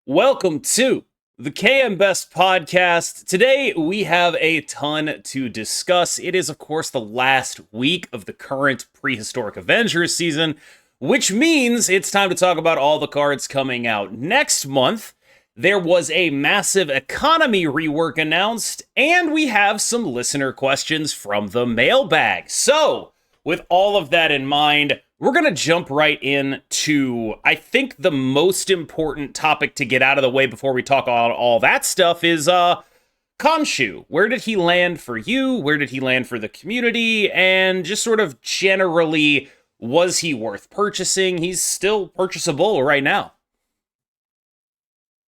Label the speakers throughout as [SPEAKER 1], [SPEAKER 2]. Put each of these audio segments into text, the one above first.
[SPEAKER 1] Welcome to the KMBest podcast. Today we have a ton to discuss. It is, of course, the last week of the current Prehistoric Avengers season, which means it's time to talk about all the cards coming out next month. There was a massive economy rework announced, and we have some listener questions from the mailbag. So, with all of that in mind, we're going to jump right into, I think, the most important topic to get out of the way before we talk about all that stuff is Khonshu. Where did he land for you? Where did he land for the community? And just sort of generally, was he worth purchasing? He's still purchasable right now.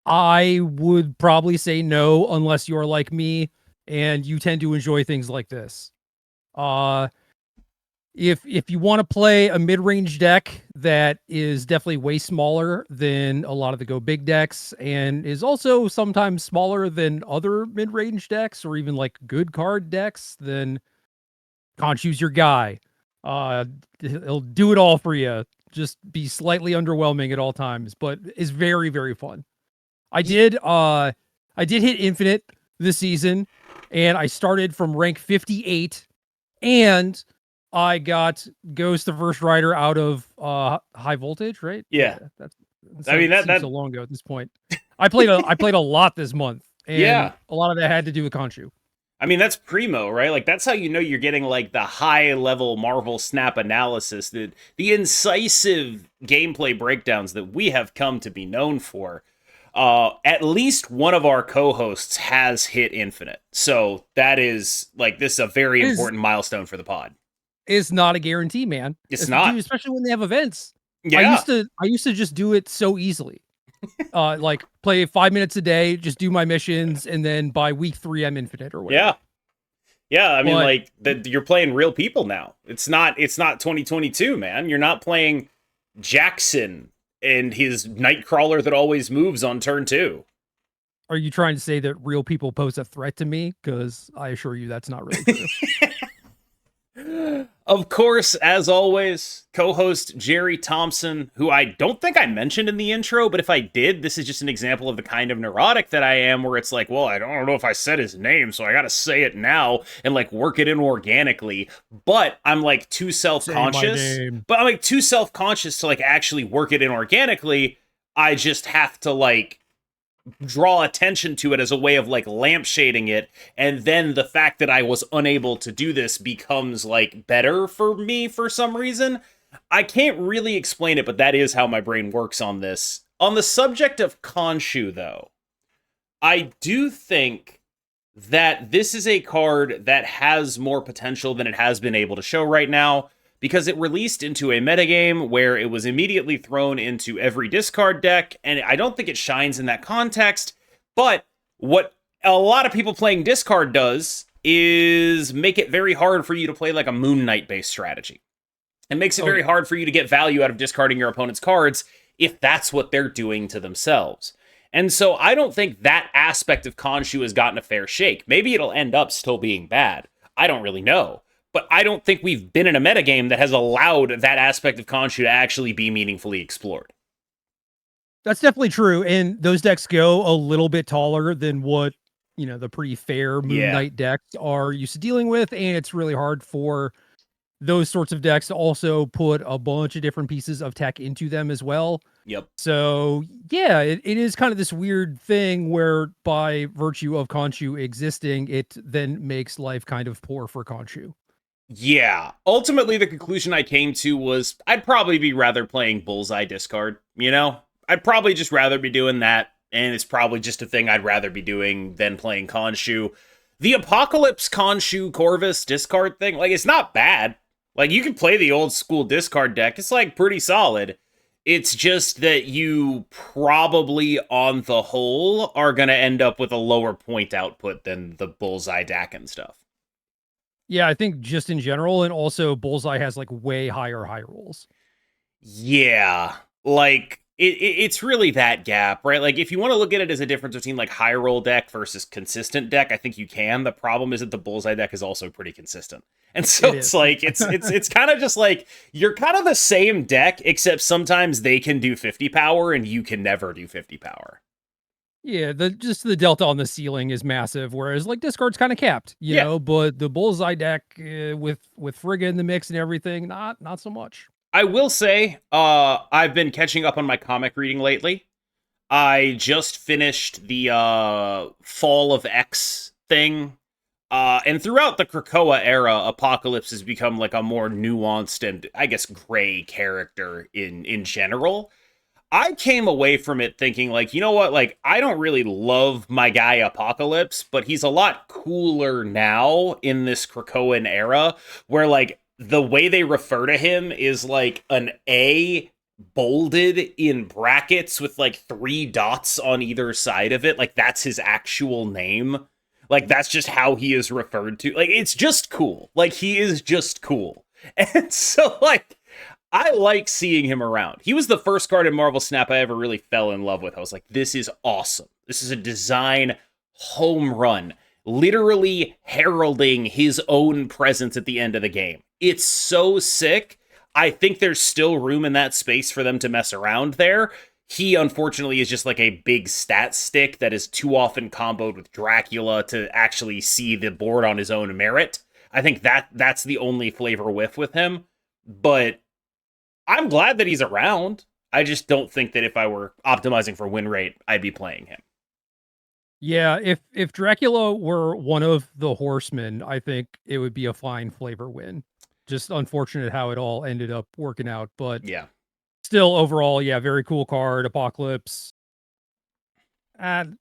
[SPEAKER 2] I would probably say no, unless you're like me and you tend to enjoy things like this. If you want to play a mid-range deck that is definitely way smaller than a lot of the Go Big decks and is also sometimes smaller than other mid-range decks or even like good card decks, then Khonshu's your guy. He'll do it all for you. Just be slightly underwhelming at all times, but is very, very fun. I did hit Infinite this season, and I started from rank 58, and I got Ghost the First Rider out of High Voltage, right?
[SPEAKER 1] Yeah.
[SPEAKER 2] That's
[SPEAKER 1] That's
[SPEAKER 2] so long ago at this point. I played a lot this month, and a lot of that had to do with Khonshu.
[SPEAKER 1] I mean, that's primo, right? Like, that's how you know you're getting, like, the high-level Marvel Snap analysis, the incisive gameplay breakdowns that we have come to be known for. At least one of our co-hosts has hit Infinite. So that is, like, this is a very important milestone for the pod.
[SPEAKER 2] It's not a guarantee, man.
[SPEAKER 1] It's not.
[SPEAKER 2] Especially when they have events.
[SPEAKER 1] Yeah.
[SPEAKER 2] I used to just do it so easily. Like play 5 minutes a day, just do my missions, and then by week 3 I'm Infinite or whatever.
[SPEAKER 1] Yeah, I mean, you're playing real people now. It's not 2022, man. You're not playing Jackson and his Nightcrawler that always moves on turn 2.
[SPEAKER 2] Are you trying to say that real people pose a threat to me? Because I assure you that's not really true.
[SPEAKER 1] Of course, as always, co-host Gerry Thompson, who I don't think I mentioned in the intro, but if I did, this is just an example of the kind of neurotic that I am, where it's like, well, I don't know if I said his name, so I gotta say it now and like work it in organically. But I'm like too self-conscious. But I'm like too self-conscious to like actually work it in organically. I just have to like draw attention to it as a way of like lampshading it, and then the fact that I was unable to do this becomes like better for me for some reason. I can't really explain it, but that is how my brain works on this. On the subject of Khonshu, though, I do think that this is a card that has more potential than it has been able to show right now, because it released into a metagame where it was immediately thrown into every discard deck, and I don't think it shines in that context, but what a lot of people playing discard does is make it very hard for you to play like a Moon Knight-based strategy. It makes it very hard for you to get value out of discarding your opponent's cards if that's what they're doing to themselves. And so I don't think that aspect of Khonshu has gotten a fair shake. Maybe it'll end up still being bad. I don't really know. But I don't think we've been in a metagame that has allowed that aspect of Khonshu to actually be meaningfully explored.
[SPEAKER 2] That's definitely true. And those decks go a little bit taller than what, the pretty fair Moon Knight decks are used to dealing with. And it's really hard for those sorts of decks to also put a bunch of different pieces of tech into them as well.
[SPEAKER 1] Yep.
[SPEAKER 2] So, yeah, it is kind of this weird thing where by virtue of Khonshu existing, it then makes life kind of poor for Khonshu.
[SPEAKER 1] Yeah, ultimately the conclusion I came to was I'd probably be rather playing Bullseye discard, I'd probably just rather be doing that, and it's probably just a thing I'd rather be doing than playing Khonshu. The Apocalypse Khonshu Corvus discard thing, like, it's not bad. Like, you can play the old school discard deck, it's like pretty solid. It's just that you probably, on the whole, are going to end up with a lower point output than the Bullseye deck and stuff.
[SPEAKER 2] Yeah, I think just in general, and also Bullseye has like way higher high rolls.
[SPEAKER 1] Yeah, like it's really that gap, right? Like if you want to look at it as a difference between like high roll deck versus consistent deck, I think you can. The problem is that the Bullseye deck is also pretty consistent. And so it's like it's kind of just like you're kind of the same deck, except sometimes they can do 50 power and you can never do 50 power.
[SPEAKER 2] Yeah, just the delta on the ceiling is massive, whereas like discard's kind of capped, you
[SPEAKER 1] Yeah.
[SPEAKER 2] know. But the bullseye deck with Frigga in the mix and everything, not so much.
[SPEAKER 1] I will say, I've been catching up on my comic reading lately. I just finished the Fall of X thing. And throughout the Krakoa era, Apocalypse has become like a more nuanced and I guess gray character in general. I came away from it thinking like, you know what, like I don't really love my guy Apocalypse, but he's a lot cooler now in this Krakoan era where like the way they refer to him is like an A bolded in brackets with like 3 dots on either side of it. Like that's his actual name. Like that's just how he is referred to. Like it's just cool. Like he is just cool. And so like I like seeing him around. He was the first card in Marvel Snap I ever really fell in love with. I was like, this is awesome. This is a design home run, literally heralding his own presence at the end of the game. It's so sick. I think there's still room in that space for them to mess around there. He, unfortunately, is just like a big stat stick that is too often comboed with Dracula to actually see the board on his own merit. I think that's the only flavor with him. But I'm glad that he's around. I just don't think that if I were optimizing for win rate, I'd be playing him.
[SPEAKER 2] Yeah, if Dracula were one of the horsemen, I think it would be a fine flavor win. Just unfortunate how it all ended up working out, but
[SPEAKER 1] Yeah.
[SPEAKER 2] still overall, yeah, very cool card, Apocalypse. And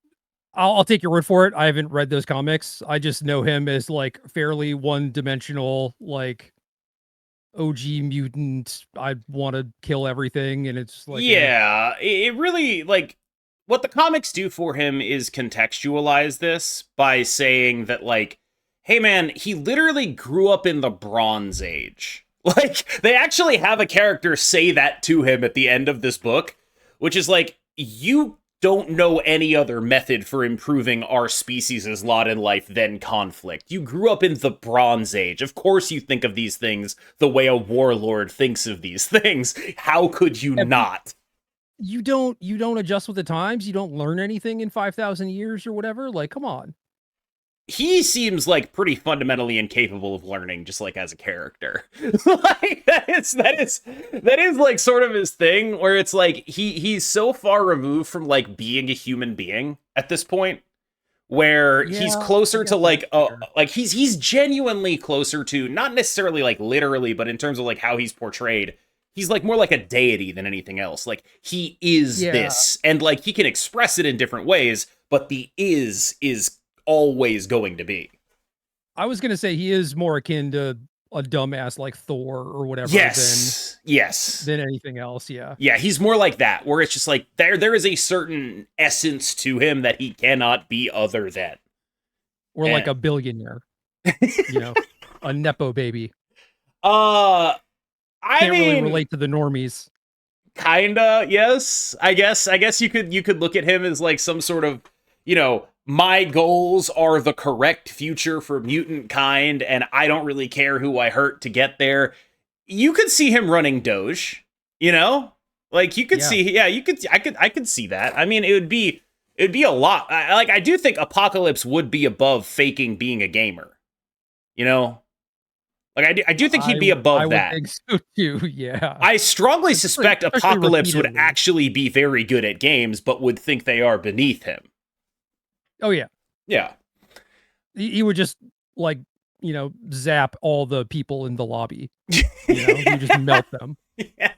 [SPEAKER 2] I'll take your word for it. I haven't read those comics. I just know him as like fairly one-dimensional, like OG mutant. I want to kill everything, and it's like
[SPEAKER 1] Yeah, it really, like, what the comics do for him is contextualize this by saying that, like, hey man, he literally grew up in the Bronze Age. Like, they actually have a character say that to him at the end of this book, which is like, you don't know any other method for improving our species' lot in life than conflict. You grew up in the Bronze Age. Of course you think of these things the way a warlord thinks of these things. How could you not?
[SPEAKER 2] you don't adjust with the times. You don't learn anything in 5,000 years or whatever. Like, come on.
[SPEAKER 1] He seems like pretty fundamentally incapable of learning, just like as a character. Like that is like sort of his thing, where it's like he's so far removed from like being a human being at this point, where he's
[SPEAKER 2] Yeah,
[SPEAKER 1] closer to like
[SPEAKER 2] fair.
[SPEAKER 1] like he's genuinely closer to, not necessarily like literally, but in terms of like how he's portrayed. He's like more like a deity than anything else. Like he is
[SPEAKER 2] Yeah.
[SPEAKER 1] this, and like he can express it in different ways, but the is always going to be.
[SPEAKER 2] I was gonna say he is more akin to a dumbass like Thor or whatever
[SPEAKER 1] Yes.
[SPEAKER 2] than anything else. Yeah.
[SPEAKER 1] Yeah, he's more like that, where it's just like there is a certain essence to him that he cannot be other than.
[SPEAKER 2] Or like a billionaire. You know, a Nepo baby.
[SPEAKER 1] I
[SPEAKER 2] Can't
[SPEAKER 1] mean,
[SPEAKER 2] really relate to the normies.
[SPEAKER 1] Kinda, yes. I guess you could look at him as like some sort of, you know, my goals are the correct future for mutant kind, and I don't really care who I hurt to get there. You could see him running Doge, you know? Like you could see, yeah, I could see that. I mean, it'd be a lot. I do think Apocalypse would be above faking being a gamer. You know? Like I do think he'd be above that.
[SPEAKER 2] I would think so too. Yeah.
[SPEAKER 1] I strongly suspect
[SPEAKER 2] especially
[SPEAKER 1] Apocalypse would
[SPEAKER 2] repeatedly.
[SPEAKER 1] actually be very good at games, but would think they are beneath him.
[SPEAKER 2] Oh yeah.
[SPEAKER 1] Yeah.
[SPEAKER 2] He would just like, you know, zap all the people in the lobby. You know, he would just melt them.
[SPEAKER 1] Yeah.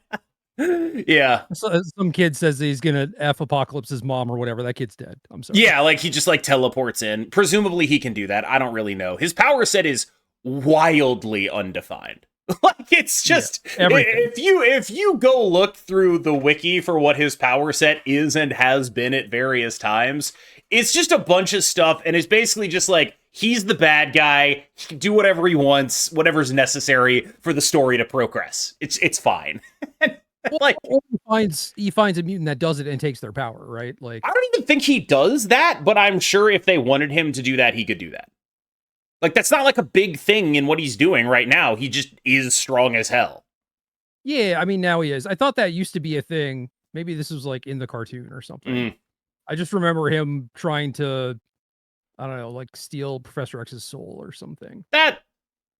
[SPEAKER 1] Yeah.
[SPEAKER 2] So, some kid says he's gonna F Apocalypse's mom or whatever. That kid's dead. I'm sorry.
[SPEAKER 1] Yeah, like he just like teleports in. Presumably he can do that. I don't really know. His power set is wildly undefined. Like it's just if you go look through the wiki for what his power set is and has been at various times, it's just a bunch of stuff, and it's basically just like he's the bad guy. He can do whatever he wants, whatever's necessary for the story to progress. It's fine. Like
[SPEAKER 2] or he finds a mutant that does it and takes their power, right? Like
[SPEAKER 1] I don't even think he does that, but I'm sure if they wanted him to do that, he could do that. Like that's not like a big thing in what he's doing right now. He just is strong as hell.
[SPEAKER 2] yeah, I mean now he is. I thought that used to be a thing. Maybe this was like in the cartoon or something. I just remember him trying to, I don't know, like steal Professor X's soul or something.
[SPEAKER 1] That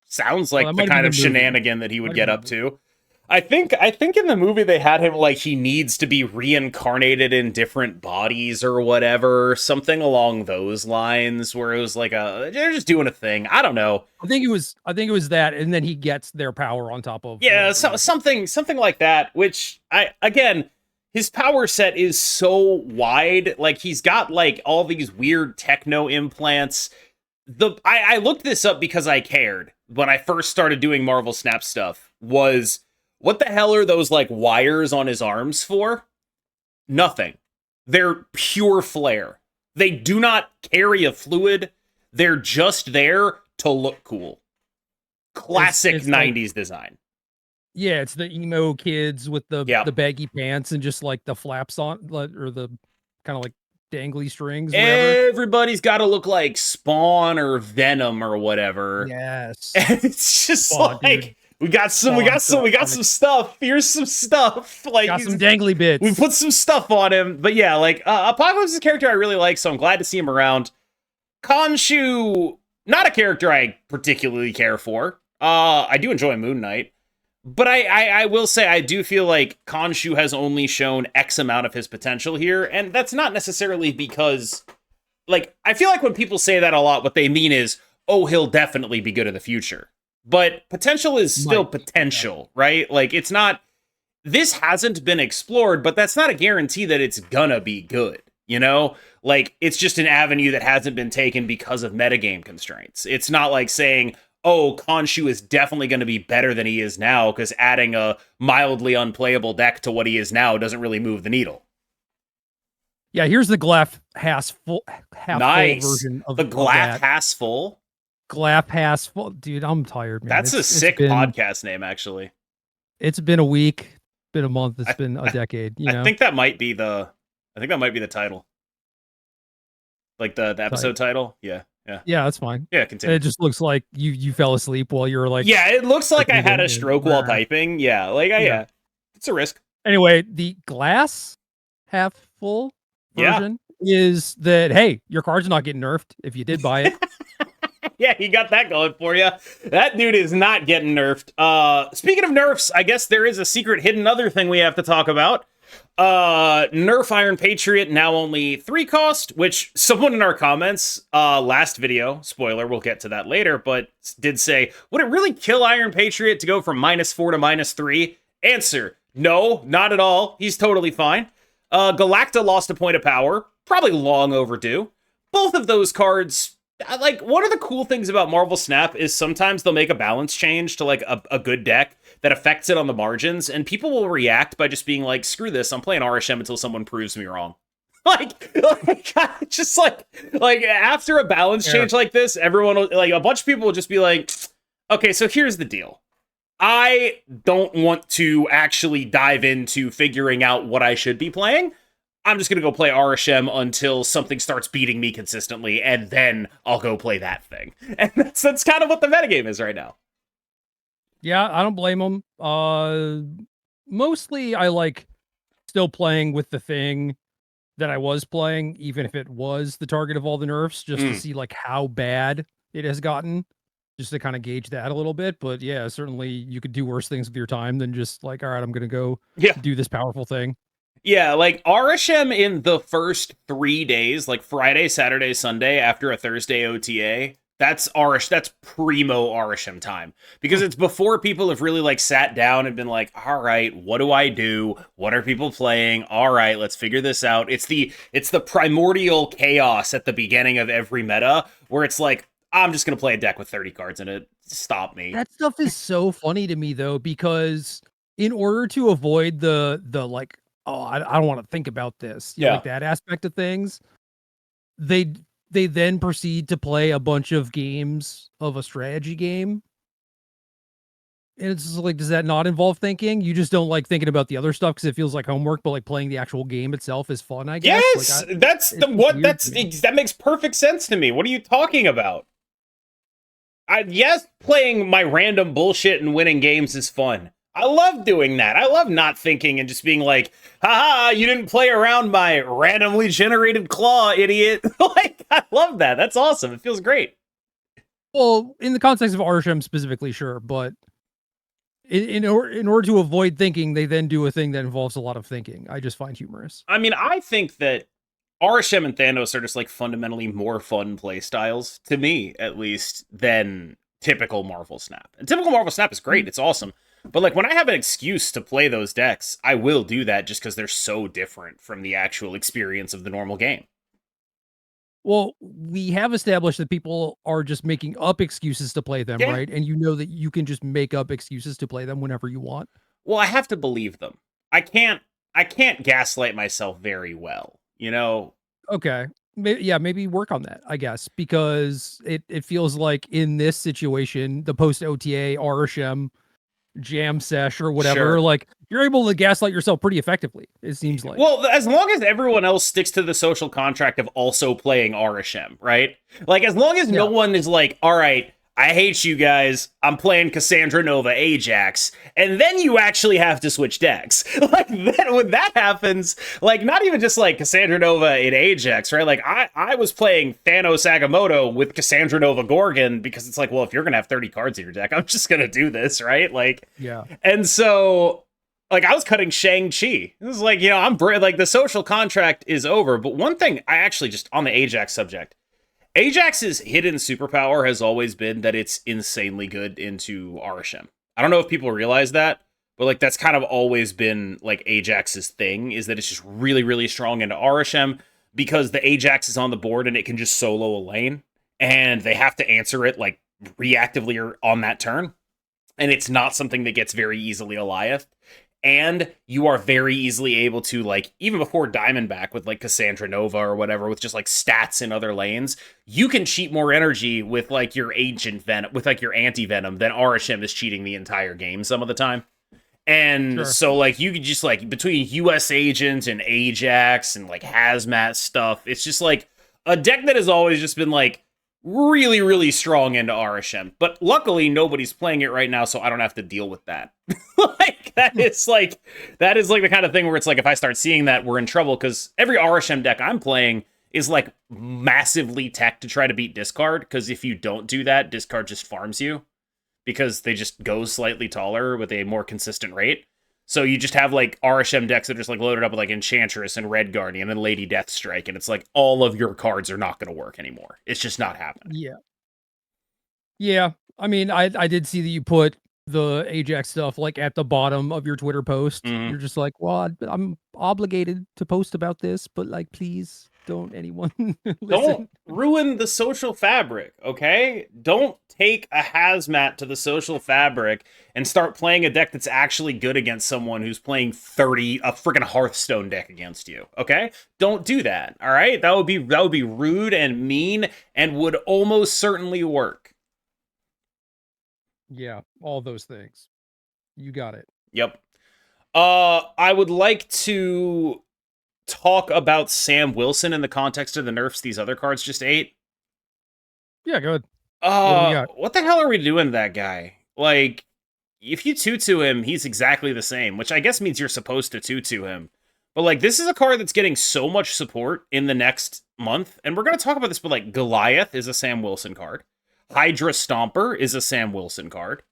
[SPEAKER 1] sounds like the kind of shenanigan that he would get up to. I think in the movie they had him like he needs to be reincarnated in different bodies or whatever, something along those lines, where it was like they're just doing a thing. I don't know.
[SPEAKER 2] I think it was that, and then he gets their power on top of
[SPEAKER 1] something like that. Which his power set is so wide. Like he's got like all these weird techno implants. I looked this up because I cared when I first started doing Marvel Snap stuff. Was what the hell are those like wires on his arms for? Nothing. They're pure flare. They do not carry a fluid. They're just there to look cool. Classic it's 90s like, design.
[SPEAKER 2] Yeah, it's the emo kids with the baggy pants and just like the flaps on, or the kind of like dangly strings. Whatever.
[SPEAKER 1] Everybody's got to look like Spawn or Venom or whatever.
[SPEAKER 2] Yes.
[SPEAKER 1] And it's just like... Dude. We got some stuff. Here's some stuff. Like
[SPEAKER 2] got some dangly bits.
[SPEAKER 1] We put some stuff on him. But yeah, like Apocalypse is a character I really like, so I'm glad to see him around. Khonshu, not a character I particularly care for. I do enjoy Moon Knight. But I will say I do feel like Khonshu has only shown X amount of his potential here, and that's not necessarily because like I feel like when people say that a lot, what they mean is, oh, he'll definitely be good in the future. But potential is still potential, right? Like, it's not... This hasn't been explored, but that's not a guarantee that it's gonna be good, you know? Like, it's just an avenue that hasn't been taken because of metagame constraints. It's not like saying, oh, Khonshu is definitely going to be better than he is now, because adding a mildly unplayable deck to what he is now doesn't really move the needle.
[SPEAKER 2] Yeah, here's the Glaff half full version of
[SPEAKER 1] the Glaff half full.
[SPEAKER 2] Glaff has full, dude. I'm tired, man.
[SPEAKER 1] That's a sick podcast name, actually.
[SPEAKER 2] It's been a week, been a month. It's been a decade. You know?
[SPEAKER 1] I think that might be the title, like the episode title. Yeah,
[SPEAKER 2] that's fine.
[SPEAKER 1] Yeah, continue.
[SPEAKER 2] It just looks like you fell asleep while you were like.
[SPEAKER 1] Yeah, it looks like I had a stroke while typing. Yeah, like yeah, it's a risk.
[SPEAKER 2] Anyway, the glass half full version is that hey, your card's not getting nerfed if you did buy it.
[SPEAKER 1] Yeah, he got that going for you. That dude is not getting nerfed. Speaking of nerfs, I guess there is a secret hidden other thing we have to talk about. Nerf Iron Patriot now only 3 cost, which someone in our comments, last video, spoiler, we'll get to that later, but did say, would it really kill Iron Patriot to go from -4 to -3? Answer, no, not at all. He's totally fine. Galacta lost a point of power, probably long overdue. Both of those cards... Like, one of the cool things about Marvel Snap is sometimes they'll make a balance change to, like, a good deck that affects it on the margins, and people will react by just being like, screw this, I'm playing RSM until someone proves me wrong. Just like, after a balance change like this, everyone will, like, a bunch of people will just be like, okay, so here's the deal. I don't want to actually dive into figuring out what I should be playing. I'm just going to go play RSM until something starts beating me consistently, and then I'll go play that thing. And that's kind of what the metagame is right now.
[SPEAKER 2] Yeah, I don't blame them. Mostly I like still playing with the thing that I was playing, even if it was the target of all the nerfs, just to see like how bad it has gotten, just to kind of gauge that a little bit. But yeah, certainly you could do worse things with your time than just like, all right, I'm going to go do this powerful thing.
[SPEAKER 1] Yeah, like RSM in the first 3 days, like Friday, Saturday, Sunday, after a Thursday OTA, that's primo RSM time. Because it's before people have really like sat down and been like, all right, what do I do? What are people playing? All right, let's figure this out. It's the primordial chaos at the beginning of every meta where it's like, I'm just going to play a deck with 30 cards in it. Stop me.
[SPEAKER 2] That stuff is so funny to me though, because in order to avoid the like, oh, I don't want to think about this. You know, like that aspect of things. They then proceed to play a bunch of games of a strategy game. And it's just like, does that not involve thinking? You just don't like thinking about the other stuff because it feels like homework, but like playing the actual game itself is fun, I guess.
[SPEAKER 1] Yes, like that makes perfect sense to me. What are you talking about? Yes, playing my random bullshit and winning games is fun. I love doing that. I love not thinking and just being like, haha, you didn't play around my randomly generated claw, idiot. Like, I love that. That's awesome. It feels great.
[SPEAKER 2] Well, in the context of Arshem specifically, sure, but in order to avoid thinking, they then do a thing that involves a lot of thinking. I just find humorous.
[SPEAKER 1] I mean, I think that Arishem and Thanos are just like fundamentally more fun play styles, to me at least, than typical Marvel Snap. And typical Marvel Snap is great. It's awesome. But like when I have an excuse to play those decks, I will do that just because they're so different from the actual experience of the normal game.
[SPEAKER 2] Well, we have established that people are just making up excuses to play them,
[SPEAKER 1] Yeah.
[SPEAKER 2] right? And you know that you can just make up excuses to play them whenever you want.
[SPEAKER 1] Well, I have to believe them. I can't gaslight myself very well, you know?
[SPEAKER 2] Okay. Maybe work on that, I guess, because it feels like in this situation, the post OTA Arishem jam sesh or whatever,
[SPEAKER 1] Sure.
[SPEAKER 2] like you're able to gaslight yourself pretty effectively, it seems like.
[SPEAKER 1] Well, as long as everyone else sticks to the social contract of also playing Arishem, right? Like, as long as no one is like, all right, I hate you guys, I'm playing Cassandra Nova Ajax, and then you actually have to switch decks. Like, then when that happens, like, not even just like Cassandra Nova in Ajax, right? Like, I was playing Thanos Agamotto with Cassandra Nova Gorgon because it's like, well, if you're gonna have 30 cards in your deck, I'm just gonna do this, right? Like,
[SPEAKER 2] yeah.
[SPEAKER 1] And so, like, I was cutting Shang-Chi. It was like, you know, like, the social contract is over. But one thing, I actually just, on the Ajax subject, Ajax's hidden superpower has always been that it's insanely good into Arishem. I don't know if people realize that, but like that's kind of always been like Ajax's thing, is that it's just really, really strong into Arishem because the Ajax is on the board and it can just solo a lane, and they have to answer it like reactively or on that turn. And it's not something that gets very easily Goliath. And you are very easily able to, like, even before Diamondback with like Cassandra Nova or whatever, with just like stats in other lanes, you can cheat more energy with like your ancient venom, with like your anti-venom than Arishem is cheating the entire game some of the time. And so like you could just like between US Agent and Ajax and like hazmat stuff, it's just like a deck that has always just been like really, really strong into Arishem. But luckily nobody's playing it right now, so I don't have to deal with that. Like that is like the kind of thing where it's like if I start seeing that, we're in trouble, because every Arishem deck I'm playing is like massively tech to try to beat discard, because if you don't do that, discard just farms you because they just go slightly taller with a more consistent rate. So you just have like Arishem decks that are just like loaded up with like Enchantress and Red Guardian and Lady Deathstrike, and it's like all of your cards are not going to work anymore. It's just not happening.
[SPEAKER 2] Yeah. I mean, I did see that you put the Ajax stuff like at the bottom of your Twitter post. You're just like, well, I'm obligated to post about this, but like, please don't anyone listen.
[SPEAKER 1] Don't ruin the social fabric, okay? Don't take a hazmat to the social fabric and start playing a deck that's actually good against someone who's playing a freaking Hearthstone deck against you, okay? Don't do that, all right? That would be rude and mean and would almost certainly work.
[SPEAKER 2] Yeah, all those things. You got it.
[SPEAKER 1] Yep. I would like to talk about Sam Wilson in the context of the nerfs these other cards just ate.
[SPEAKER 2] Yeah, good.
[SPEAKER 1] What the hell are we doing to that guy? Like, if you tutu him, he's exactly the same, which I guess means you're supposed to tutu him. But like, this is a card that's getting so much support in the next month, and we're going to talk about this, but like, Goliath is a Sam Wilson card. Hydra Stomper is a Sam Wilson card.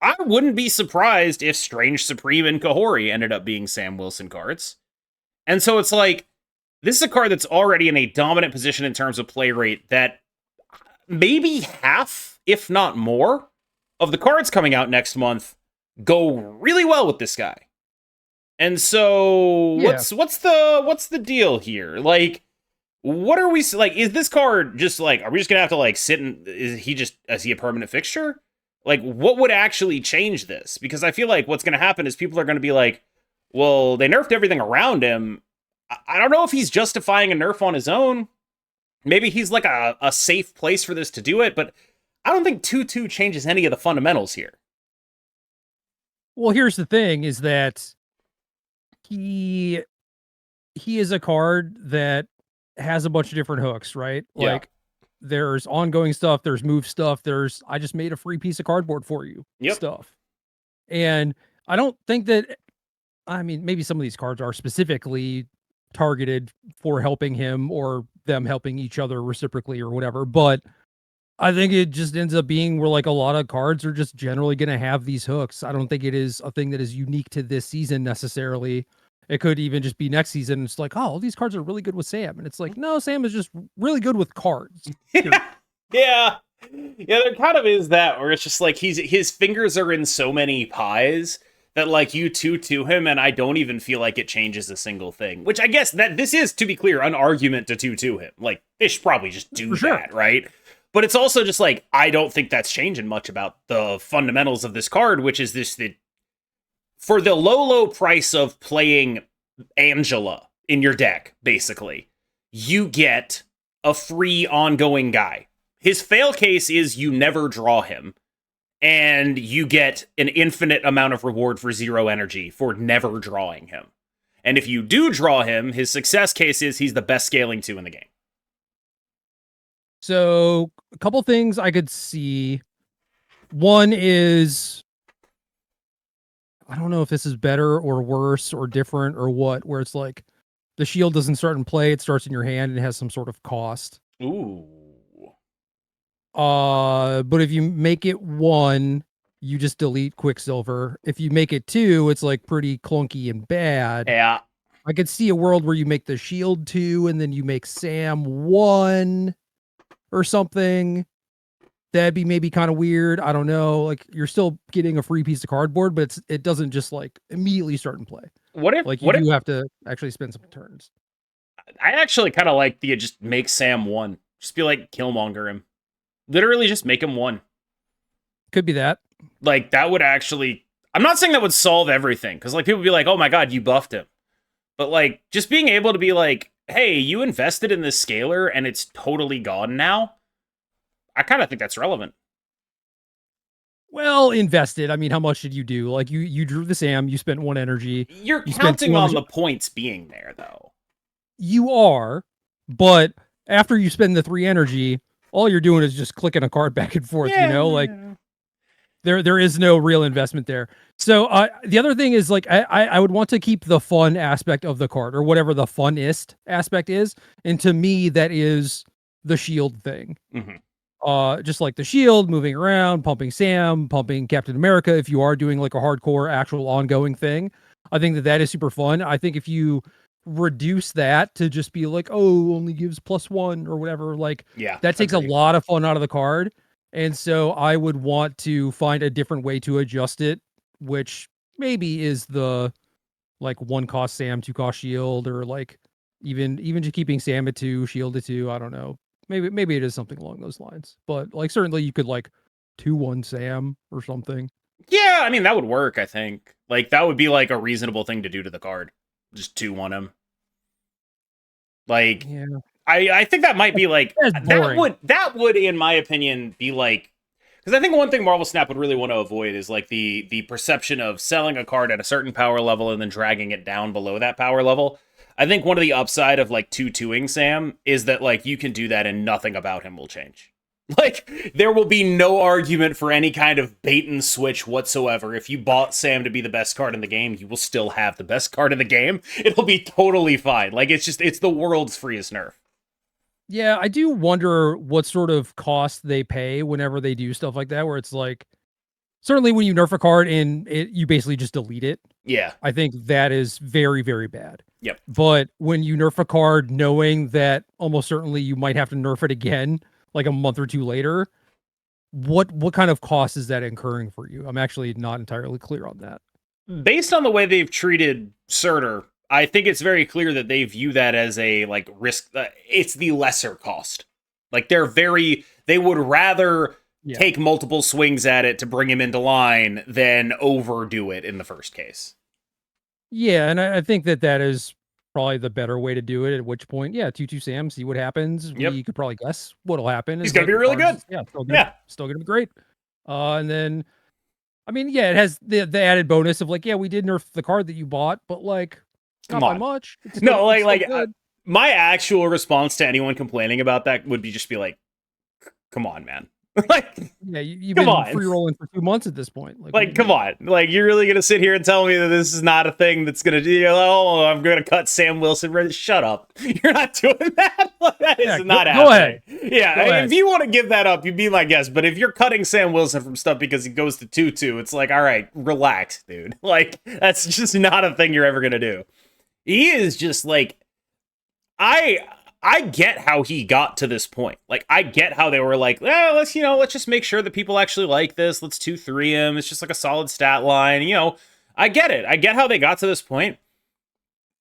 [SPEAKER 1] I wouldn't be surprised if Strange Supreme and Kohori ended up being Sam Wilson cards. And so it's like, this is a card that's already in a dominant position in terms of play rate that maybe half, if not more, of the cards coming out next month go really well with this guy. And so what's the deal here? Like, what are we like? Is this card just like, are we just gonna have to like sit and is he a permanent fixture? Like, what would actually change this? Because I feel like what's gonna happen is people are gonna be like, well, they nerfed everything around him. I don't know if he's justifying a nerf on his own. Maybe he's like a safe place for this to do it, but I don't think 2/2 changes any of the fundamentals here.
[SPEAKER 2] Well, here's the thing is that he is a card that has a bunch of different hooks, right?
[SPEAKER 1] Yeah.
[SPEAKER 2] Like there's ongoing stuff, there's move stuff, there's I just made a free piece of cardboard for you stuff. And I don't think that. I mean, maybe some of these cards are specifically targeted for helping him or them helping each other reciprocally or whatever, but I think it just ends up being where like a lot of cards are just generally going to have these hooks. I don't think it is a thing that is unique to this season necessarily. It could even just be next season. It's like, oh, all these cards are really good with Sam. And it's like, no, Sam is just really good with cards.
[SPEAKER 1] Yeah. Yeah, there kind of is that where it's just like his fingers are in so many pies that like you to him, and I don't even feel like it changes a single thing. Which I guess that this is, to be clear, an argument to him. Like, they should probably just do that, right? But it's also just like, I don't think that's changing much about the fundamentals of this card, which is this, for the low price of playing Angela in your deck, basically, you get a free ongoing guy. His fail case is you never draw him, and you get an infinite amount of reward for 0 energy for never drawing him. And if you do draw him, his success case is he's the best scaling 2 in the game.
[SPEAKER 2] So a couple things I could see. One is, I don't know if this is better or worse or different or what, where it's like the shield doesn't start in play, it starts in your hand and it has some sort of cost.
[SPEAKER 1] Ooh.
[SPEAKER 2] But if you make it 1, you just delete Quicksilver. If you make it 2, it's like pretty clunky and bad.
[SPEAKER 1] Yeah.
[SPEAKER 2] I could see a world where you make the shield 2 and then you make Sam 1 or something. That'd be maybe kind of weird. I don't know. Like, you're still getting a free piece of cardboard, but it doesn't just like immediately start in play.
[SPEAKER 1] What if
[SPEAKER 2] like you have to actually spend some turns?
[SPEAKER 1] I actually kind of like the just make Sam 1. Just be like Killmonger him. Literally just make him 1.
[SPEAKER 2] Could be that.
[SPEAKER 1] Like, that would actually, I'm not saying that would solve everything, because like people would be like, oh my god, you buffed him. But like, just being able to be like, hey, you invested in this scaler and it's totally gone now. I kind of think that's relevant.
[SPEAKER 2] Well, invested. I mean, how much did you do? Like, you drew the Sam, you spent 1 energy.
[SPEAKER 1] You're counting on the points being there, though.
[SPEAKER 2] You are, but after you spend the 3 energy, all you're doing is just clicking a card back and forth, you know? Like, there is no real investment there. So the other thing is, like, I would want to keep the fun aspect of the card, or whatever the funnest aspect is. And to me, that is the shield thing. Just like the shield, moving around, pumping Sam, pumping Captain America, if you are doing like a hardcore actual ongoing thing. I think that is super fun. I think if you reduce that to just be like, oh, only gives +1 or whatever, like, that takes a lot of fun out of the card. And so I would want to find a different way to adjust it, which maybe is the like 1 cost Sam, 2 cost shield, or like even just keeping Sam at 2, shield at 2. I don't know. Maybe it is something along those lines. But like, certainly you could like 2-1 Sam or something.
[SPEAKER 1] Yeah, I mean, that would work, I think. Like, that would be like a reasonable thing to do to the card. Just 2-1 him. Like, yeah. I think that might be like, that would, in my opinion, be like, because I think one thing Marvel Snap would really want to avoid is like the perception of selling a card at a certain power level and then dragging it down below that power level. I think one of the upside of like 2-2ing Sam is that like you can do that and nothing about him will change. Like, there will be no argument for any kind of bait and switch whatsoever. If you bought Sam to be the best card in the game, you will still have the best card in the game. It'll be totally fine. Like, it's the world's freest nerf.
[SPEAKER 2] Yeah, I do wonder what sort of cost they pay whenever they do stuff like that, where it's like, certainly when you nerf a card and you basically just delete it.
[SPEAKER 1] Yeah.
[SPEAKER 2] I think that is very, very bad.
[SPEAKER 1] Yep.
[SPEAKER 2] But when you nerf a card knowing that almost certainly you might have to nerf it again, like a month or 2 later, what kind of cost is that incurring for you? I'm actually not entirely clear on that.
[SPEAKER 1] Based on the way they've treated Surtur, I think it's very clear that they view that as a like risk. It's the lesser cost. Like, they would rather take multiple swings at it to bring him into line than overdo it in the first case.
[SPEAKER 2] Yeah, and I think that is probably the better way to do it, at which point, 2-2 Sam, see what happens.
[SPEAKER 1] Yep.
[SPEAKER 2] We could probably guess what'll happen.
[SPEAKER 1] He's going to be really good.
[SPEAKER 2] Still good. Yeah. Still going to be great. And then, I mean, it has the added bonus of like, we did nerf the card that you bought, but like, not by much.
[SPEAKER 1] No, my actual response to anyone complaining about that would be just be like, come on, man. Like,
[SPEAKER 2] Yeah, you've
[SPEAKER 1] come
[SPEAKER 2] been
[SPEAKER 1] on.
[SPEAKER 2] free rolling for 2 months at this point. Like, what do
[SPEAKER 1] Like,
[SPEAKER 2] you
[SPEAKER 1] come
[SPEAKER 2] mean?
[SPEAKER 1] on. Like, you're really gonna sit here and tell me that this is not a thing that's gonna do? Oh, I'm gonna cut Sam Wilson. Shut up. You're not doing that. That
[SPEAKER 2] Yeah,
[SPEAKER 1] is not
[SPEAKER 2] go ahead.
[SPEAKER 1] happening. Yeah,
[SPEAKER 2] Go ahead.
[SPEAKER 1] if you want to give that up, you be my guest. But if you're cutting Sam Wilson from stuff because he goes to 2-2, it's like, all right, relax, dude. Like, that's just not a thing you're ever gonna do. He is just like, I get how he got to this point. Like, I get how they were like, let's just make sure that people actually like this. Let's 2-3 him. It's just like a solid stat line. I get it. I get how they got to this point.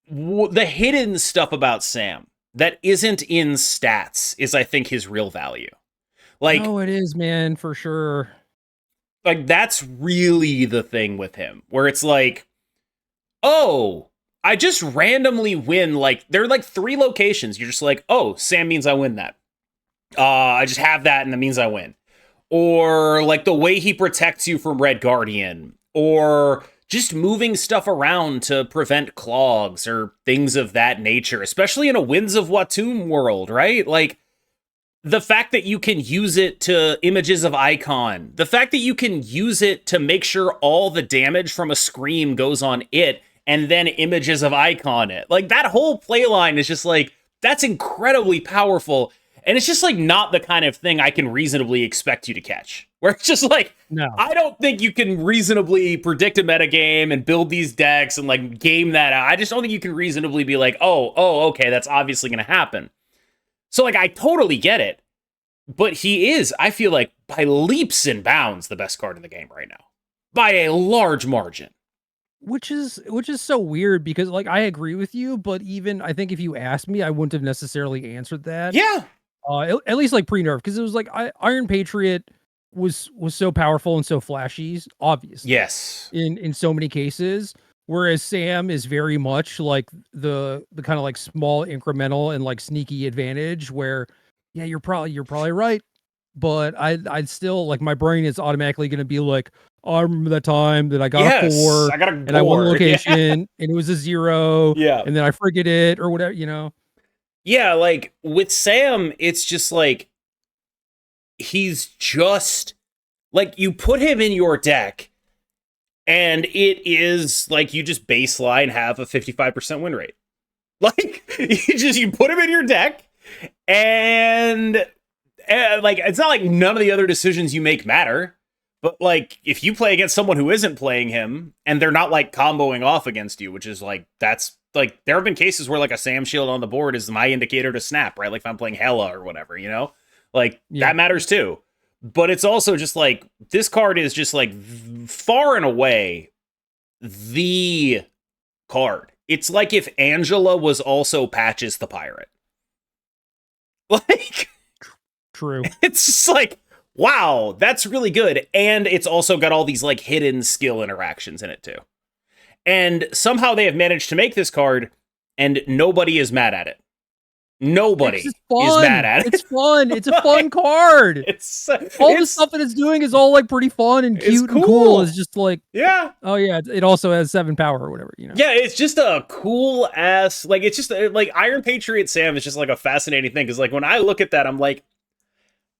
[SPEAKER 1] The hidden stuff about Sam that isn't in stats is, I think, his real value. Like,
[SPEAKER 2] No, it is, man, for sure.
[SPEAKER 1] like that's really the thing with him, where it's like, oh, I just randomly win. Like, there are like 3 locations. You're just like, oh, Sam means I win that. I just have that and that means I win. Or like the way he protects you from Red Guardian, or just moving stuff around to prevent clogs or things of that nature, especially in a Winds of Watum world, right? Like, the fact that you can use it to images of icon, the fact that you can use it to make sure all the damage from a scream goes on it, and then images of icon it. Like, that whole play line is just like, that's incredibly powerful. And it's just like not the kind of thing I can reasonably expect you to catch. Where it's just like,
[SPEAKER 2] No.
[SPEAKER 1] I don't think you can reasonably predict a metagame and build these decks and like game that out. I just don't think you can reasonably be like, oh, okay, that's obviously going to happen. So like, I totally get it. But he is, I feel like, by leaps and bounds, the best card in the game right now. By a large margin.
[SPEAKER 2] Which is so weird because, like, I agree with you, but even I think if you asked me, I wouldn't have necessarily answered that.
[SPEAKER 1] Yeah.
[SPEAKER 2] At least like pre-nerf, because it was like Iron Patriot was so powerful and so flashy, obviously.
[SPEAKER 1] Yes.
[SPEAKER 2] In so many cases, whereas Sam is very much like the kind of like small incremental and like sneaky advantage where, yeah, you're probably right, but I'd still, like, my brain is automatically going to be like, oh, I remember that time that I got a 4
[SPEAKER 1] I got a
[SPEAKER 2] and I won a location
[SPEAKER 1] yeah.
[SPEAKER 2] and it was a 0
[SPEAKER 1] Yeah.
[SPEAKER 2] and then I forget it or whatever, you know?
[SPEAKER 1] Yeah, like with Sam, it's just like, he's just like, you put him in your deck and it is like, you just baseline have a 55% win rate. Like, you put him in your deck and like, it's not like none of the other decisions you make matter. But like, if you play against someone who isn't playing him and they're not like comboing off against you, which is like, that's like, there have been cases where like a Sam shield on the board is my indicator to snap, right? Like if I'm playing Hela or whatever, like that matters too. But it's also just like, this card is just like far and away the card. It's like if Angela was also Patches the Pirate. Like,
[SPEAKER 2] True.
[SPEAKER 1] it's just like, wow, that's really good. And it's also got all these like hidden skill interactions in it too. And somehow they have managed to make this card and nobody is mad at it. Nobody is mad at it.
[SPEAKER 2] It's fun. It's a fun card.
[SPEAKER 1] It's
[SPEAKER 2] all the stuff that it's doing is all like pretty fun and cute and cool. It's just like,
[SPEAKER 1] yeah.
[SPEAKER 2] Oh yeah, it also has 7 power or whatever,
[SPEAKER 1] Yeah, it's just a cool ass, like, it's just like Iron Patriot Sam is just like a fascinating thing, because like when I look at that, I'm like,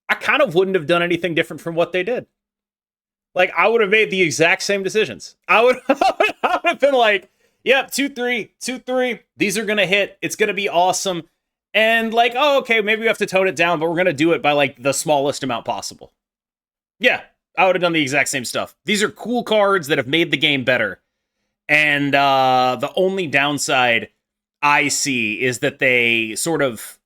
[SPEAKER 1] I kind of wouldn't have done anything different from what they did. Like, I would have made the exact same decisions. I would have been like, yep, 2-3, 2-3. These are gonna hit. It's gonna be awesome. And like, oh, okay, maybe we have to tone it down, but we're gonna do it by like the smallest amount possible. Yeah, I would have done the exact same stuff. These are cool cards that have made the game better. And the only downside I see is that they sort of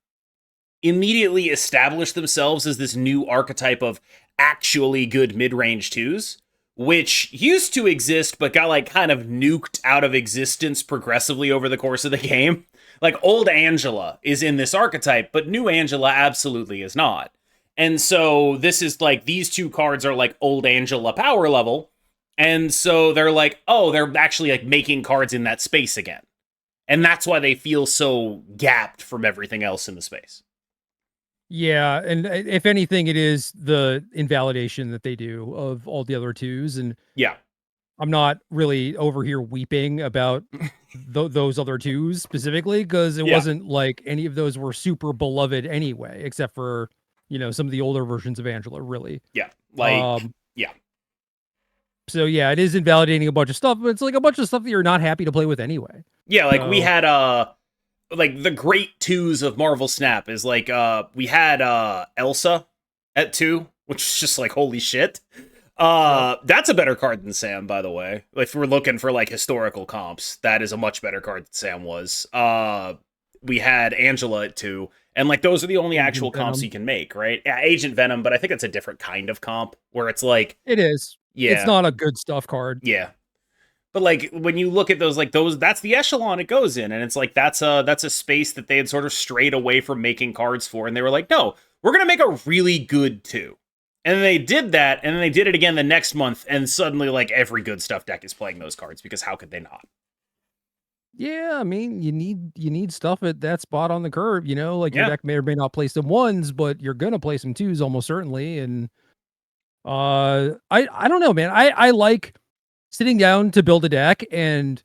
[SPEAKER 1] immediately establish themselves as this new archetype of actually good mid-range 2s, which used to exist but got like kind of nuked out of existence progressively over the course of the game. Like, old Angela is in this archetype, but new Angela absolutely is not. And so this is like, these 2 cards are like old Angela power level. And so they're like, oh, they're actually like making cards in that space again. And that's why they feel so gapped from everything else in the space.
[SPEAKER 2] Yeah, and if anything, it is the invalidation that they do of all the other 2s. And
[SPEAKER 1] yeah,
[SPEAKER 2] I'm not really over here weeping about those other 2s specifically, because it wasn't like any of those were super beloved anyway, except for some of the older versions of Angela, really.
[SPEAKER 1] Yeah. Yeah.
[SPEAKER 2] So yeah, it is invalidating a bunch of stuff, but it's like a bunch of stuff that you're not happy to play with anyway.
[SPEAKER 1] Yeah, like we
[SPEAKER 2] So-
[SPEAKER 1] had like the great twos of Marvel Snap is like we had Elsa at 2, which is just like holy shit. That's a better card than Sam, by the way. If we're looking for like historical comps, that is a much better card than Sam was. We had Angela at 2, and like those are the only actual comps you can make, right? Yeah, Agent Venom, but I think it's a different kind of comp where it's like
[SPEAKER 2] It is.
[SPEAKER 1] Yeah.
[SPEAKER 2] It's not a good stuff card.
[SPEAKER 1] Yeah. But like when you look at those, like those, that's the echelon it goes in, and it's like that's a space that they had sort of strayed away from making cards for, and they were like, no, we're gonna make a really good 2. And then they did that, and then they did it again the next month, and suddenly like every good stuff deck is playing those cards, because how could they not?
[SPEAKER 2] Yeah, I mean, you need stuff at that spot on the curve, like your
[SPEAKER 1] Yeah.
[SPEAKER 2] deck may or may not play some 1s, but you're gonna play some 2s almost certainly. And I don't know, man. I like sitting down to build a deck and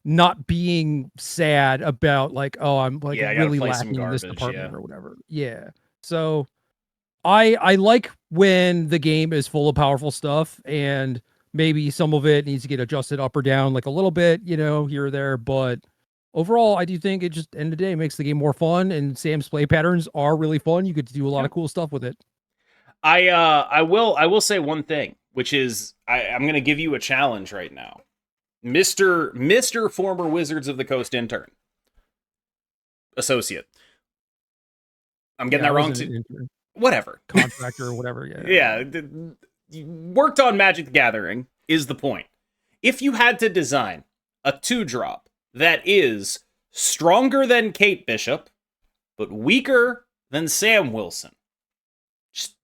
[SPEAKER 2] not being sad about like, oh, I'm like
[SPEAKER 1] Yeah, I gotta
[SPEAKER 2] really
[SPEAKER 1] play some
[SPEAKER 2] lacking in this
[SPEAKER 1] garbage,
[SPEAKER 2] department
[SPEAKER 1] yeah.
[SPEAKER 2] or whatever. Yeah. So I like when the game is full of powerful stuff, and maybe some of it needs to get adjusted up or down like a little bit, here or there. But overall, I do think it just end of the day makes the game more fun, and Sam's play patterns are really fun. You get to do a lot of cool stuff with it.
[SPEAKER 1] I will say one thing, which is I'm gonna give you a challenge right now. Mr. Former Wizards of the Coast intern. Associate. I'm getting that wrong too. Whatever.
[SPEAKER 2] Contractor or whatever, yeah.
[SPEAKER 1] Yeah. Worked on Magic the Gathering is the point. If you had to design a 2-drop that is stronger than Kate Bishop, but weaker than Sam Wilson, just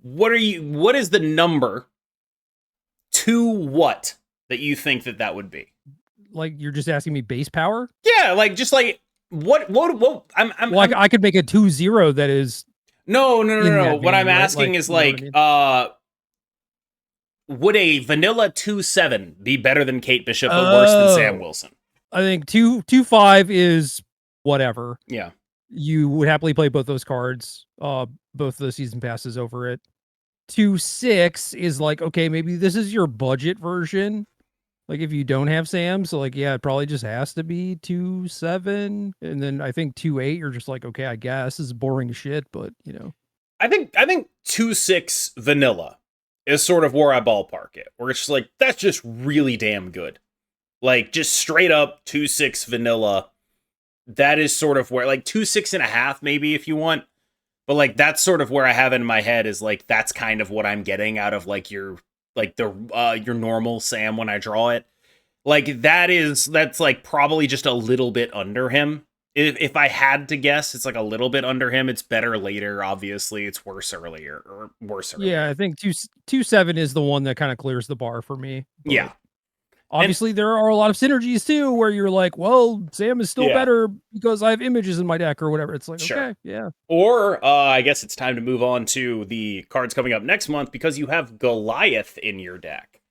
[SPEAKER 1] what is the number to what that you think that would be?
[SPEAKER 2] Like, you're just asking me base power?
[SPEAKER 1] Yeah, like just like what
[SPEAKER 2] I could make a 2-0 that is
[SPEAKER 1] No. What I'm
[SPEAKER 2] right?
[SPEAKER 1] asking is like, would a vanilla 2/7 be better than Kate Bishop but worse than Sam Wilson?
[SPEAKER 2] I think 2/5 is whatever.
[SPEAKER 1] Yeah.
[SPEAKER 2] You would happily play both those cards, both of the season passes over it. 2/6 is like, okay, maybe this is your budget version. Like if you don't have Sam, so like, yeah, it probably just has to be 2/7. And then I think 2/8, you're just like, okay, I guess this is boring as shit, but
[SPEAKER 1] I think 2/6 vanilla is sort of where I ballpark it, where it's just like, that's just really damn good. Like just straight up 2/6 vanilla. That is sort of where, like 2/6.5 maybe if you want. But like that's sort of where I have it in my head is like that's kind of what I'm getting out of like your normal Sam when I draw it. Like that's like probably just a little bit under him. If I had to guess, it's like a little bit under him. It's better later, obviously. It's worse earlier or worse earlier.
[SPEAKER 2] Yeah, I think 2/7 is the one that kind of clears the bar for me.
[SPEAKER 1] Yeah.
[SPEAKER 2] Obviously, there are a lot of synergies too, where you're like, well, Sam is still better because I have images in my deck or whatever. It's like,
[SPEAKER 1] sure.
[SPEAKER 2] Okay, yeah.
[SPEAKER 1] Or I guess it's time to move on to the cards coming up next month because you have Goliath in your deck.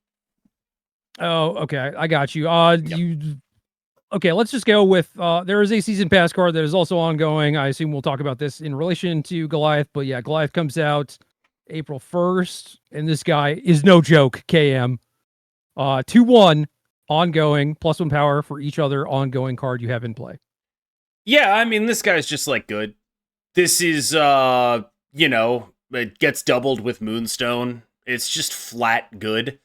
[SPEAKER 2] Oh, okay. I got you. Okay, let's just go with there is a season pass card that is also ongoing. I assume we'll talk about this in relation to Goliath, but yeah, Goliath comes out April 1st, and this guy is no joke, KM. 2/1 ongoing, +1 power for each other ongoing card you have in play.
[SPEAKER 1] Yeah, I mean, this guy's just like good. This is it gets doubled with Moonstone. It's just flat good.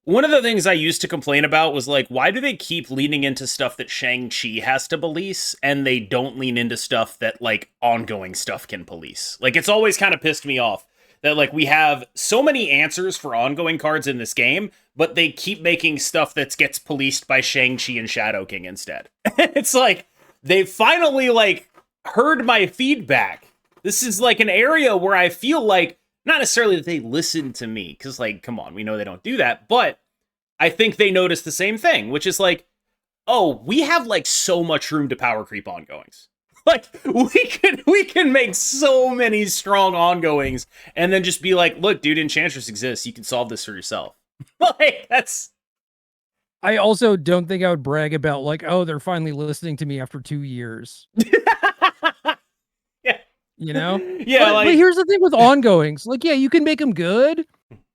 [SPEAKER 1] One of the things I used to complain about was like, why do they keep leaning into stuff that Shang-Chi has to police and they don't lean into stuff that like ongoing stuff can police? Like it's always kind of pissed me off that like we have so many answers for ongoing cards in this game, but they keep making stuff that gets policed by Shang-Chi and Shadow King instead. It's like they finally like heard my feedback. This is like an area where I feel like not necessarily that they listen to me, because like, come on, we know they don't do that, but I think they notice the same thing, which is like, oh, we have like so much room to power creep ongoings. Like we can make so many strong ongoings and then just be like, look, dude, Enchantress exists. You can solve this for yourself. Like that's.
[SPEAKER 2] I also don't think I would brag about like, oh, they're finally listening to me after 2 years.
[SPEAKER 1] Yeah.
[SPEAKER 2] you know?
[SPEAKER 1] Yeah,
[SPEAKER 2] but here's the thing with ongoings. Like, yeah, you can make them good,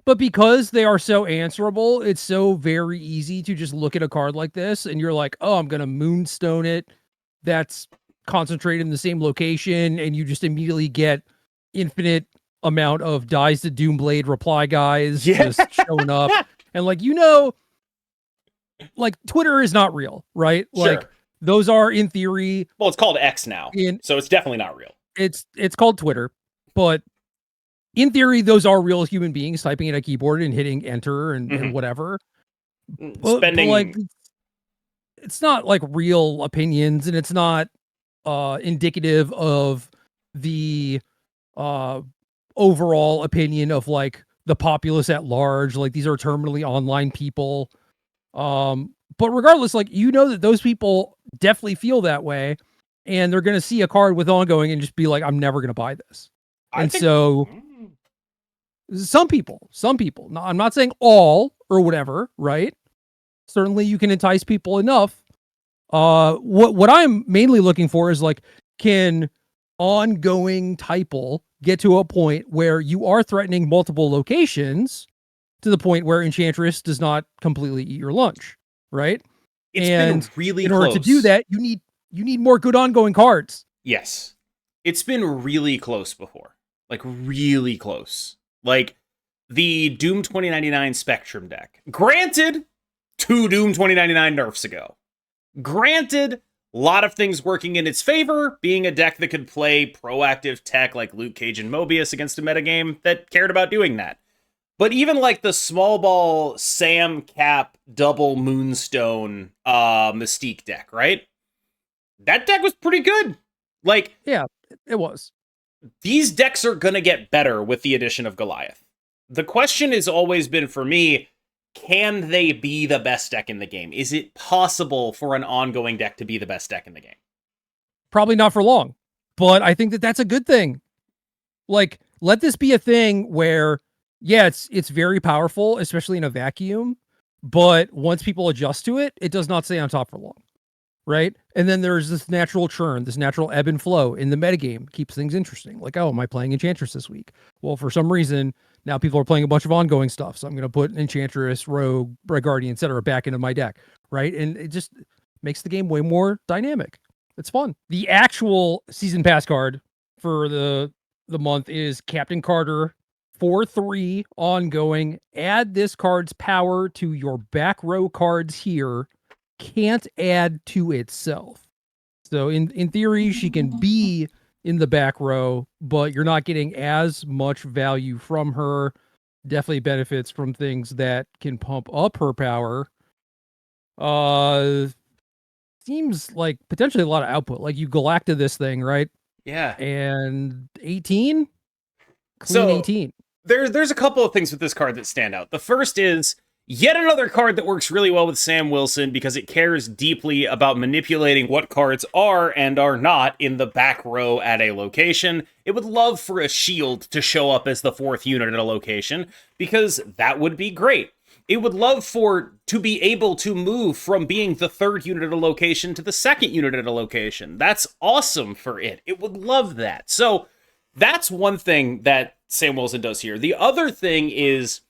[SPEAKER 2] but because they are so answerable, it's so very easy to just look at a card like this and you're like, oh, I'm going to moonstone it. That's concentrated in the same location. And you just immediately get infinite amount of Dies to Doomblade reply guys just showing up. And like, like Twitter is not real, right?
[SPEAKER 1] Sure.
[SPEAKER 2] Like those are in theory.
[SPEAKER 1] Well, it's called X now, so it's definitely not real.
[SPEAKER 2] It's called Twitter, but in theory, those are real human beings typing at a keyboard and hitting enter and whatever. But like, it's not like real opinions, and it's not indicative of the overall opinion of like the populace at large. Like these are terminally online people. But regardless, like that those people definitely feel that way, and they're gonna see a card with ongoing and just be like, I'm never gonna buy this. Some people, no, I'm not saying all or whatever, right? Certainly you can entice people enough. What I'm mainly looking for is like, can ongoing typal get to a point where you are threatening multiple locations to the point where Enchantress does not completely eat your lunch, right?
[SPEAKER 1] It's been really
[SPEAKER 2] in order to do that, you need more good ongoing cards.
[SPEAKER 1] Yes. It's been really close before. Like really close. Like the Doom 2099 Spectrum deck. Granted, 2 Doom 2099 nerfs ago. Granted, a lot of things working in its favor, being a deck that could play proactive tech like Luke Cage and Mobius against a metagame that cared about doing that. But even like the small ball Sam Cap double Moonstone Mystique deck, right? That deck was pretty good. Like,
[SPEAKER 2] yeah, it was.
[SPEAKER 1] These decks are gonna get better with the addition of Goliath. The question has always been for me, can they be the best deck in the game? Is it possible for an ongoing deck to be the best deck in the game?
[SPEAKER 2] Probably not for long, but I think that that's a good thing. Like, let this be a thing where, yeah, it's very powerful, especially in a vacuum, but once people adjust to it, it does not stay on top for long, right? And then there's this natural churn, this natural ebb and flow in the metagame, keeps things interesting. Like, oh, am I playing Enchantress this week? Well, for some reason, now people are playing a bunch of ongoing stuff, so I'm going to put Enchantress, Rogue, Red Guardian, etc. back into my deck, right? And it just makes the game way more dynamic. It's fun. The actual season pass card for the month is Captain Carter 4/3 ongoing. Add this card's power to your back row cards here. Can't add to itself. So in theory, she can be in the back row, but you're not getting as much value from her. Definitely benefits from things that can pump up her power. Seems like potentially a lot of output. Like you Galacta this thing, right?
[SPEAKER 1] Yeah.
[SPEAKER 2] And 18? Clean 18.
[SPEAKER 1] There's a couple of things with this card that stand out. The first is yet another card that works really well with Sam Wilson because it cares deeply about manipulating what cards are and are not in the back row at a location. It would love for a shield to show up as the 4th unit at a location because that would be great. It would love to be able to move from being the 3rd unit at a location to the 2nd unit at a location. That's awesome for it. It would love that. So that's one thing that Sam Wilson does here. The other thing is,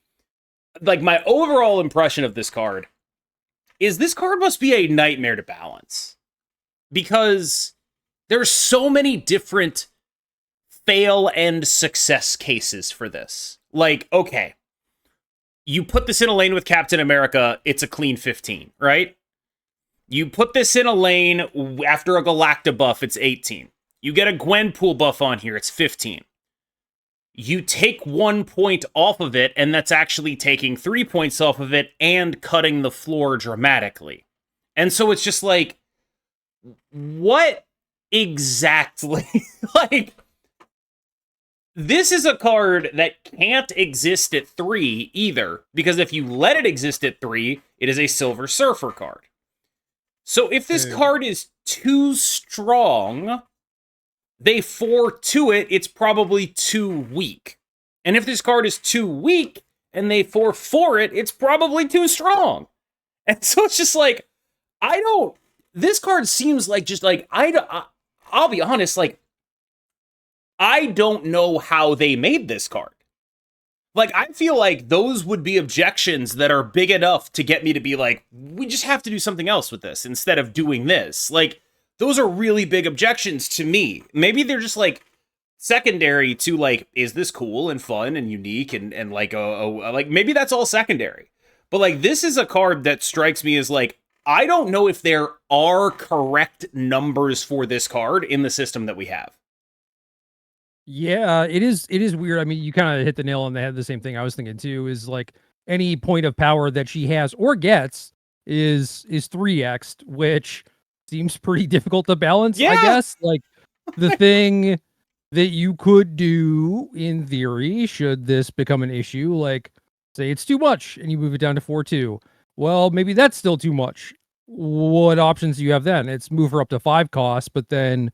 [SPEAKER 1] like, my overall impression of this card is this card must be a nightmare to balance because there's so many different fail and success cases for this. Like, okay, you put this in a lane with Captain America, it's a clean 15, right? You put this in a lane after a Galacta buff, it's 18. You get a Gwenpool buff on here, it's 15. You take 1 point off of it, and that's actually taking 3 points off of it and cutting the floor dramatically. And so it's just like, what exactly? Like, this is a card that can't exist at 3 either, because if you let it exist at 3, it is a Silver Surfer card. So if this card is too strong, they 4-2 it, it's probably too weak. And if this card is too weak and they 4-4 it, it's probably too strong. And so it's just like, this card seems like just like, I'll be honest, like, I don't know how they made this card. Like, I feel like those would be objections that are big enough to get me to be like, we just have to do something else with this instead of doing this. Like, those are really big objections to me. Maybe they're just like secondary to like, is this cool and fun and unique and like like maybe that's all secondary. But like, this is a card that strikes me as like, I don't know if there are correct numbers for this card in the system that we have.
[SPEAKER 2] Yeah, it is weird. I mean, you kind of hit the nail on the head. The same thing I was thinking too is like any point of power that she has or gets is 3x'd, which seems pretty difficult to balance, I guess. Like the thing that you could do in theory, should this become an issue, like say it's too much and you move it down to 4/2. Well, maybe that's still too much. What options do you have then? It's move her up to 5 costs, but then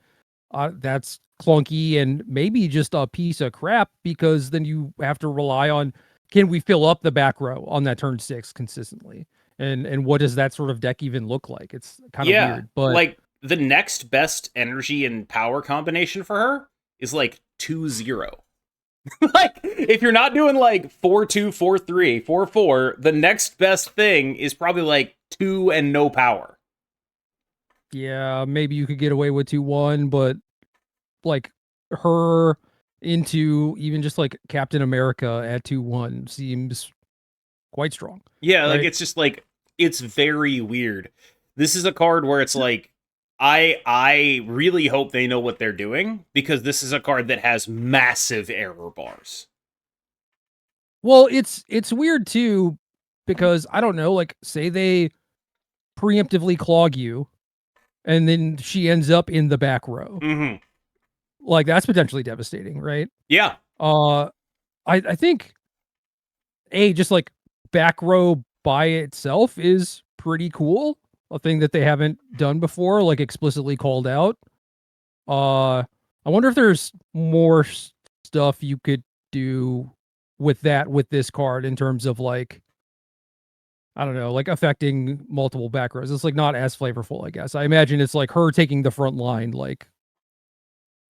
[SPEAKER 2] that's clunky and maybe just a piece of crap, because then you have to rely on, can we fill up the back row on that turn 6 consistently? And what does that sort of deck even look like? It's kind of weird. But
[SPEAKER 1] like the next best energy and power combination for her is like 2-0. Like, if you're not doing like 4-2, 4-3, 4-4, the next best thing is probably like 2 and no power.
[SPEAKER 2] Yeah, maybe you could get away with 2-1, but like her into even just like Captain America at 2-1 seems quite strong.
[SPEAKER 1] Yeah,
[SPEAKER 2] right?
[SPEAKER 1] like it's just like, it's very weird. This is a card where it's like, I really hope they know what they're doing, because this is a card that has massive error bars.
[SPEAKER 2] Well, it's weird too, because I don't know, like say they preemptively clog you and then she ends up in the back row.
[SPEAKER 1] Mm-hmm.
[SPEAKER 2] Like that's potentially devastating, right?
[SPEAKER 1] Yeah.
[SPEAKER 2] I think just like back row by itself is pretty cool. A thing that they haven't done before, like explicitly called out. I wonder if there's more stuff you could do with that, with this card, in terms of like, I don't know, like affecting multiple back rows. It's like not as flavorful, I guess. I imagine it's like her taking the front line, like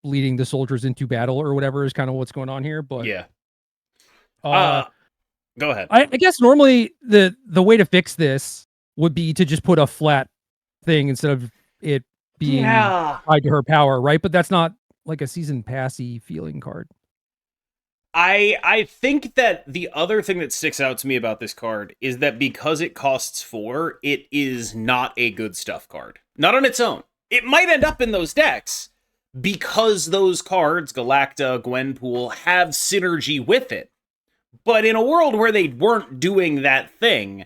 [SPEAKER 2] leading the soldiers into battle or whatever is kind of what's going on here. But
[SPEAKER 1] yeah. Go ahead.
[SPEAKER 2] I guess normally the way to fix this would be to just put a flat thing instead of it being tied to her power, right? But that's not like a season passy feeling card.
[SPEAKER 1] I think that the other thing that sticks out to me about this card is that because it costs 4, it is not a good stuff card. Not on its own. It might end up in those decks because those cards, Galacta, Gwenpool, have synergy with it. But in a world where they weren't doing that thing,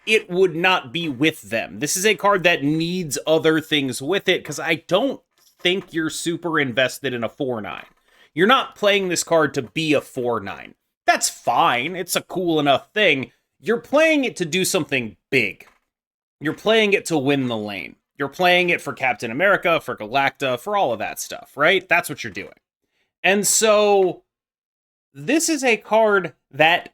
[SPEAKER 1] it would not be with them. This is a card that needs other things with it, because I don't think you're super invested in a 4/9. You're not playing this card to be a 4/9. That's fine. It's a cool enough thing. You're playing it to do something big. You're playing it to win the lane. You're playing it for Captain America, for Galacta, for all of that stuff, right? That's what you're doing. And so this is a card that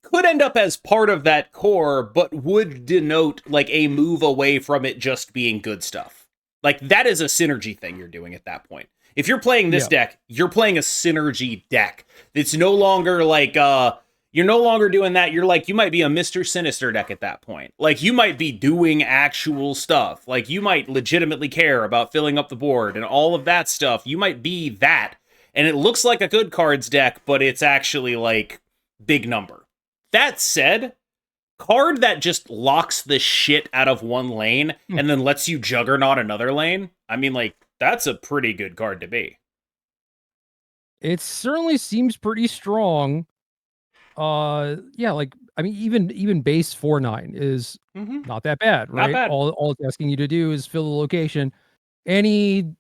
[SPEAKER 1] could end up as part of that core, but would denote like a move away from it just being good stuff. Like that is a synergy thing you're doing at that point. If you're playing this deck, you're playing a synergy deck. It's no longer like, you're no longer doing that. You're like, you might be a Mr. Sinister deck at that point. Like, you might be doing actual stuff. Like, you might legitimately care about filling up the board and all of that stuff. You might be that. And it looks like a good cards deck, but it's actually, like, big number. That said, card that just locks the shit out of one lane and then lets you juggernaut another lane, I mean, like, that's a pretty good card to be.
[SPEAKER 2] It certainly seems pretty strong. Yeah, like I mean, even base 4/9 is not that bad, right?
[SPEAKER 1] Not bad.
[SPEAKER 2] All it's asking you to do is fill the location. Any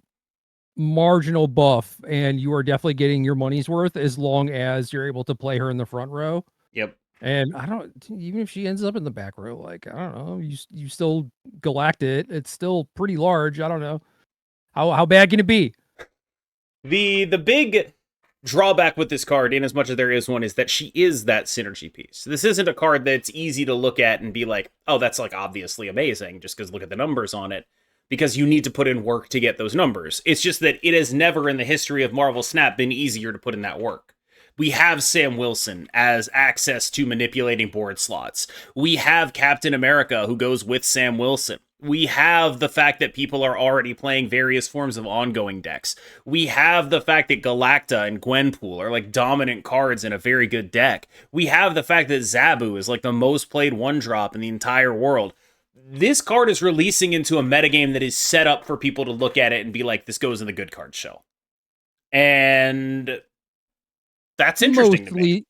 [SPEAKER 2] marginal buff, and you are definitely getting your money's worth as long as you're able to play her in the front row.
[SPEAKER 1] Yep.
[SPEAKER 2] And I don't, even if she ends up in the back row, like I don't know, you still galact it. It's still pretty large. I don't know. How bad can it be?
[SPEAKER 1] The big drawback with this card, in as much as there is one, is that she is that synergy piece. This isn't a card that's easy to look at and be like, oh, that's like obviously amazing, just because look at the numbers on it. because you need to put in work to get those numbers. It's just that it has never in the history of Marvel Snap been easier to put in that work. We have Sam Wilson as access to manipulating board slots. We have Captain America who goes with Sam Wilson. We have the fact that people are already playing various forms of ongoing decks. We have the fact that Galacta and Gwenpool are like dominant cards in a very good deck. We have the fact that Zabu is like the most played 1-drop in the entire world. This card is releasing into a metagame that is set up for people to look at it and be like, this goes in the good card shell. And that's interesting to me.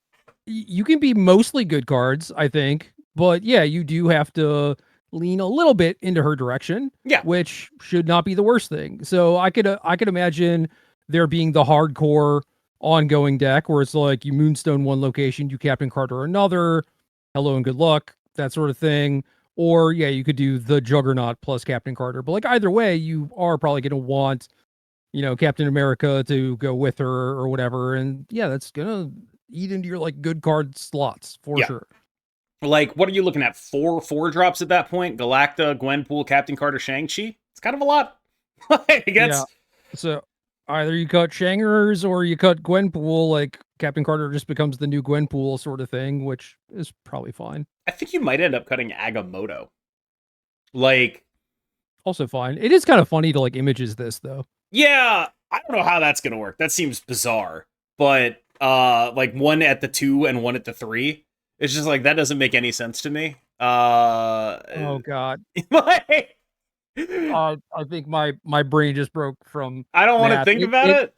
[SPEAKER 2] You can be mostly good cards, I think. But yeah, you do have to lean a little bit into her direction, which should not be the worst thing. So I could imagine there being the hardcore ongoing deck where it's like you Moonstone one location, you Captain Carter another, hello and good luck, that sort of thing. Or yeah, you could do the Juggernaut plus Captain Carter. But like either way, you are probably going to want, Captain America to go with her or whatever. And yeah, that's going to eat into your like good card slots for sure.
[SPEAKER 1] Like, what are you looking at? 4-drops at that point? Galacta, Gwenpool, Captain Carter, Shang-Chi? It's kind of a lot.
[SPEAKER 2] Yeah. So either you cut Shangers or you cut Gwenpool, like Captain Carter just becomes the new Gwenpool sort of thing, which is probably fine.
[SPEAKER 1] I think you might end up cutting Agamotto. Like,
[SPEAKER 2] also fine. It is kind of funny to like images this though.
[SPEAKER 1] Yeah, I don't know how that's gonna work. That seems bizarre. But like one at the 2 and one at the 3. It's just like that doesn't make any sense to me.
[SPEAKER 2] Oh god. I think my brain just broke from
[SPEAKER 1] I don't want to think about it.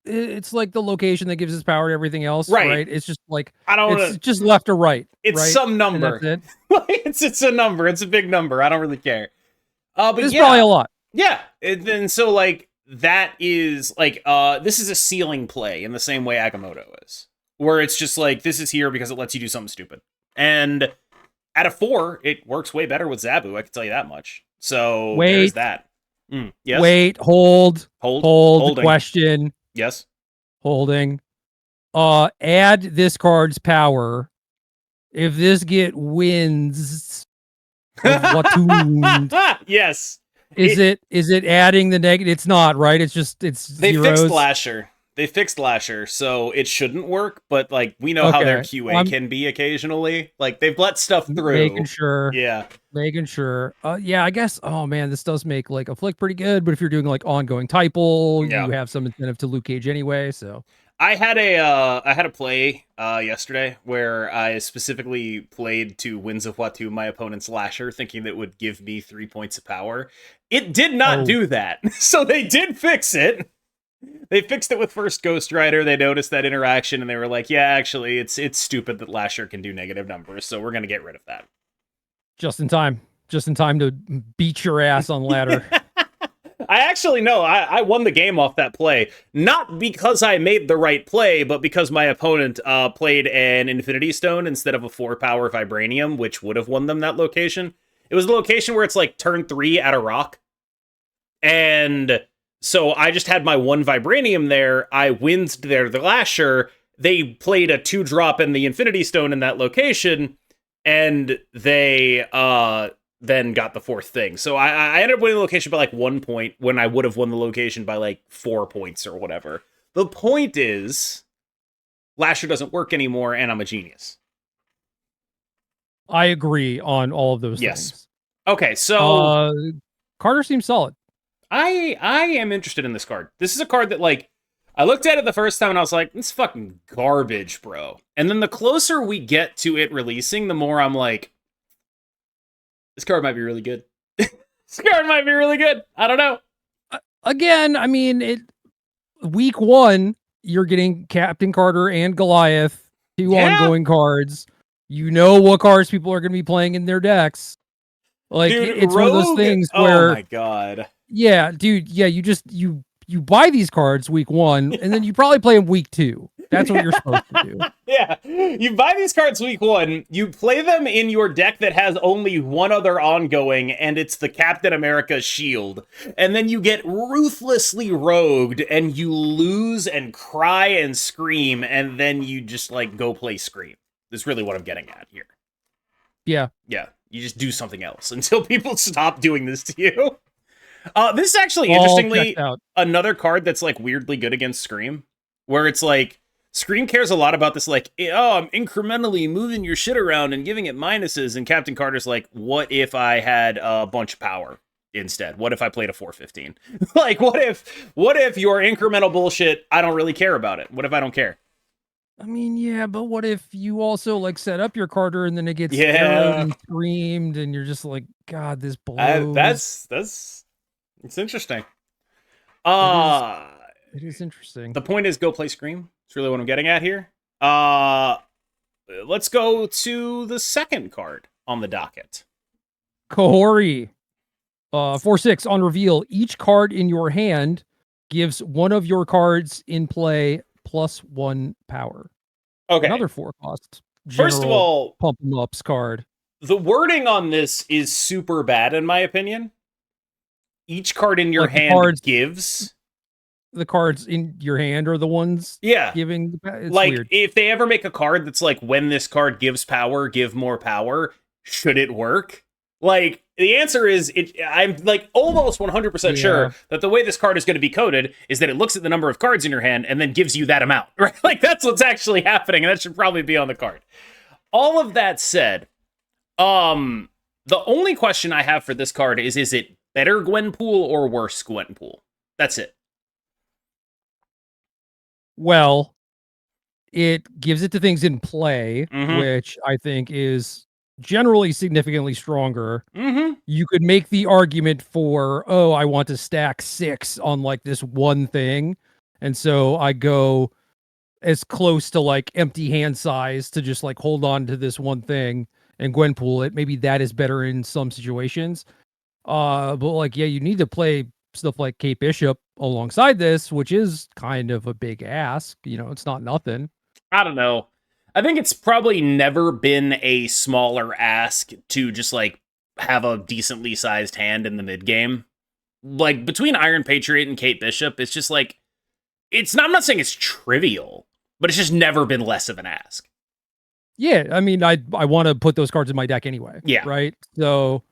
[SPEAKER 2] It's like the location that gives its power to everything else,
[SPEAKER 1] right?
[SPEAKER 2] Right? It's just like
[SPEAKER 1] it's
[SPEAKER 2] just left or right.
[SPEAKER 1] It's
[SPEAKER 2] right?
[SPEAKER 1] some number.
[SPEAKER 2] And that's it.
[SPEAKER 1] it's a number. It's a big number. I don't really care. But
[SPEAKER 2] it's probably a lot.
[SPEAKER 1] Yeah. And so like that is like this is a ceiling play in the same way Agamotto is, where it's just like this is here because it lets you do something stupid. And at a 4, it works way better with Zabu. I can tell you that much. So there's that. Yes.
[SPEAKER 2] Wait. Hold.
[SPEAKER 1] Holding.
[SPEAKER 2] Question.
[SPEAKER 1] Yes.
[SPEAKER 2] Holding. Add this card's power. If this get wins of Watoon.
[SPEAKER 1] Yes.
[SPEAKER 2] Is it adding the negative? It's not, right? It's
[SPEAKER 1] they
[SPEAKER 2] zeros.
[SPEAKER 1] Fixed Lasher, so it shouldn't work, but like we know how their QA can be occasionally. Like they've let stuff through.
[SPEAKER 2] Making sure.
[SPEAKER 1] Yeah.
[SPEAKER 2] Yeah, I guess oh man, this does make like Afflict pretty good, but if you're doing like ongoing Typal, you have some incentive to Luke Cage anyway, so
[SPEAKER 1] I had a play yesterday where I specifically played to Winds of Watu, my opponent's Lasher, thinking that it would give me 3 points of power. It did not do that. So they did fix it. They fixed it with first Ghost Rider. They noticed that interaction and they were like, yeah, actually, it's stupid that Lasher can do negative numbers, so we're going to get rid of that.
[SPEAKER 2] Just in time to beat your ass on ladder.
[SPEAKER 1] I actually know. I won the game off that play. Not because I made the right play, but because my opponent played an Infinity Stone instead of a 4-power Vibranium, which would have won them that location. It was the location where it's like turn 3 at a rock. And so I just had my 1 Vibranium there. I winsed there the Lasher. They played a 2-drop in the Infinity Stone in that location. And they then got the 4th thing. So I ended up winning the location by like 1 point when I would have won the location by like 4 points or whatever. The point is, Lasher doesn't work anymore, and I'm a genius.
[SPEAKER 2] I agree on all of those things.
[SPEAKER 1] Okay, so
[SPEAKER 2] Carter seems solid.
[SPEAKER 1] I am interested in this card. This is a card that like I looked at it the first time and I was like, it's fucking garbage, bro. And then the closer we get to it releasing, the more I'm like, this card might be really good. This card might be really good. I don't know.
[SPEAKER 2] Again, I mean, week 1, you're getting Captain Carter and Goliath, 2 ongoing cards. You know what cards people are going to be playing in their decks. Like,
[SPEAKER 1] dude,
[SPEAKER 2] it's one of those things where...
[SPEAKER 1] Oh my god.
[SPEAKER 2] Yeah, dude, yeah, you buy these cards week 1, and then you probably play them week 2. That's what you're supposed to do.
[SPEAKER 1] Yeah, you buy these cards week 1, you play them in your deck that has only one other ongoing, and it's the Captain America shield. And then you get ruthlessly rogued, and you lose and cry and scream, and then you just, like, go play Scream. That's really what I'm getting at here.
[SPEAKER 2] Yeah.
[SPEAKER 1] Yeah. You just do something else until people stop doing this to you. This is actually,
[SPEAKER 2] All
[SPEAKER 1] interestingly,
[SPEAKER 2] checked out.
[SPEAKER 1] another card that's, like, weirdly good against Scream. Where it's, like, Scream cares a lot about this, like, oh, I'm incrementally moving your shit around and giving it minuses. And Captain Carter's like, what if I had a bunch of power instead? What if I played a 415? Like, what if your incremental bullshit, I don't really care about it? What if I don't care?
[SPEAKER 2] I mean, yeah, but what if you also like set up your Carter and then it gets
[SPEAKER 1] Yeah.
[SPEAKER 2] arrowed and screamed and you're just like, God, this blows.
[SPEAKER 1] It's interesting.
[SPEAKER 2] It is interesting.
[SPEAKER 1] The point is, go play Scream. That's really what I'm getting at here. Let's go to the second card on the docket.
[SPEAKER 2] Kohori. 4/6 on reveal. Each card in your hand gives one of your cards in play +1 power.
[SPEAKER 1] Okay.
[SPEAKER 2] Another 4 cost.
[SPEAKER 1] First of all,
[SPEAKER 2] pump 'em ups card.
[SPEAKER 1] The wording on this is super bad, in my opinion. Each card in your hand gives.
[SPEAKER 2] The cards in your hand are the ones giving. It's
[SPEAKER 1] like,
[SPEAKER 2] weird.
[SPEAKER 1] If they ever make a card that's like, when this card gives power, give more power, should it work? Like, the answer is, I'm like almost 100% sure that the way this card is going to be coded is that it looks at the number of cards in your hand and then gives you that amount, right? Like, that's what's actually happening, and that should probably be on the card. All of that said, the only question I have for this card is it better Gwenpool or worse Gwenpool? That's it.
[SPEAKER 2] Well, it gives it to things in play, which I think is generally significantly stronger. You could make the argument for, oh, I want to stack 6 on like this one thing. And so I go as close to like empty hand size to just like hold on to this one thing and Gwenpool it. Maybe that is better in some situations. But like, yeah, you need to play stuff like Kate Bishop alongside this, which is kind of a big ask. You know, it's not nothing.
[SPEAKER 1] I don't know. I think it's probably never been a smaller ask to just like have a decently sized hand in the mid game. Like, between Iron Patriot and Kate Bishop, it's just like, I'm not saying it's trivial, but it's just never been less of an ask.
[SPEAKER 2] Yeah, I mean, I want to put those cards in my deck anyway.
[SPEAKER 1] Yeah.
[SPEAKER 2] Right? So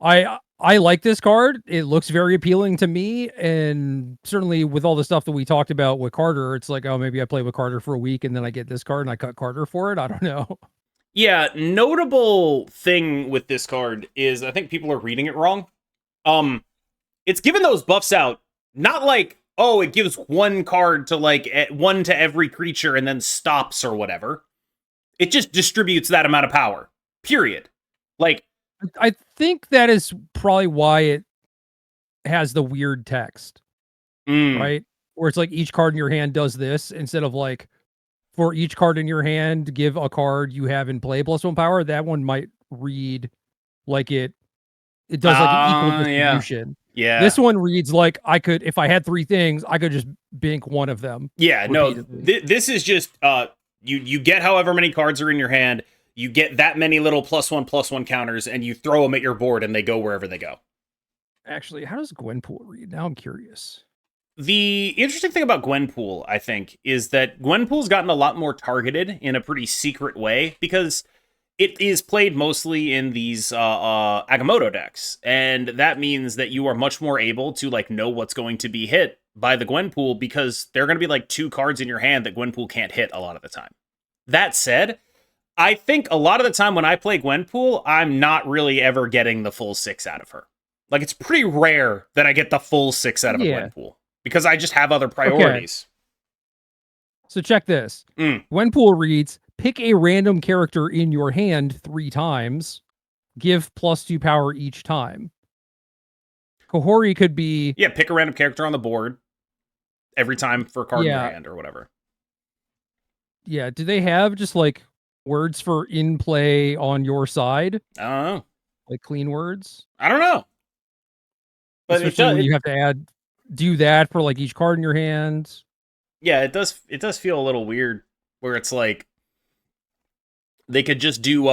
[SPEAKER 2] I like this card. It looks very appealing to me, and certainly with all the stuff that we talked about with Carter, it's like, oh, maybe I play with Carter for a week and then I get this card and I cut Carter for it. I don't know.
[SPEAKER 1] Yeah, notable thing with this card is I think people are reading it wrong. It's given those buffs out, not like, oh, it gives one card to like one to every creature and then stops or whatever. It just distributes that amount of power. Period. Like,
[SPEAKER 2] I think that is probably why it has the weird text, right? Where it's like each card in your hand does this instead of like, for each card in your hand, give a card you have in play +1 power. That one might read like it does like an equal distribution.
[SPEAKER 1] Yeah.
[SPEAKER 2] This one reads like I could, if I had 3 things, I could just bink one of them.
[SPEAKER 1] Yeah, no, this is just, you get however many cards are in your hand, you get that many little +1/+1 counters, and you throw them at your board, and they go wherever they go.
[SPEAKER 2] Actually, how does Gwenpool read? Now I'm curious.
[SPEAKER 1] The interesting thing about Gwenpool, I think, is that Gwenpool's gotten a lot more targeted in a pretty secret way, because it is played mostly in these Agamotto decks, and that means that you are much more able to like know what's going to be hit by the Gwenpool, because there are going to be like 2 cards in your hand that Gwenpool can't hit a lot of the time. That said, I think a lot of the time when I play Gwenpool, I'm not really ever getting the full 6 out of her. Like, it's pretty rare that I get the full 6 out of a Gwenpool, because I just have other priorities.
[SPEAKER 2] Okay. So check this. Gwenpool reads, pick a random character in your hand 3 times, give +2 power each time. Kohori could be...
[SPEAKER 1] Yeah, pick a random character on the board every time for a card in your hand or whatever.
[SPEAKER 2] Yeah, do they have just like words for in play on your side?
[SPEAKER 1] I don't know.
[SPEAKER 2] Like clean words?
[SPEAKER 1] I don't know.
[SPEAKER 2] But especially when you have to do that for like each card in your hand.
[SPEAKER 1] Yeah, it does feel a little weird where it's like they could just do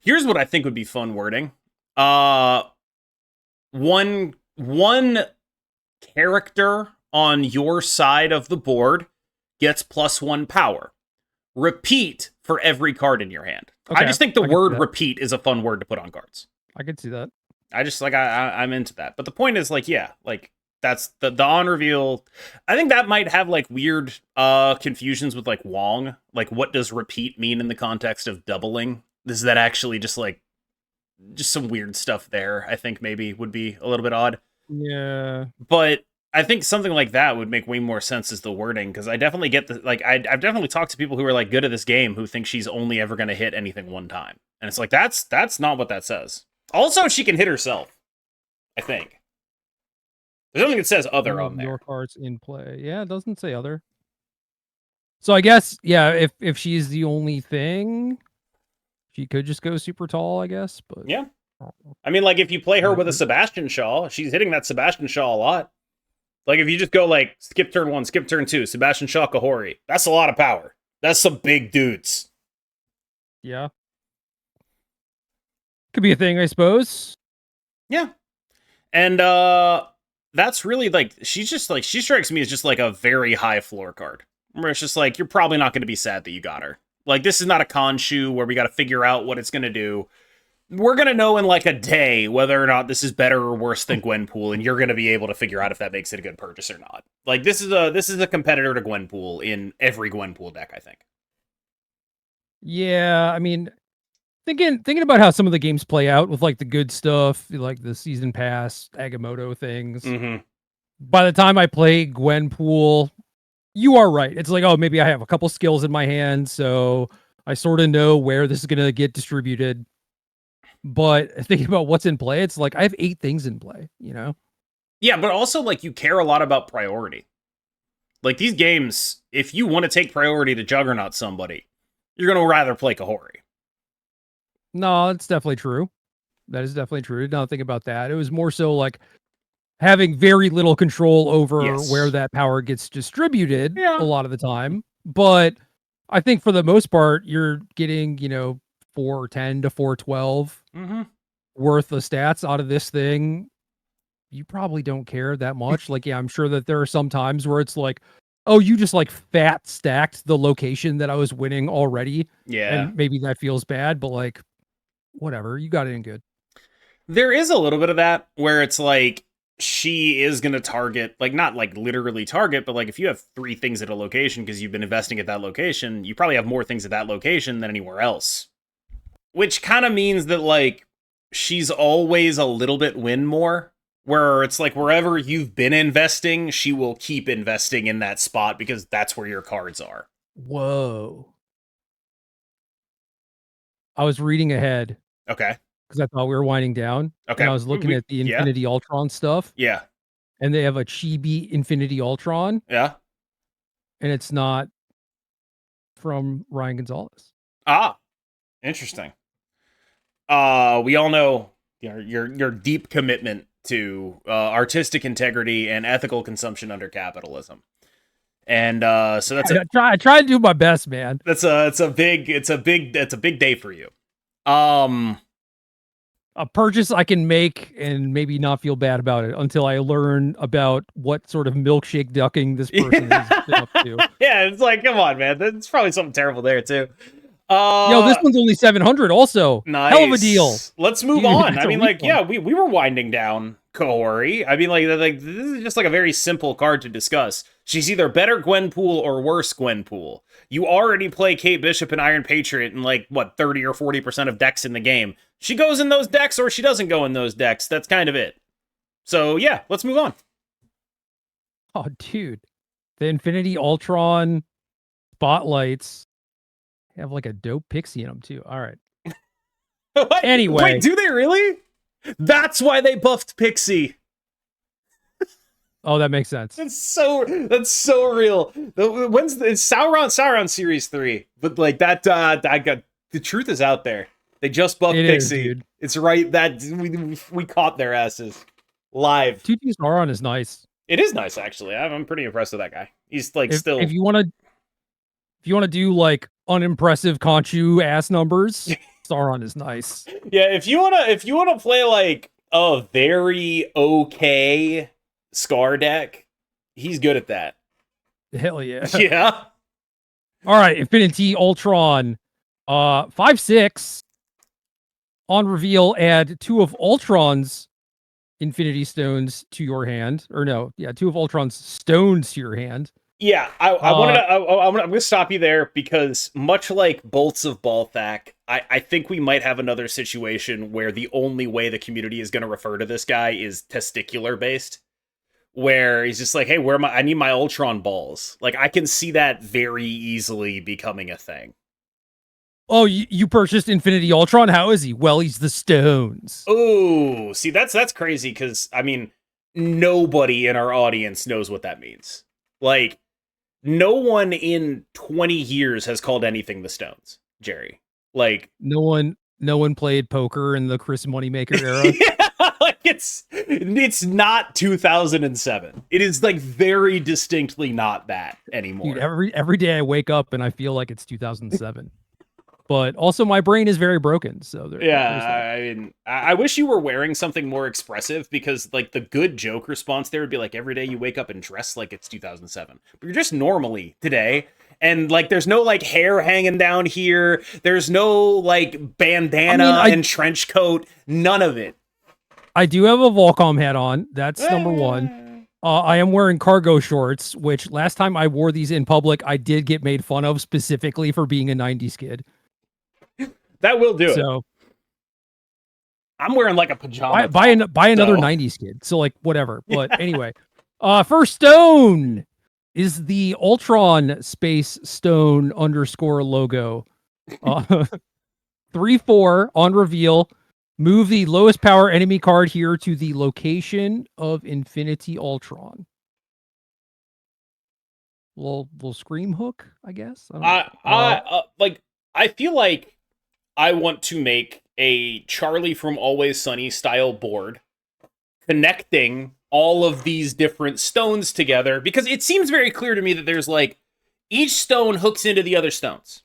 [SPEAKER 1] here's what I think would be fun wording. One character on your side of the board gets +1 power. repeat for every card in your hand.
[SPEAKER 2] Okay,
[SPEAKER 1] I just think the
[SPEAKER 2] I can see
[SPEAKER 1] word
[SPEAKER 2] that.
[SPEAKER 1] repeat is a fun word to put on cards.
[SPEAKER 2] I could see that.
[SPEAKER 1] I just like I'm into that. But the point is like, yeah, like that's the on reveal. I think that might have like weird confusions with like Wong. Like what does repeat mean in the context of doubling? Is that actually just like just some weird stuff there? I think maybe would be a little bit odd.
[SPEAKER 2] Yeah.
[SPEAKER 1] But I think something like that would make way more sense as the wording, because I definitely get the like I've definitely talked to people who are like good at this game who think she's only ever going to hit anything one time, and it's like that's not what that says. Also, she can hit herself. I think there's something that says other on there.
[SPEAKER 2] Your cards in play. Yeah, it doesn't say other. So I guess yeah, if she's the only thing, she could just go super tall, I guess. But
[SPEAKER 1] Yeah, I mean, like if you play her with a Sebastian Shaw, she's hitting that Sebastian Shaw a lot. Like if you just go like skip turn 1, skip turn 2, Sebastian Shaw, Kohori, that's a lot of power. That's some big dudes.
[SPEAKER 2] Yeah. Could be a thing, I suppose.
[SPEAKER 1] Yeah. And that's really like she's just like she strikes me as just like a very high floor card. Where it's just like you're probably not going to be sad that you got her. Like this is not a Khonshu where we got to figure out what it's going to do. We're going to know in like a day whether or not this is better or worse than Gwenpool, and you're going to be able to figure out if that makes it a good purchase or not. Like this is a competitor to Gwenpool in every Gwenpool deck, I think.
[SPEAKER 2] Yeah, I mean, thinking about how some of the games play out with like the good stuff, like the season pass, Agamotto things.
[SPEAKER 1] Mm-hmm.
[SPEAKER 2] By the time I play Gwenpool, you are right. It's like, oh, maybe I have a couple skills in my hand, so I sort of know where this is gonna get distributed. But thinking about what's in play, it's like I have 8 things in play, you know?
[SPEAKER 1] Yeah, but also like you care a lot about priority. Like these games, if you want to take priority to Juggernaut somebody, you're going to rather play Kohori.
[SPEAKER 2] No, it's definitely true. That is definitely true. Now think about that. It was more so like having very little control over where that power gets distributed a lot of the time. But I think for the most part, you're getting, 410 to 412 worth of stats out of this thing. You probably don't care that much. Like, yeah, I'm sure that there are some times where it's like, oh, you just like fat stacked the location that I was winning already.
[SPEAKER 1] Yeah.
[SPEAKER 2] And maybe that feels bad, but like, whatever, you got it in good.
[SPEAKER 1] There is a little bit of that where it's like she is going to target, like not like literally target, but like if you have 3 things at a location because you've been investing at that location, you probably have more things at that location than anywhere else. Which kind of means that like she's always a little bit win more, where it's like wherever you've been investing, she will keep investing in that spot because that's where your cards are.
[SPEAKER 2] Whoa. I was reading ahead.
[SPEAKER 1] Okay.
[SPEAKER 2] Because I thought we were winding down.
[SPEAKER 1] Okay.
[SPEAKER 2] And I was looking at the Infinity Ultron stuff.
[SPEAKER 1] Yeah.
[SPEAKER 2] And they have a Chibi Infinity Ultron.
[SPEAKER 1] Yeah.
[SPEAKER 2] And it's not from Ryan Gonzalez.
[SPEAKER 1] Ah, interesting. We all know your deep commitment to artistic integrity and ethical consumption under capitalism. And so that's
[SPEAKER 2] I try to do my best, man.
[SPEAKER 1] It's a big day for you.
[SPEAKER 2] A purchase I can make and maybe not feel bad about it until I learn about what sort of milkshake ducking this person is up to.
[SPEAKER 1] Yeah, it's like, come on, man. There's probably something terrible there too.
[SPEAKER 2] Yo, this one's only 700 also.
[SPEAKER 1] Nice.
[SPEAKER 2] Hell of a deal.
[SPEAKER 1] Let's move on. I mean, like, yeah, we were winding down Kohori. I mean, like this is just like a very simple card to discuss. She's either better Gwenpool or worse Gwenpool. You already play Kate Bishop and Iron Patriot in like, what, 30 or 40% of decks in the game. She goes in those decks or she doesn't go in those decks. That's kind of it. So, yeah, let's move on.
[SPEAKER 2] Oh, dude. The Infinity Ultron spotlights have like a dope pixie in them, too. All right. Anyway.
[SPEAKER 1] Wait, do they really? That's why they buffed Pixie.
[SPEAKER 2] Oh, that makes sense.
[SPEAKER 1] That's so real. When's it's Sauron Series 3? But like that I got the truth is out there. They just buffed Pixie.
[SPEAKER 2] Dude.
[SPEAKER 1] It's right that we caught their asses live.
[SPEAKER 2] 2D Sauron is nice.
[SPEAKER 1] It is nice actually. I'm pretty impressed with that guy. He's like still
[SPEAKER 2] if you want to do like unimpressive Khonshu ass numbers, Sauron is nice.
[SPEAKER 1] Yeah, if you wanna play like a very okay Scar deck, he's good at that.
[SPEAKER 2] Hell yeah.
[SPEAKER 1] Yeah.
[SPEAKER 2] All right, Infinity Ultron. 5/6. On reveal, add 2 of Ultron's Infinity Stones to your hand. Or no, yeah, 2 of Ultron's stones to your hand.
[SPEAKER 1] Yeah, I wanted to. I'm going to stop you there because much like Bolts of Balthak, I think we might have another situation where the only way the community is going to refer to this guy is testicular based, where he's just like, "Hey, where am I need my Ultron balls." Like, I can see that very easily becoming a thing.
[SPEAKER 2] Oh, you purchased Infinity Ultron? How is he? Well, he's the stones.
[SPEAKER 1] Oh, see, that's crazy because I mean, nobody in our audience knows what that means. Like, no one in 20 years has called anything the Stones, Jerry. Like,
[SPEAKER 2] No one played poker in the Chris Moneymaker era.
[SPEAKER 1] yeah, like it's not 2007. It is like very distinctly not that anymore.
[SPEAKER 2] Dude, every day I wake up and I feel like it's 2007. But also my brain is very broken, so
[SPEAKER 1] Yeah, I mean, I wish you were wearing something more expressive because, like, the good joke response there would be like, every day you wake up and dress like it's 2007. But you're just normally today. And, like, there's no, like, hair hanging down here. There's no, like, bandana and trench coat. None of it.
[SPEAKER 2] I do have a Volcom hat on. That's number one. I am wearing cargo shorts, which last time I wore these in public, I did get made fun of specifically for being a 90s kid.
[SPEAKER 1] That will do it. I'm wearing like a pajama.
[SPEAKER 2] Buy another 90s kid. So like whatever. But anyway, first stone is the Ultron Space Stone _ logo. 3/4 on reveal. Move the lowest power enemy card here to the location of Infinity Ultron. Little scream hook, I guess.
[SPEAKER 1] I feel like I want to make a Charlie from Always Sunny style board connecting all of these different stones together because it seems very clear to me that there's like each stone hooks into the other stones.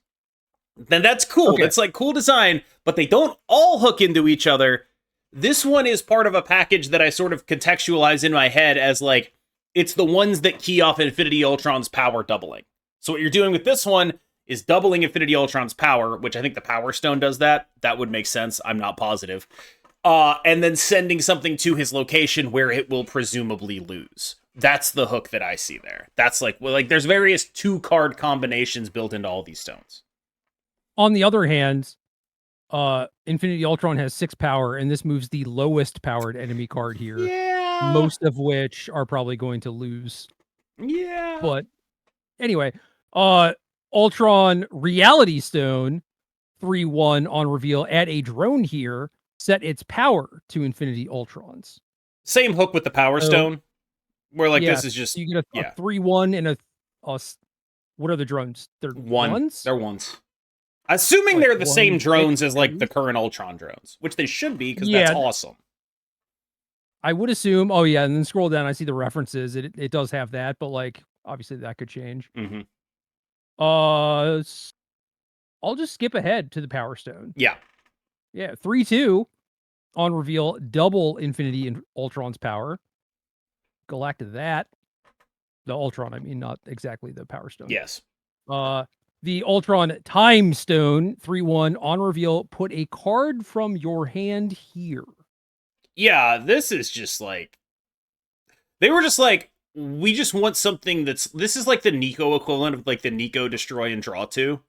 [SPEAKER 1] Then that's cool. Okay. That's like cool design, but they don't all hook into each other. This one is part of a package that I sort of contextualize in my head as like it's the ones that key off Infinity Ultron's power doubling. So what you're doing with this one is doubling Infinity Ultron's power, which I think the Power Stone does that. That would make sense. I'm not positive. And then sending something to his location where it will presumably lose. That's the hook that I see there. That's like, well, like there's various 2-card combinations built into all these stones.
[SPEAKER 2] On the other hand, Infinity Ultron has 6 power, and this moves the lowest powered enemy card here.
[SPEAKER 1] Yeah.
[SPEAKER 2] Most of which are probably going to lose.
[SPEAKER 1] Yeah.
[SPEAKER 2] But anyway, Ultron Reality Stone, 3/1 on reveal. Add a drone here. Set its power to Infinity Ultron's.
[SPEAKER 1] Same hook with the Power Stone. Where like this is just
[SPEAKER 2] you get a 3/1 and a what are the drones? They're ones?
[SPEAKER 1] They're ones. Assuming like they're the same drones as like the current Ultron drones, which they should be because that's awesome.
[SPEAKER 2] I would assume. Oh yeah, and then scroll down. I see the references. It does have that, but like obviously that could change.
[SPEAKER 1] Mm-hmm.
[SPEAKER 2] I'll just skip ahead to the Power Stone.
[SPEAKER 1] Yeah.
[SPEAKER 2] 3/2 on reveal. Double Infinity and Ultron's power. Galactic that. The Ultron, I mean, not exactly the Power Stone.
[SPEAKER 1] Yes.
[SPEAKER 2] The Ultron Time Stone, 3/1 on reveal. Put a card from your hand here.
[SPEAKER 1] Yeah, this is just like they were just like, we just want something this is like the Nico equivalent of like the Nico Destroy and Draw 2.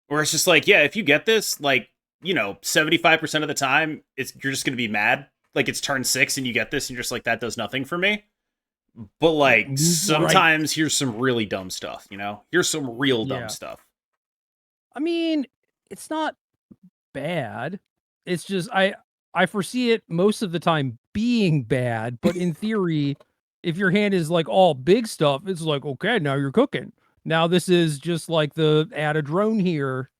[SPEAKER 1] Where it's just like, yeah, if you get this, like, you know, 75% of the time, you're just gonna be mad. Like it's turn 6 and you get this and you're just like, that does nothing for me. But like sometimes here's some really dumb stuff, you know? Here's some real dumb stuff.
[SPEAKER 2] I mean, it's not bad. It's just I foresee it most of the time being bad, but in theory, if your hand is like all big stuff, it's like, okay, now you're cooking. Now this is just like the add a drone here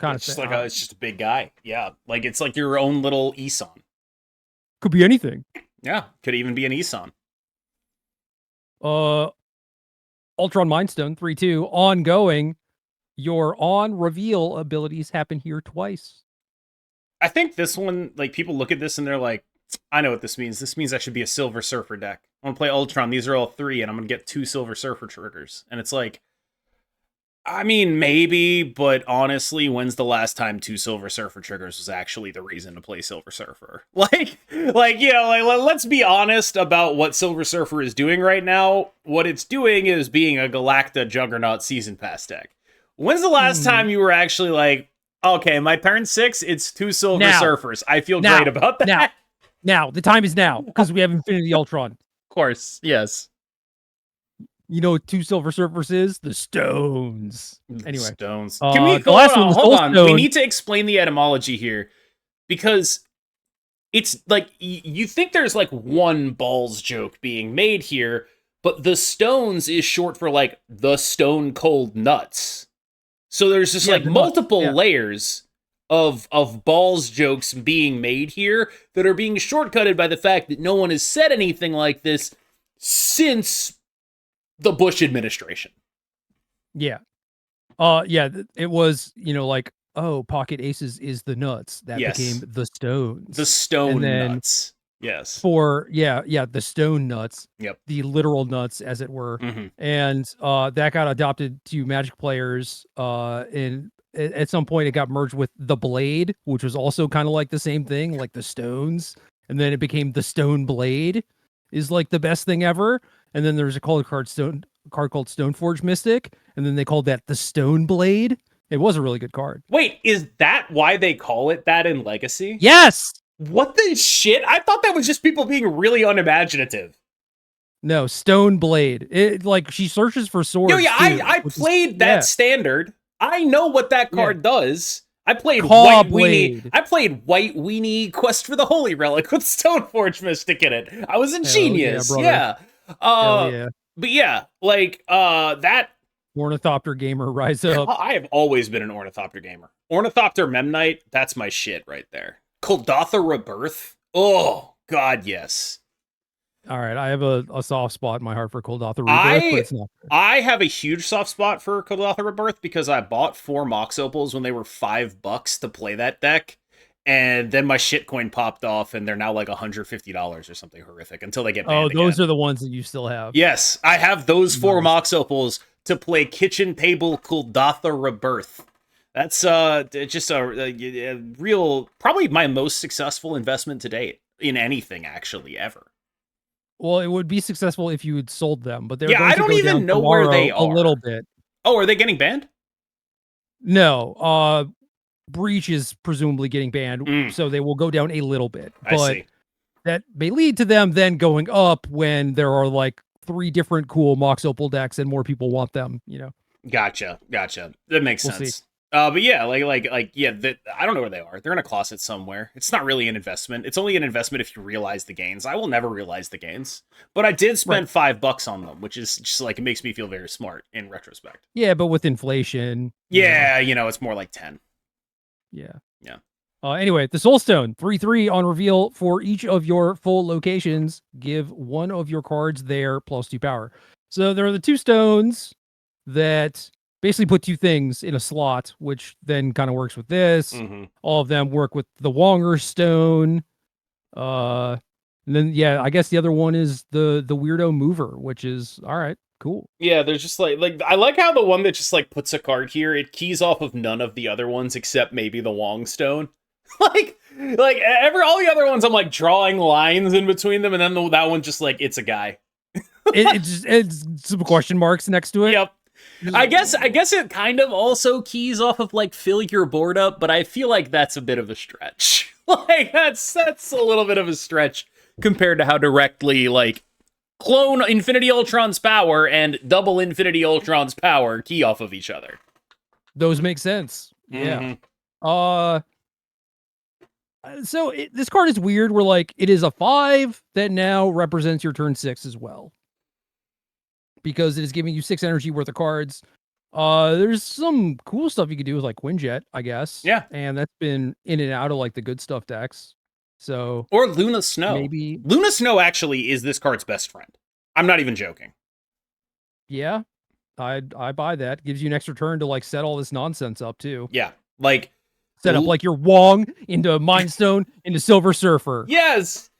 [SPEAKER 2] kind of thing.
[SPEAKER 1] Like it's just a big guy. Yeah, like it's like your own little Eson.
[SPEAKER 2] Could be anything.
[SPEAKER 1] Yeah, could even be an Eson.
[SPEAKER 2] Ultron Mind Stone 3/2 ongoing. Your on reveal abilities happen here twice.
[SPEAKER 1] I think this one, like people look at this and they're like, I know what this means. This means I should be a Silver Surfer deck. I'm gonna play Ultron. These are all 3, and I'm gonna get 2 Silver Surfer triggers. And it's like, I mean, maybe, but honestly, when's the last time 2 Silver Surfer triggers was actually the reason to play Silver Surfer? Let's be honest about what Silver Surfer is doing right now. What it's doing is being a Galacta Juggernaut Season Pass deck. When's the last time you were actually like, okay, my turn 6, it's 2 Silver Surfers. I feel great about that.
[SPEAKER 2] Now, the time is now, because we have Infinity Ultron.
[SPEAKER 1] Of course, yes.
[SPEAKER 2] You know what 2 Silver Surfers is? The stones. Anyway.
[SPEAKER 1] Stones. Can we hold on. We need to explain the etymology here. Because it's like, you think there's like one balls joke being made here, but the stones is short for like the stone cold nuts. So there's just like multiple layers of balls jokes being made here that are being shortcutted by the fact that no one has said anything like this since the Bush administration.
[SPEAKER 2] Yeah. It was, like, pocket aces is the nuts. That became the stones.
[SPEAKER 1] The stone nuts. Yes.
[SPEAKER 2] The stone nuts.
[SPEAKER 1] Yep.
[SPEAKER 2] The literal nuts, as it were.
[SPEAKER 1] Mm-hmm.
[SPEAKER 2] And that got adopted to Magic players. And at some point, it got merged with the Blade, which was also kind of like the same thing, like the stones. And then it became the Stone Blade, is like the best thing ever. And then there's a card called Stoneforge Mystic, and then they called that the Stone Blade. It was a really good card.
[SPEAKER 1] Wait, is that why they call it that in Legacy?
[SPEAKER 2] Yes!
[SPEAKER 1] What the shit? I thought that was just people being really unimaginative.
[SPEAKER 2] No, Stone Blade. It, like, she searches for swords.
[SPEAKER 1] I played that standard. I know what that card does. I played
[SPEAKER 2] White
[SPEAKER 1] Weenie. I played White Weenie Quest for the Holy Relic with Stoneforge Mystic in it. I was a genius. Yeah. But yeah, like that
[SPEAKER 2] Ornithopter gamer, rise up.
[SPEAKER 1] I have always been an Ornithopter gamer. Ornithopter Memnite, that's my shit right there. Kuldotha Rebirth. Oh god, yes.
[SPEAKER 2] All right, I have a soft spot in my heart for Kuldotha Rebirth, but it's not fair.
[SPEAKER 1] I have a huge soft spot for Kuldotha Rebirth because I bought 4 Mox Opals when they were $5 to play that deck. And then my shitcoin popped off, and they're now like $150 or something horrific until they get banned
[SPEAKER 2] those
[SPEAKER 1] again.
[SPEAKER 2] are the ones that you still have.
[SPEAKER 1] Yes, I have those 4 Mox Opals to play Kitchen Table Kuldotha Rebirth. That's just a real, probably my most successful investment to date in anything, actually, ever.
[SPEAKER 2] Well, it would be successful if you had sold them, but they're
[SPEAKER 1] I don't even know where they are.
[SPEAKER 2] A little bit.
[SPEAKER 1] Oh, are they getting banned?
[SPEAKER 2] No, Breach is presumably getting banned, so they will go down a little bit. But
[SPEAKER 1] I see.
[SPEAKER 2] That may lead to them then going up when there are like 3 different cool Mox Opal decks and more people want them,
[SPEAKER 1] Gotcha. That makes sense.
[SPEAKER 2] See.
[SPEAKER 1] But yeah, I don't know where they are. They're in a closet somewhere. It's not really an investment. It's only an investment if you realize the gains. I will never realize the gains, but I did spend $5 on them, which is just like, it makes me feel very smart in retrospect.
[SPEAKER 2] Yeah, but with inflation.
[SPEAKER 1] Yeah, it's more like 10.
[SPEAKER 2] Yeah.
[SPEAKER 1] Yeah.
[SPEAKER 2] Anyway, the Soulstone, 3/3 on reveal for each of your full locations. Give one of your cards there +2 power. So there are the 2 stones that basically put 2 things in a slot, which then kind of works with this.
[SPEAKER 1] Mm-hmm.
[SPEAKER 2] All of them work with the Wonger Stone. And then, I guess the other one is the Weirdo Mover, which is, all right, cool.
[SPEAKER 1] Yeah, there's just like I like how the one that just like puts a card here, it keys off of none of the other ones except maybe the Wong Stone. all the other ones I'm like drawing lines in between them, and then that one just like it's a guy.
[SPEAKER 2] it's some question marks next to it.
[SPEAKER 1] Yep. I guess it kind of also keys off of like fill your board up, but I feel like that's a bit of a stretch. Like that's a little bit of a stretch compared to how directly like clone Infinity Ultron's power and double Infinity Ultron's power key off of each other.
[SPEAKER 2] Those make sense.
[SPEAKER 1] Mm-hmm.
[SPEAKER 2] Yeah. So this card is weird. Where like it is a 5 that now represents your turn 6 as well, because it is giving you 6 energy worth of cards. There's some cool stuff you could do with like Quinjet, I guess.
[SPEAKER 1] Yeah,
[SPEAKER 2] and that's been in and out of like the good stuff decks. So
[SPEAKER 1] or Luna Snow.
[SPEAKER 2] Maybe
[SPEAKER 1] Luna Snow actually is this card's best friend. I'm not even joking.
[SPEAKER 2] Yeah, I buy that. Gives you an extra turn to like set all this nonsense up too.
[SPEAKER 1] Yeah, like
[SPEAKER 2] set up like your Wong into Mind Stone into Silver Surfer.
[SPEAKER 1] Yes.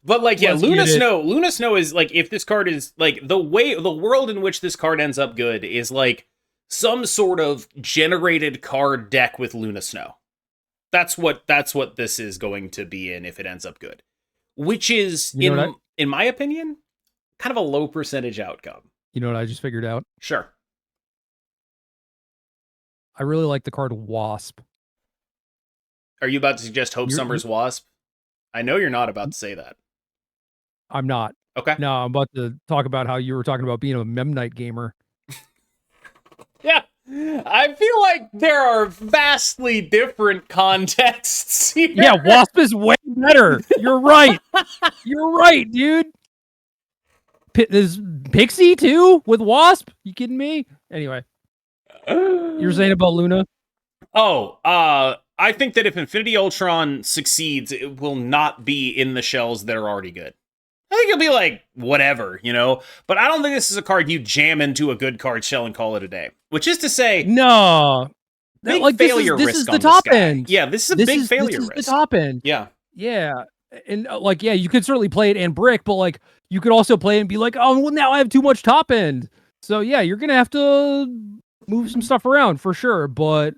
[SPEAKER 1] But like, yeah, Luna Snow is like, if this card is like the world in which this card ends up good is like some sort of generated card deck with Luna Snow. That's what this is going to be in if it ends up good. Which is, in my opinion, kind of a low percentage outcome.
[SPEAKER 2] You know what I just figured out?
[SPEAKER 1] Sure.
[SPEAKER 2] I really like the card Wasp.
[SPEAKER 1] Are you about to suggest Hope Summers Wasp? I know you're not about to say that.
[SPEAKER 2] I'm not.
[SPEAKER 1] Okay.
[SPEAKER 2] No, I'm about to talk about how you were talking about being a Memnite gamer.
[SPEAKER 1] Yeah. I feel like there are vastly different contexts here.
[SPEAKER 2] Yeah, Wasp is way better. You're right. You're right, dude. There's Pixie too with Wasp? You kidding me? Anyway. You're saying about Luna?
[SPEAKER 1] Oh, I think that if Infinity Ultron succeeds, it will not be in the shells that are already good. I think it'll be like, whatever, you know? But I don't think this is a card you jam into a good card shell and call it a day. Which is to say...
[SPEAKER 2] No.
[SPEAKER 1] Big like, failure risk
[SPEAKER 2] is
[SPEAKER 1] on
[SPEAKER 2] the top
[SPEAKER 1] this guy.
[SPEAKER 2] end.
[SPEAKER 1] Yeah, this is a big failure risk.
[SPEAKER 2] This is the top end.
[SPEAKER 1] Yeah.
[SPEAKER 2] Yeah. And, like, yeah, you could certainly play it and brick, but, like, you could also play it and be like, oh, well, now I have too much top end. So, yeah, you're going to have to move some stuff around for sure. But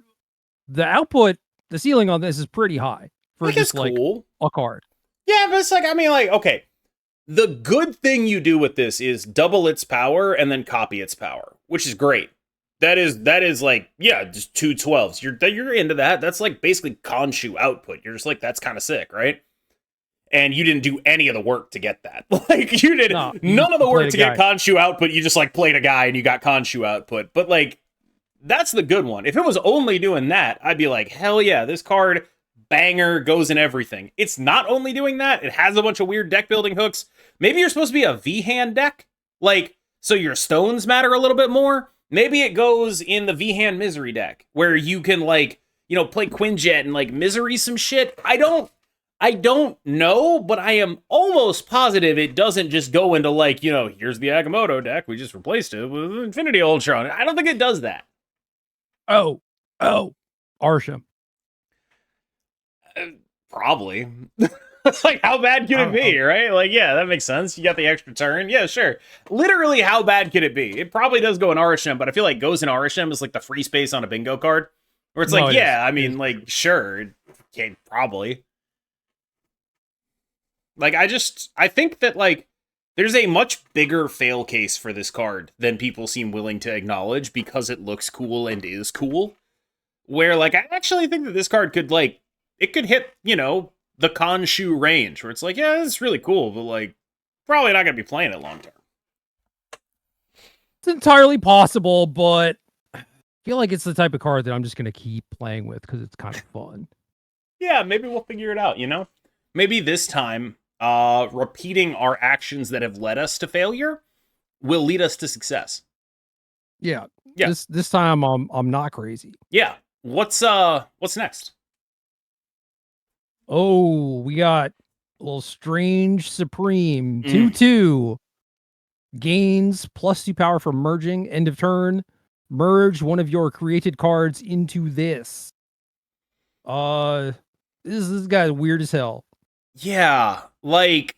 [SPEAKER 2] the output, the ceiling on this is pretty high for just, cool. Like, a card.
[SPEAKER 1] Yeah, but it's like, I mean, like, okay. The good thing you do with this is double its power and then copy its power, which is great. That is like, yeah, just 2 12s. You're into that. That's like basically Khonshu output. You're just like, that's kind of sick, right? And you didn't do any of the work to get that. Like, you did none of the work to get Khonshu output. You just like played a guy and you got Khonshu output. But like, that's the good one. If it was only doing that, I'd be like, hell yeah, this card banger goes in everything. It's not only doing that. It has a bunch of weird deck building hooks. Maybe you're supposed to be a V-hand deck, like, so your stones matter a little bit more. Maybe it goes in the V-hand misery deck, where you can, like, you know, play Quinjet and, like, misery some shit. I don't know, but I am almost positive it doesn't just go into, like, you know, here's the Agamotto deck, we just replaced it with Infinity Ultron. I don't think it does that.
[SPEAKER 2] Oh, Arsham.
[SPEAKER 1] Probably. Like, how bad could it be, right? Like, yeah, that makes sense. You got the extra turn. Yeah, sure. Literally, how bad could it be? It probably does go in Arasham, but I feel like goes in Arasham is like the free space on a bingo card. Where it's like, yeah, I mean, like, sure. Okay, probably. Like, I think that, like, there's a much bigger fail case for this card than people seem willing to acknowledge because it looks cool and is cool. Where, like, I actually think that this card could, like, it could hit, you know, the Khonshu range, where it's like, yeah, it's really cool, but, like, probably not going to be playing it long term.
[SPEAKER 2] It's entirely possible, but I feel like it's the type of card that I'm just going to keep playing with because it's kind of fun.
[SPEAKER 1] Yeah, maybe we'll figure it out, you know? Maybe this time, repeating our actions that have led us to failure will lead us to success.
[SPEAKER 2] Yeah. This time I'm not crazy.
[SPEAKER 1] Yeah. What's next?
[SPEAKER 2] Oh, we got a little Strange Supreme. 2/2. Gains +2 power for merging. End of turn. Merge one of your created cards into this. This guy's weird as hell.
[SPEAKER 1] Yeah, like,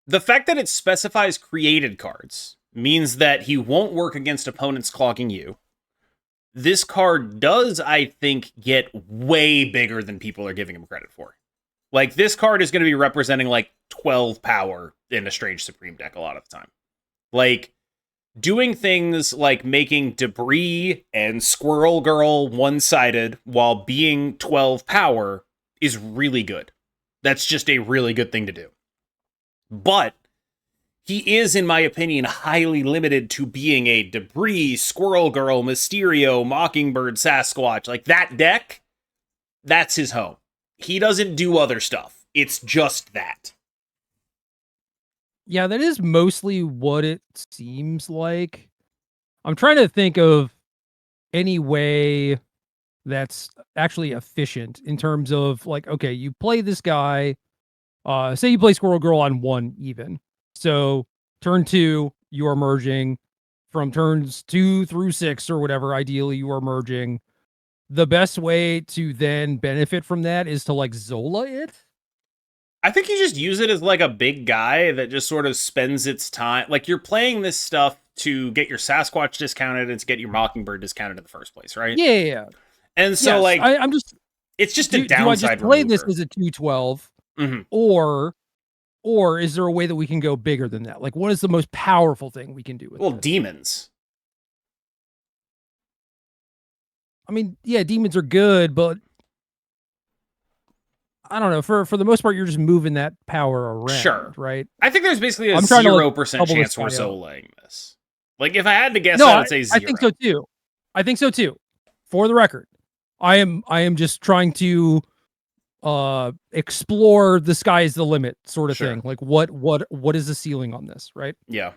[SPEAKER 1] the fact that it specifies created cards means that he won't work against opponents clogging you. This card does, I think, get way bigger than people are giving him credit for. Like, this card is going to be representing, like, 12 power in a Strange Supreme deck a lot of the time. Like, doing things like making Debris and Squirrel Girl one-sided while being 12 power is really good. That's just a really good thing to do. But he is, in my opinion, highly limited to being a Debris, Squirrel Girl, Mysterio, Mockingbird, Sasquatch. Like, that deck, that's his home. He doesn't do other stuff. It's just that.
[SPEAKER 2] Yeah, that is mostly what it seems like. I'm trying to think of any way that's actually efficient in terms of, like, okay, you play this guy, say you play Squirrel Girl on 1 even. So turn 2, you are merging. From turns 2 through 6 or whatever, ideally you are merging. The best way to then benefit from that is to, like, Zola it.
[SPEAKER 1] I think you just use it as, like, a big guy that just sort of spends its time. Like, you're playing this stuff to get your Sasquatch discounted and to get your Mockingbird discounted in the first place, right?
[SPEAKER 2] Yeah.
[SPEAKER 1] And so,
[SPEAKER 2] yes,
[SPEAKER 1] like,
[SPEAKER 2] I'm just.
[SPEAKER 1] it's just a
[SPEAKER 2] Do I
[SPEAKER 1] downside
[SPEAKER 2] just play
[SPEAKER 1] remover.
[SPEAKER 2] this as a 212,
[SPEAKER 1] Mm-hmm.
[SPEAKER 2] or is there a way that we can go bigger than that? Like, what is the most powerful thing we can do with
[SPEAKER 1] Well,
[SPEAKER 2] this?
[SPEAKER 1] demons.
[SPEAKER 2] I mean, yeah, demons are good, but I don't know. For the most part, you're just moving that power around,
[SPEAKER 1] Sure.
[SPEAKER 2] right?
[SPEAKER 1] I think there's basically a
[SPEAKER 2] I'm trying to, like,
[SPEAKER 1] 0%
[SPEAKER 2] double this
[SPEAKER 1] chance we're
[SPEAKER 2] guy up.
[SPEAKER 1] Zolaing this. Like, if I had to guess,
[SPEAKER 2] No,
[SPEAKER 1] I would say 0.
[SPEAKER 2] I think so too. I think so too. For the record, I am just trying to explore the sky's the limit sort of
[SPEAKER 1] Sure.
[SPEAKER 2] thing. Like, what is the ceiling on this, right?
[SPEAKER 1] Yeah.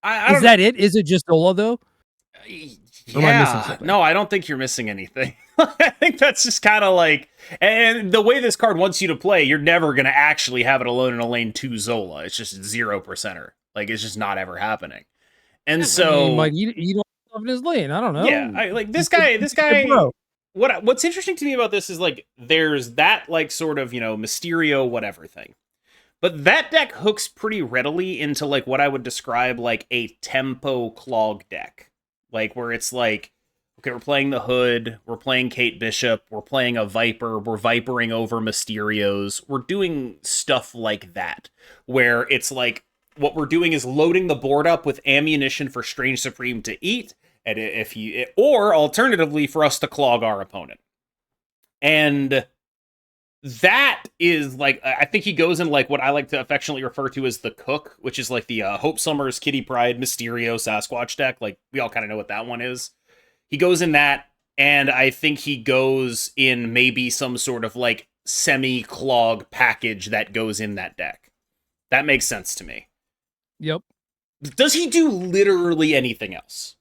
[SPEAKER 2] Is that it? Is it just Zola though? Or am I missing
[SPEAKER 1] Yeah.
[SPEAKER 2] something?
[SPEAKER 1] No, I don't think you're missing anything. I think that's just kind of like, and the way this card wants you to play, you're never going to actually have it alone in a lane 2 Zola. It's just 0%er. Like, it's just not ever happening. And so
[SPEAKER 2] he might eat all the stuff in his lane. I don't know.
[SPEAKER 1] yeah, like this guy. What's interesting to me about this is like there's that like sort of, you know, Mysterio whatever thing. But that deck hooks pretty readily into like what I would describe like a tempo clog deck. Like where it's like, okay, we're playing the Hood, we're playing Kate Bishop, we're playing a Viper, we're Vipering over Mysterios. We're doing stuff like that. Where it's like what we're doing is loading the board up with ammunition for Strange Supreme to eat, and or alternatively for us to clog our opponent. And that is like, I think he goes in like what I like to affectionately refer to as the Cook, which is like the Hope Summers, Kitty Pryde, Mysterio, Sasquatch deck. Like we all kind of know what that one is. He goes in that, and I think he goes in maybe some sort of like semi-clog package that goes in that deck. That makes sense to me.
[SPEAKER 2] Yep.
[SPEAKER 1] Does he do literally anything else?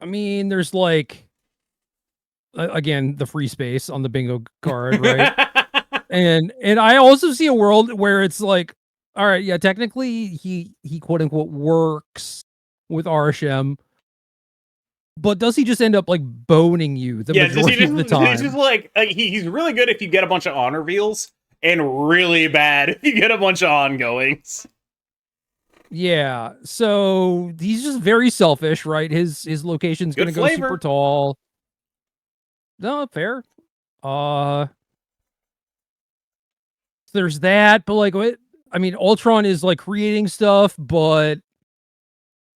[SPEAKER 2] I mean, there's like, again, the free space on the bingo card, right? and I also see a world where it's like, all right, yeah, technically he quote unquote works with RSM, but does he just end up like boning you the majority of the time?
[SPEAKER 1] He's just like he's really good if you get a bunch of honor reveals, and really bad if you get a bunch of ongoings.
[SPEAKER 2] Yeah, so he's just very selfish, right? His location's
[SPEAKER 1] Good
[SPEAKER 2] gonna go
[SPEAKER 1] flavor.
[SPEAKER 2] super tall. No, fair. There's that, but like what? I mean, Ultron is like creating stuff, but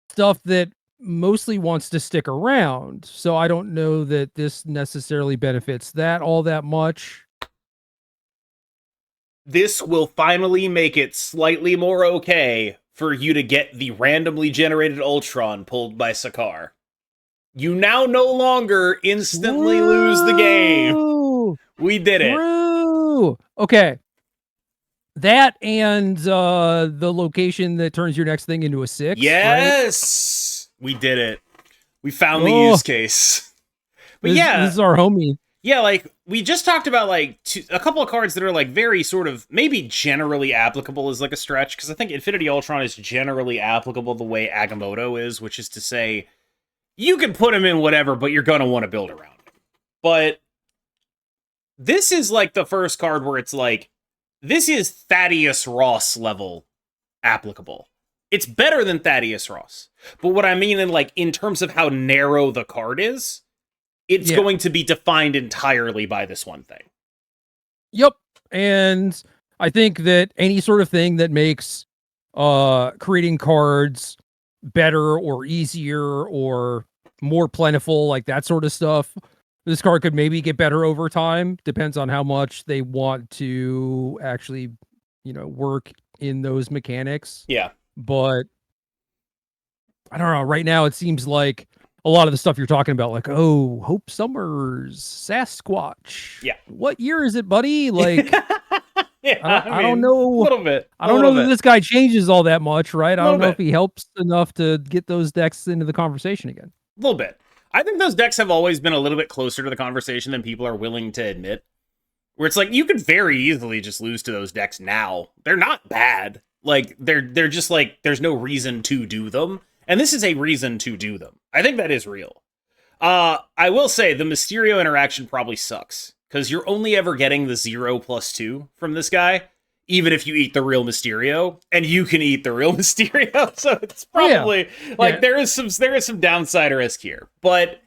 [SPEAKER 2] stuff that mostly wants to stick around. So I don't know that this necessarily benefits that all that much.
[SPEAKER 1] This will finally make it slightly more okay for you to get the randomly generated Ultron pulled by Sakaar. You now no longer instantly lose the game. We did it.
[SPEAKER 2] True. Okay. That and the location that turns your next thing into a 6.
[SPEAKER 1] Yes!
[SPEAKER 2] Right?
[SPEAKER 1] We did it. We found the use case. But
[SPEAKER 2] this is our homie.
[SPEAKER 1] Yeah, like, we just talked about, like, a couple of cards that are, like, very sort of, maybe generally applicable is, like, a stretch, because I think Infinity Ultron is generally applicable the way Agamotto is, which is to say, you can put him in whatever, but you're gonna want to build around him. But this is, like, the first card where it's, like, this is Thaddeus Ross level applicable. It's better than Thaddeus Ross. But what I mean in terms of how narrow the card is, it's going to be defined entirely by this one thing.
[SPEAKER 2] Yep. And I think that any sort of thing that makes creating cards better or easier or more plentiful, like that sort of stuff, this card could maybe get better over time. Depends on how much they want to actually, work in those mechanics.
[SPEAKER 1] Yeah.
[SPEAKER 2] But I don't know. Right now, it seems like a lot of the stuff you're talking about, like, oh, Hope Summers, Sasquatch.
[SPEAKER 1] Yeah.
[SPEAKER 2] What year is it, buddy? Like,
[SPEAKER 1] yeah,
[SPEAKER 2] I don't know.
[SPEAKER 1] A little bit.
[SPEAKER 2] I don't know that this guy changes all that much, right? I don't know if he helps enough to get those decks into the conversation again.
[SPEAKER 1] A little bit. I think those decks have always been a little bit closer to the conversation than people are willing to admit. Where it's like, you could very easily just lose to those decks now. They're not bad. Like, they're just like, there's no reason to do them. And this is a reason to do them. I think that is real. I will say, the Mysterio interaction probably sucks. Because you're only ever getting the 0+2 from this guy. even if you eat the real Mysterio, and you can eat the real Mysterio. So it's probably there is some downside risk here. But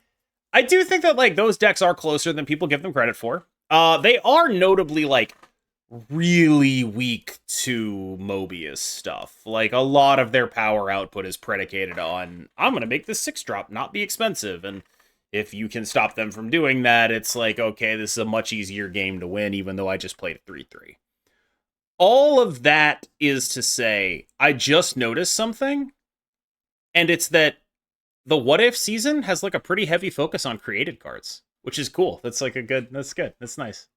[SPEAKER 1] I do think that like those decks are closer than people give them credit for. They are notably like really weak to Mobius stuff. Like a lot of their power output is predicated on, I'm gonna make this 6-drop not be expensive, and if you can stop them from doing that, it's like, okay, this is a much easier game to win, even though I just played a 3-3. All of that is to say, I just noticed something, and it's that the What If season has like a pretty heavy focus on created cards, which is cool. That's good. That's nice.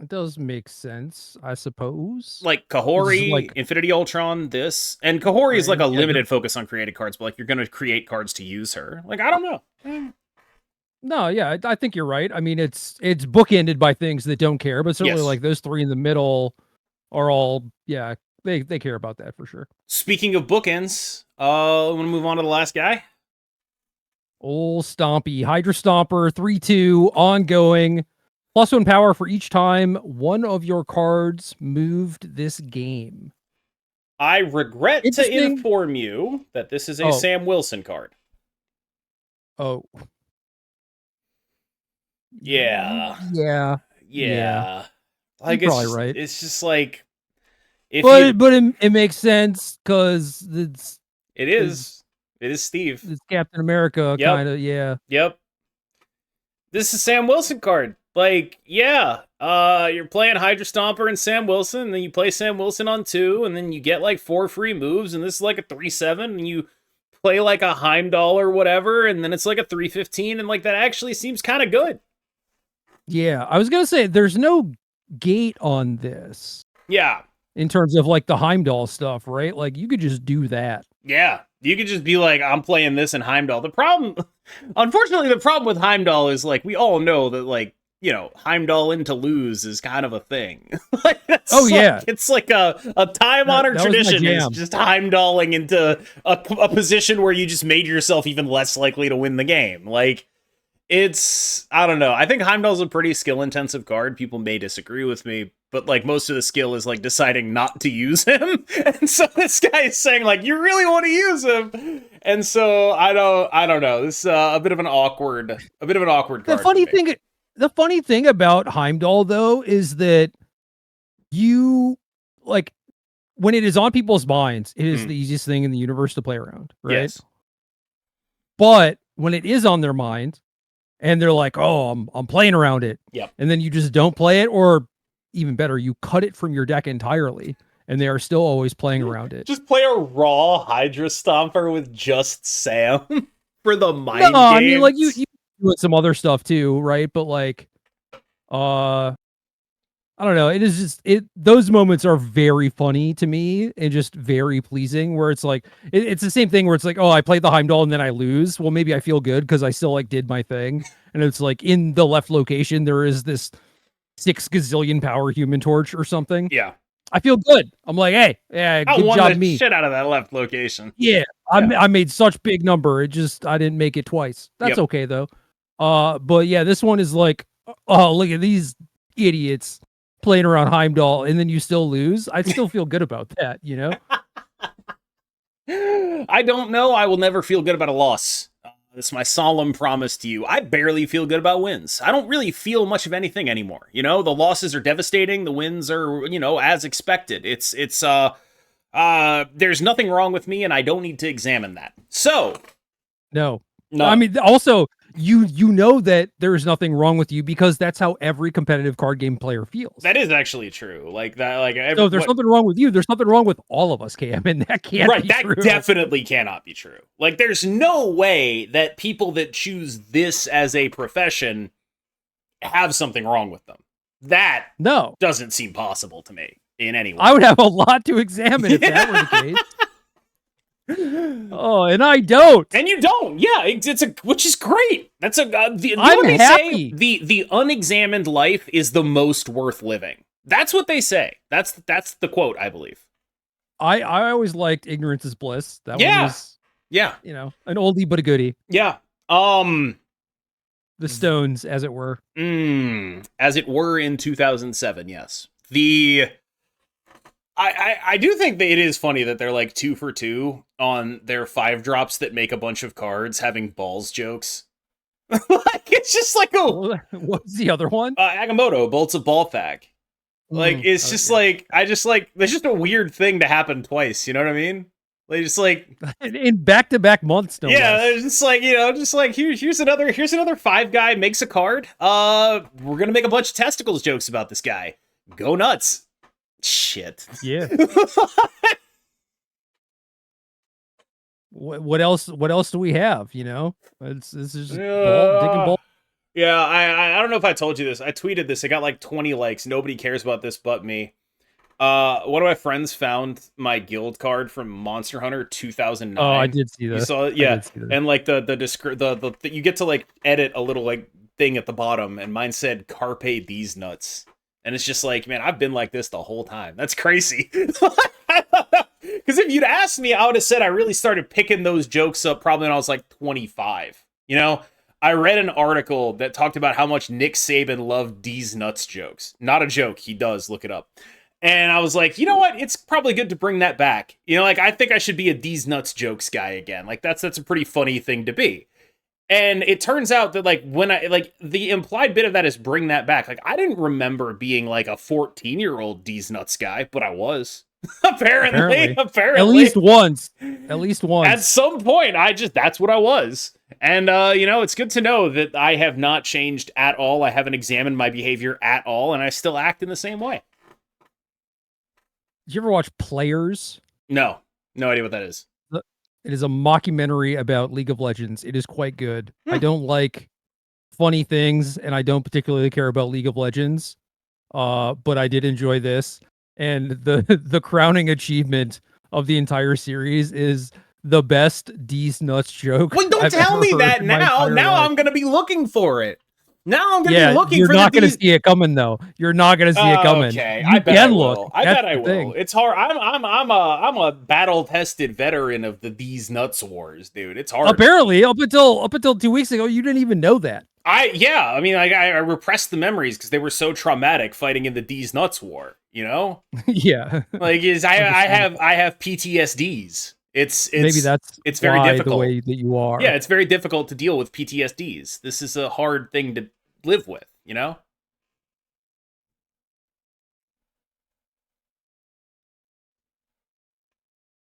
[SPEAKER 2] It does make sense, I suppose.
[SPEAKER 1] Like Kohori, Infinity Ultron, this. And Kohori is like a limited focus on created cards, but like you're going to create cards to use her. Like, I don't know.
[SPEAKER 2] No, yeah, I think you're right. I mean, it's bookended by things that don't care, but certainly like those three in the middle are all, yeah, they care about that for sure.
[SPEAKER 1] Speaking of bookends, I want to move on to the last guy.
[SPEAKER 2] Old Stompy, Hydra Stomper, 3/2, ongoing. +1 power for each time one of your cards moved this game.
[SPEAKER 1] I regret to inform you that this is a Sam Wilson card.
[SPEAKER 2] Oh.
[SPEAKER 1] Yeah.
[SPEAKER 2] Yeah.
[SPEAKER 1] Like,
[SPEAKER 2] you're probably right.
[SPEAKER 1] It's just like...
[SPEAKER 2] But it makes sense, because
[SPEAKER 1] It is Steve.
[SPEAKER 2] It's Captain America, kind of, yeah.
[SPEAKER 1] Yep. This is Sam Wilson card. Like, yeah, you're playing Hydra Stomper and Sam Wilson, and then you play Sam Wilson on 2, and then you get like 4 free moves, and this is like a 3/7, and you play like a Heimdall or whatever, and then it's like a 3/15, and like that actually seems kind of good.
[SPEAKER 2] Yeah, I was gonna say there's no gate on this.
[SPEAKER 1] Yeah.
[SPEAKER 2] In terms of like the Heimdall stuff, right? Like you could just do that.
[SPEAKER 1] Yeah. You could just be like, I'm playing this in Heimdall. Unfortunately, the problem with Heimdall is like, we all know that like, you know, Heimdall into lose is kind of a thing. Like, it's like a time-honored tradition is just Heimdalling into a position where you just made yourself even less likely to win the game. Like, it's, I don't know. I think Heimdall's a pretty skill-intensive card. People may disagree with me, but like most of the skill is like deciding not to use him. And so this guy is saying like, you really want to use him. And so I don't know. This is a bit of an awkward card.
[SPEAKER 2] The funny thing about Heimdall, though, is that you, like, when it is on people's minds, it is the easiest thing in the universe to play around, right?
[SPEAKER 1] Yes.
[SPEAKER 2] But when it is on their mind, and they're like, oh, I'm playing around it, and then you just don't play it, or even better, you cut it from your deck entirely, and they are still always playing around it.
[SPEAKER 1] Just play a raw Hydra Stomper with just Sam for the mind games.
[SPEAKER 2] I mean, like, you with some other stuff too, right? But like, I don't know. It is just those moments are very funny to me and just very pleasing. Where it's like it's the same thing where it's like, oh, I played the Heimdall and then I lose. Well, maybe I feel good because I still like did my thing. And it's like in the left location there is this 6 gazillion power Human Torch or something.
[SPEAKER 1] Yeah,
[SPEAKER 2] I feel good. I'm like, hey, yeah, good job, me.
[SPEAKER 1] Shit out of that left location.
[SPEAKER 2] Yeah, I made such big number. I didn't make it twice. That's okay though. But yeah, this one is like, oh, look at these idiots playing around Heimdall, and then you still lose. I still feel good about that, you know?
[SPEAKER 1] I don't know. I will never feel good about a loss. This is my solemn promise to you. I barely feel good about wins. I don't really feel much of anything anymore. You know, the losses are devastating. The wins are, you know, as expected. There's nothing wrong with me, and I don't need to examine that. So.
[SPEAKER 2] No. I mean, also, you know that there's nothing wrong with you because that's how every competitive card game player feels.
[SPEAKER 1] That is actually true. Like that. Like
[SPEAKER 2] so, if there's something wrong with you, there's something wrong with all of us, KM, and that can't be true.
[SPEAKER 1] That definitely cannot be true. Like, there's no way that people that choose this as a profession have something wrong with them. That doesn't seem possible to me in any way.
[SPEAKER 2] I would have a lot to examine if that were the case. Oh, and I don't.
[SPEAKER 1] And you don't. Yeah, which is great. That's I'm
[SPEAKER 2] happy.
[SPEAKER 1] Say, the unexamined life is the most worth living. That's what they say. That's the quote, I believe.
[SPEAKER 2] I always liked ignorance is bliss. That one was, you know, an oldie but a goodie.
[SPEAKER 1] Yeah.
[SPEAKER 2] The Stones, as it were.
[SPEAKER 1] As it were in 2007. Yes. I do think that it is funny that they're like 2 for 2 on their 5 drops that make a bunch of cards having balls jokes. Like, it's just like,
[SPEAKER 2] What's the other one?
[SPEAKER 1] Agamotto, Bolts of Balthag. Like, it's just like, there's just a weird thing to happen twice, you know what I mean? Like, just like...
[SPEAKER 2] in back-to-back months, no
[SPEAKER 1] yeah,
[SPEAKER 2] less.
[SPEAKER 1] it's just like, here's another 5 guy makes a card. We're gonna make a bunch of testicles jokes about this guy. Go nuts. Shit.
[SPEAKER 2] Yeah. What else do we have, you know? This is just digging ball.
[SPEAKER 1] Yeah, I don't know if I told you this. I tweeted this. It got like 20 likes. Nobody cares about this but me. One of my friends found my guild card from Monster Hunter 2009.
[SPEAKER 2] Oh, I did see that.
[SPEAKER 1] You saw it? Yeah. And like the you get to like edit a little like thing at the bottom, and mine said "Carpe these nuts," and it's just like, man, I've been like this the whole time. That's crazy. Because if you'd asked me, I would have said I really started picking those jokes up probably when I was like 25. You know, I read an article that talked about how much Nick Saban loved D's nuts jokes. Not a joke. He does. Look it up. And I was like, you know what? It's probably good to bring that back. You know, like, I think I should be a D's nuts jokes guy again. Like, that's a pretty funny thing to be. And it turns out that, like, when I, like, the implied bit of that is bring that back. Like, I didn't remember being, like, a 14-year-old D's nuts guy, but I was. Apparently.
[SPEAKER 2] At least once.
[SPEAKER 1] At some point, that's what I was. And, you know, it's good to know that I have not changed at all. I haven't examined my behavior at all, and I still act in the same way.
[SPEAKER 2] Did you ever watch Players?
[SPEAKER 1] No idea what that is.
[SPEAKER 2] It is a mockumentary about League of Legends. It is quite good. I don't like funny things, and I don't particularly care about League of Legends. But I did enjoy this. And the crowning achievement of the entire series is the best D's nuts joke.
[SPEAKER 1] Well, don't tell me that now. Now I'm going to be looking for it. Now I'm going to be looking for it.
[SPEAKER 2] You're not going to see it coming, though. You're not going to see it coming.
[SPEAKER 1] Okay, I bet I will. I bet I will. It's hard. I'm a battle-tested veteran of the D's nuts wars, dude. It's hard.
[SPEAKER 2] Apparently, up until 2 weeks ago, you didn't even know that.
[SPEAKER 1] I mean, I repressed the memories because they were so traumatic fighting in the D's nuts war. You know?
[SPEAKER 2] Yeah.
[SPEAKER 1] Like, I have PTSDs. It's very difficult.
[SPEAKER 2] The way that you are.
[SPEAKER 1] Yeah, it's very difficult to deal with PTSDs. This is a hard thing to live with, you know?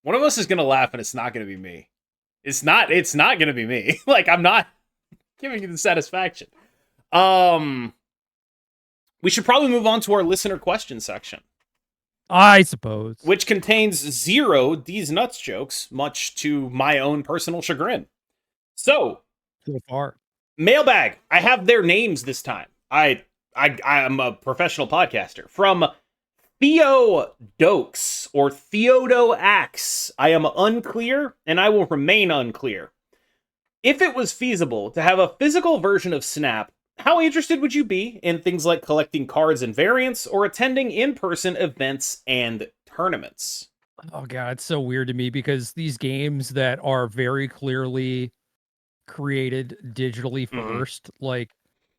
[SPEAKER 1] One of us is gonna laugh, and it's not gonna be me. It's not gonna be me. Like, I'm not giving you the satisfaction. We should probably move on to our listener question section.
[SPEAKER 2] I suppose.
[SPEAKER 1] Which contains 0 D's nuts jokes, much to my own personal chagrin. So
[SPEAKER 2] far.
[SPEAKER 1] Mailbag. I have their names this time. I am a professional podcaster. From Theo Dokes or Theodo Axe. I am unclear, and I will remain unclear. If it was feasible to have a physical version of Snap, how interested would you be in things like collecting cards and variants or attending in-person events and tournaments?
[SPEAKER 2] Oh god, it's so weird to me because these games that are very clearly created digitally first, like,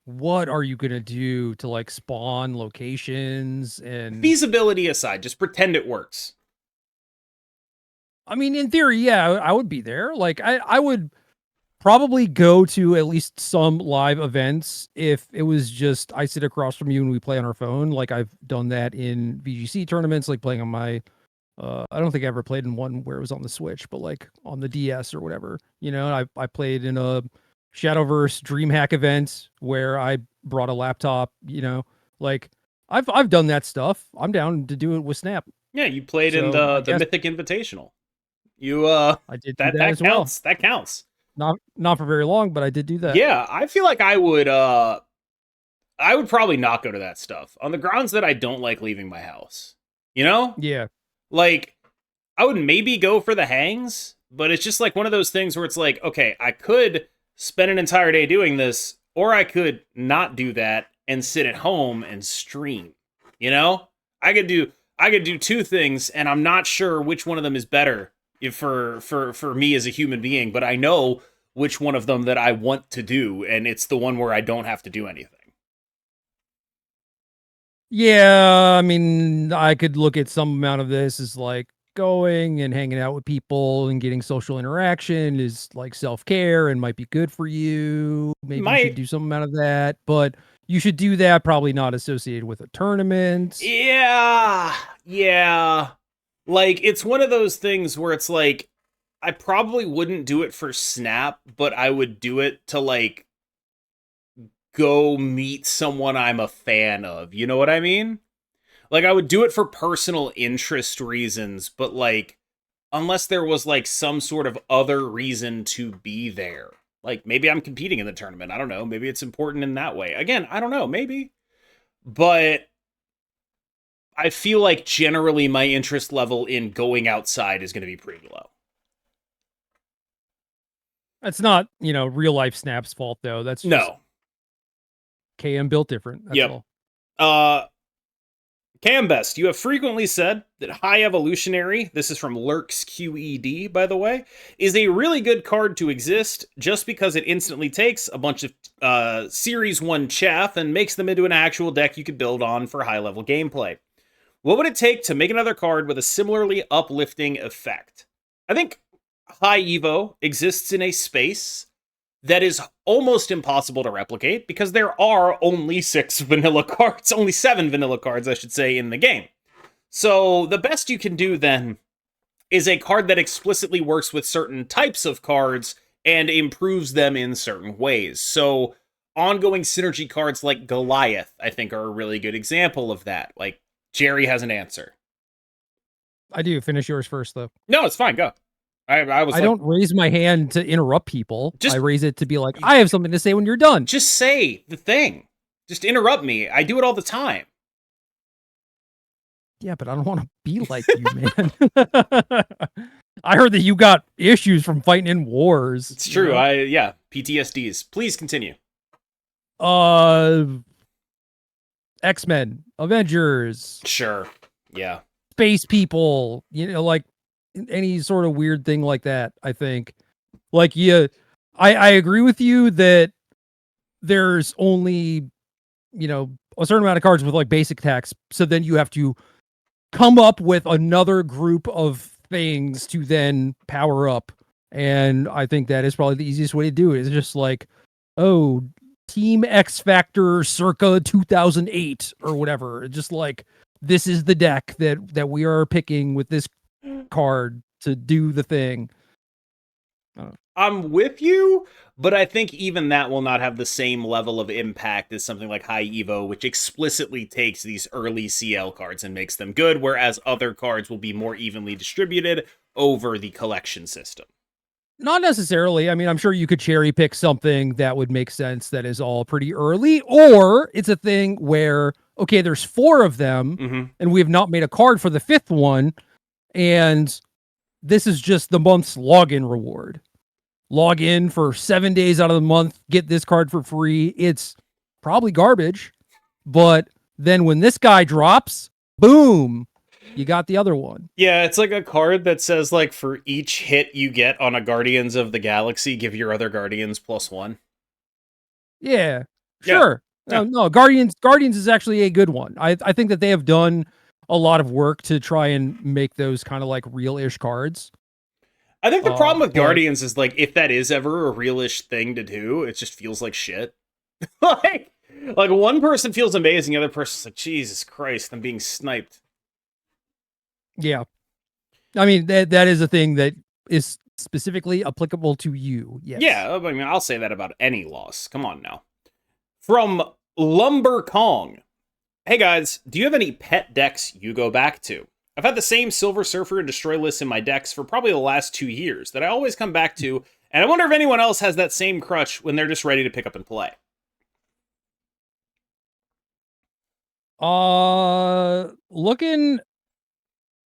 [SPEAKER 2] what are you gonna do to like spawn locations and
[SPEAKER 1] feasibility aside, just pretend it works.
[SPEAKER 2] I mean, in theory, yeah, I would be there. Like, I would probably go to at least some live events if it was just I sit across from you and we play on our phone. Like, I've done that in VGC tournaments, like playing on my I don't think I ever played in one where it was on the Switch, but like on the DS or whatever, you know. I played in a Shadowverse DreamHack event where I brought a laptop, you know. Like, I've done that stuff. I'm down to do it with Snap.
[SPEAKER 1] Yeah, you played in the Mythic Invitational. I did that as counts. Well. That counts.
[SPEAKER 2] Not for very long, but I did do that.
[SPEAKER 1] Yeah, I feel like I would probably not go to that stuff on the grounds that I don't like leaving my house. You know?
[SPEAKER 2] Yeah.
[SPEAKER 1] Like, I would maybe go for the hangs, but it's just like one of those things where it's like, okay, I could spend an entire day doing this, or I could not do that and sit at home and stream. You know? I could do 2 things, and I'm not sure which one of them is better for me as a human being, but I know which one of them that I want to do, and it's the one where I don't have to do anything.
[SPEAKER 2] Yeah, I mean, I could look at some amount of this as like going and hanging out with people and getting social interaction is like self-care and might be good for you. Maybe you should
[SPEAKER 1] Might.
[SPEAKER 2] do some amount of that, but you should do that probably not associated with a tournament.
[SPEAKER 1] Yeah. Yeah. Like, it's one of those things where it's like, I probably wouldn't do it for Snap, but I would do it to, like, go meet someone I'm a fan of. You know what I mean? Like, I would do it for personal interest reasons, but, like, unless there was, like, some sort of other reason to be there. Like, maybe I'm competing in the tournament. I don't know. Maybe it's important in that way. Again, I don't know. Maybe. But I feel like generally my interest level in going outside is going to be pretty low.
[SPEAKER 2] That's not, real life Snap's fault though. That's just
[SPEAKER 1] No.
[SPEAKER 2] KM built different. That's
[SPEAKER 1] Yep.
[SPEAKER 2] all.
[SPEAKER 1] KMBest, you have frequently said that High Evolutionary, this is from Lurks QED, by the way, is a really good card to exist just because it instantly takes a bunch of Series 1 chaff and makes them into an actual deck you could build on for high-level gameplay. What would it take to make another card with a similarly uplifting effect? I think High Evo exists in a space that is almost impossible to replicate because there are only 7 vanilla cards, I should say, in the game. So the best you can do then is a card that explicitly works with certain types of cards and improves them in certain ways. So ongoing synergy cards like Goliath, I think, are a really good example of that. Like, Gerry has an answer.
[SPEAKER 2] I do. Finish yours first, though.
[SPEAKER 1] No, it's fine. Go. I
[SPEAKER 2] don't raise my hand to interrupt people.
[SPEAKER 1] Just,
[SPEAKER 2] I raise it to be like, I have something to say when you're done.
[SPEAKER 1] Just say the thing. Just interrupt me. I do it all the time.
[SPEAKER 2] Yeah, but I don't want to be like you, man. I heard that you got issues from fighting in wars.
[SPEAKER 1] It's true. PTSDs. Please continue.
[SPEAKER 2] X-Men, Avengers.
[SPEAKER 1] Sure. Yeah.
[SPEAKER 2] Space people, like any sort of weird thing like that, I think. Like, yeah, I agree with you that there's only, a certain amount of cards with like basic attacks. So then you have to come up with another group of things to then power up. And I think that is probably the easiest way to do it. It's just like, oh, Team X Factor circa 2008 or whatever. Just like, this is the deck that we are picking with this card to do the thing.
[SPEAKER 1] I'm with you, but I think even that will not have the same level of impact as something like High Evo, which explicitly takes these early CL cards and makes them good, whereas other cards will be more evenly distributed over the collection system.
[SPEAKER 2] Not necessarily. I mean, I'm sure you could cherry pick something that would make sense that is all pretty early, or it's a thing where, okay, there's 4 of them, and we have not made a card for the 5th one, and this is just the month's login reward. Log in for 7 days out of the month, get this card for free. It's probably garbage, but then when this guy drops, boom, you got the other one.
[SPEAKER 1] Yeah, it's like a card that says, like, for each hit you get on a Guardians of the Galaxy, give your other Guardians +1.
[SPEAKER 2] Yeah, sure. Yeah. No, Guardians is actually a good one. I think that they have done a lot of work to try and make those kind of like real-ish cards.
[SPEAKER 1] I think the problem with Guardians is, like, if that is ever a real-ish thing to do, it just feels like shit. like one person feels amazing, the other person's like, Jesus Christ, I'm being sniped.
[SPEAKER 2] Yeah. I mean, that is a thing that is specifically applicable to you. Yes.
[SPEAKER 1] Yeah, I mean, I'll say that about any loss. Come on now. From Lumber Kong. Hey guys, do you have any pet decks you go back to? I've had the same Silver Surfer and Destroy lists in my decks for probably the last 2 years that I always come back to, and I wonder if anyone else has that same crutch when they're just ready to pick up and play.
[SPEAKER 2] Looking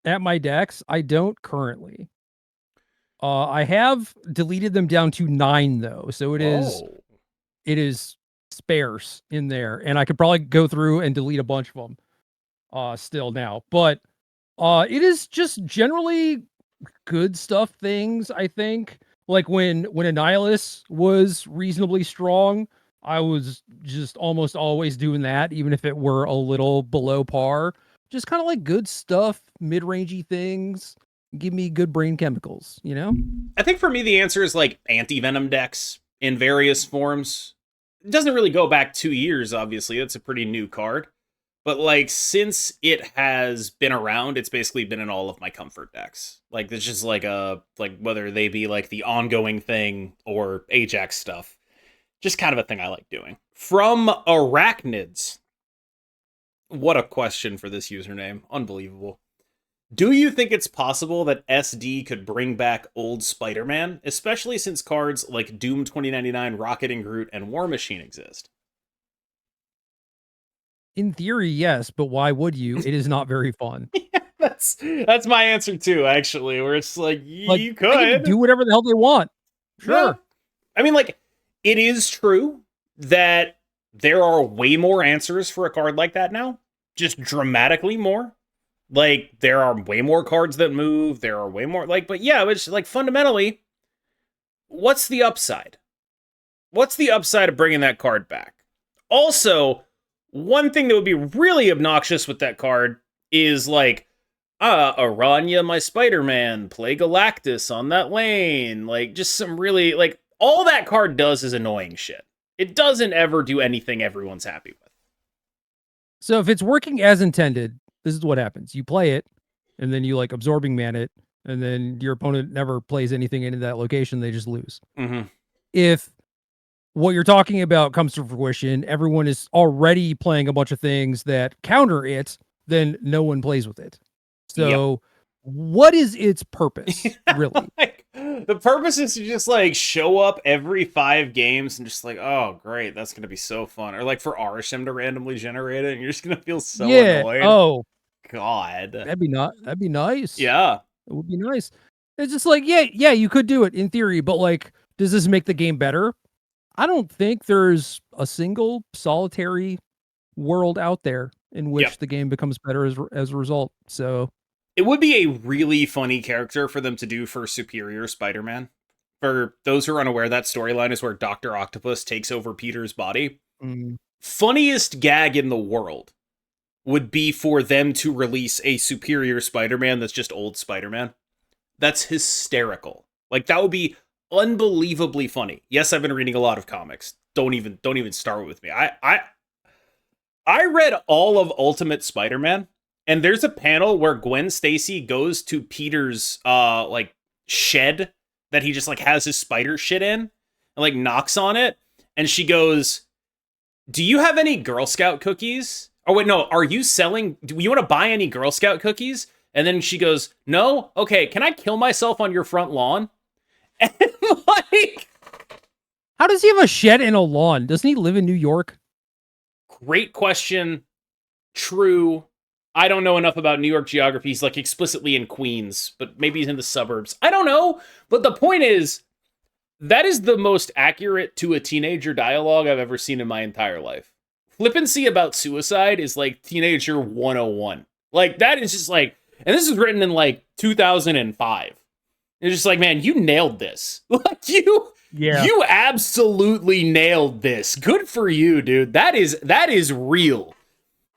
[SPEAKER 2] at my decks, I don't currently. I have deleted them down to 9 though, so it is sparse in there, and I could probably go through and delete a bunch of them still now, but it is just generally good stuff things. I think like when Annihilus was reasonably strong, I was just almost always doing that, even if it were a little below par. Just kind of like good stuff, mid-rangey things, give me good brain chemicals, you know?
[SPEAKER 1] I think for me, the answer is like anti-venom decks in various forms. It doesn't really go back 2 years, obviously. It's a pretty new card. But like since it has been around, it's basically been in all of my comfort decks. Like it's just like whether they be like the ongoing thing or Ajax stuff. Just kind of a thing I like doing. From Arachnids. What a question for this username. Unbelievable. Do you think it's possible that SD could bring back old Spider-Man, especially since cards like Doom 2099, Rocket and Groot, and War Machine exist?
[SPEAKER 2] In theory, yes, but why would you? It is not very fun.
[SPEAKER 1] Yeah, that's my answer too, actually, where it's like,
[SPEAKER 2] Like,
[SPEAKER 1] you
[SPEAKER 2] they can
[SPEAKER 1] could.
[SPEAKER 2] do whatever the hell they want. Sure.
[SPEAKER 1] Yeah. I mean, like, it is true that there are way more answers for a card like that now. Just dramatically more. Like, there are way more cards that move. There are way more, like, but yeah, it's like fundamentally, what's the upside? What's the upside of bringing that card back? Also, one thing that would be really obnoxious with that card is like, Aranya, my Spider-Man, play Galactus on that lane. Like, just some really, like, all that card does is annoying shit. It doesn't ever do anything everyone's happy with.
[SPEAKER 2] So if it's working as intended, this is what happens. You play it, and then you like absorbing man it, and then your opponent never plays anything into that location, they just lose.
[SPEAKER 1] Mm-hmm.
[SPEAKER 2] If what you're talking about comes to fruition, everyone is already playing a bunch of things that counter it, then no one plays with it. So what is its purpose, really?
[SPEAKER 1] Like, the purpose is to just like show up every 5 games and just like, oh great, that's gonna be so fun. Or like for Arisham to randomly generate it and you're just gonna feel so annoyed.
[SPEAKER 2] Oh
[SPEAKER 1] God.
[SPEAKER 2] that'd be nice.
[SPEAKER 1] Yeah.
[SPEAKER 2] It would be nice. It's just like, yeah, you could do it in theory, but like, does this make the game better? I don't think there's a single solitary world out there in which the game becomes better as a result. So
[SPEAKER 1] it would be a really funny character for them to do for Superior Spider-Man. For those who are unaware, that storyline is where Dr. Octopus takes over Peter's body. Funniest gag in the world would be for them to release a Superior Spider-Man that's just old Spider-Man. That's hysterical. Like, that would be unbelievably funny. Yes, I've been reading a lot of comics. Don't even start with me. I read all of Ultimate Spider-Man, and there's a panel where Gwen Stacy goes to Peter's like shed that he just like has his spider shit in, and like knocks on it, and she goes, "Do you have any Girl Scout cookies? Oh wait, no, are you selling? Do you want to buy any Girl Scout cookies?" And then she goes, "No? Okay, can I kill myself on your front lawn?" And like,
[SPEAKER 2] how does he have a shed and a lawn? Doesn't he live in New York?
[SPEAKER 1] Great question. True. I don't know enough about New York geography. He's like explicitly in Queens, but maybe he's in the suburbs. I don't know. But the point is, that is the most accurate to a teenager dialogue I've ever seen in my entire life. Flippancy about suicide is like teenager 101. Like, that is just like, and this was written in like 2005. It's just like, man, you nailed this. Like, you absolutely nailed this. Good for you, dude. That is real.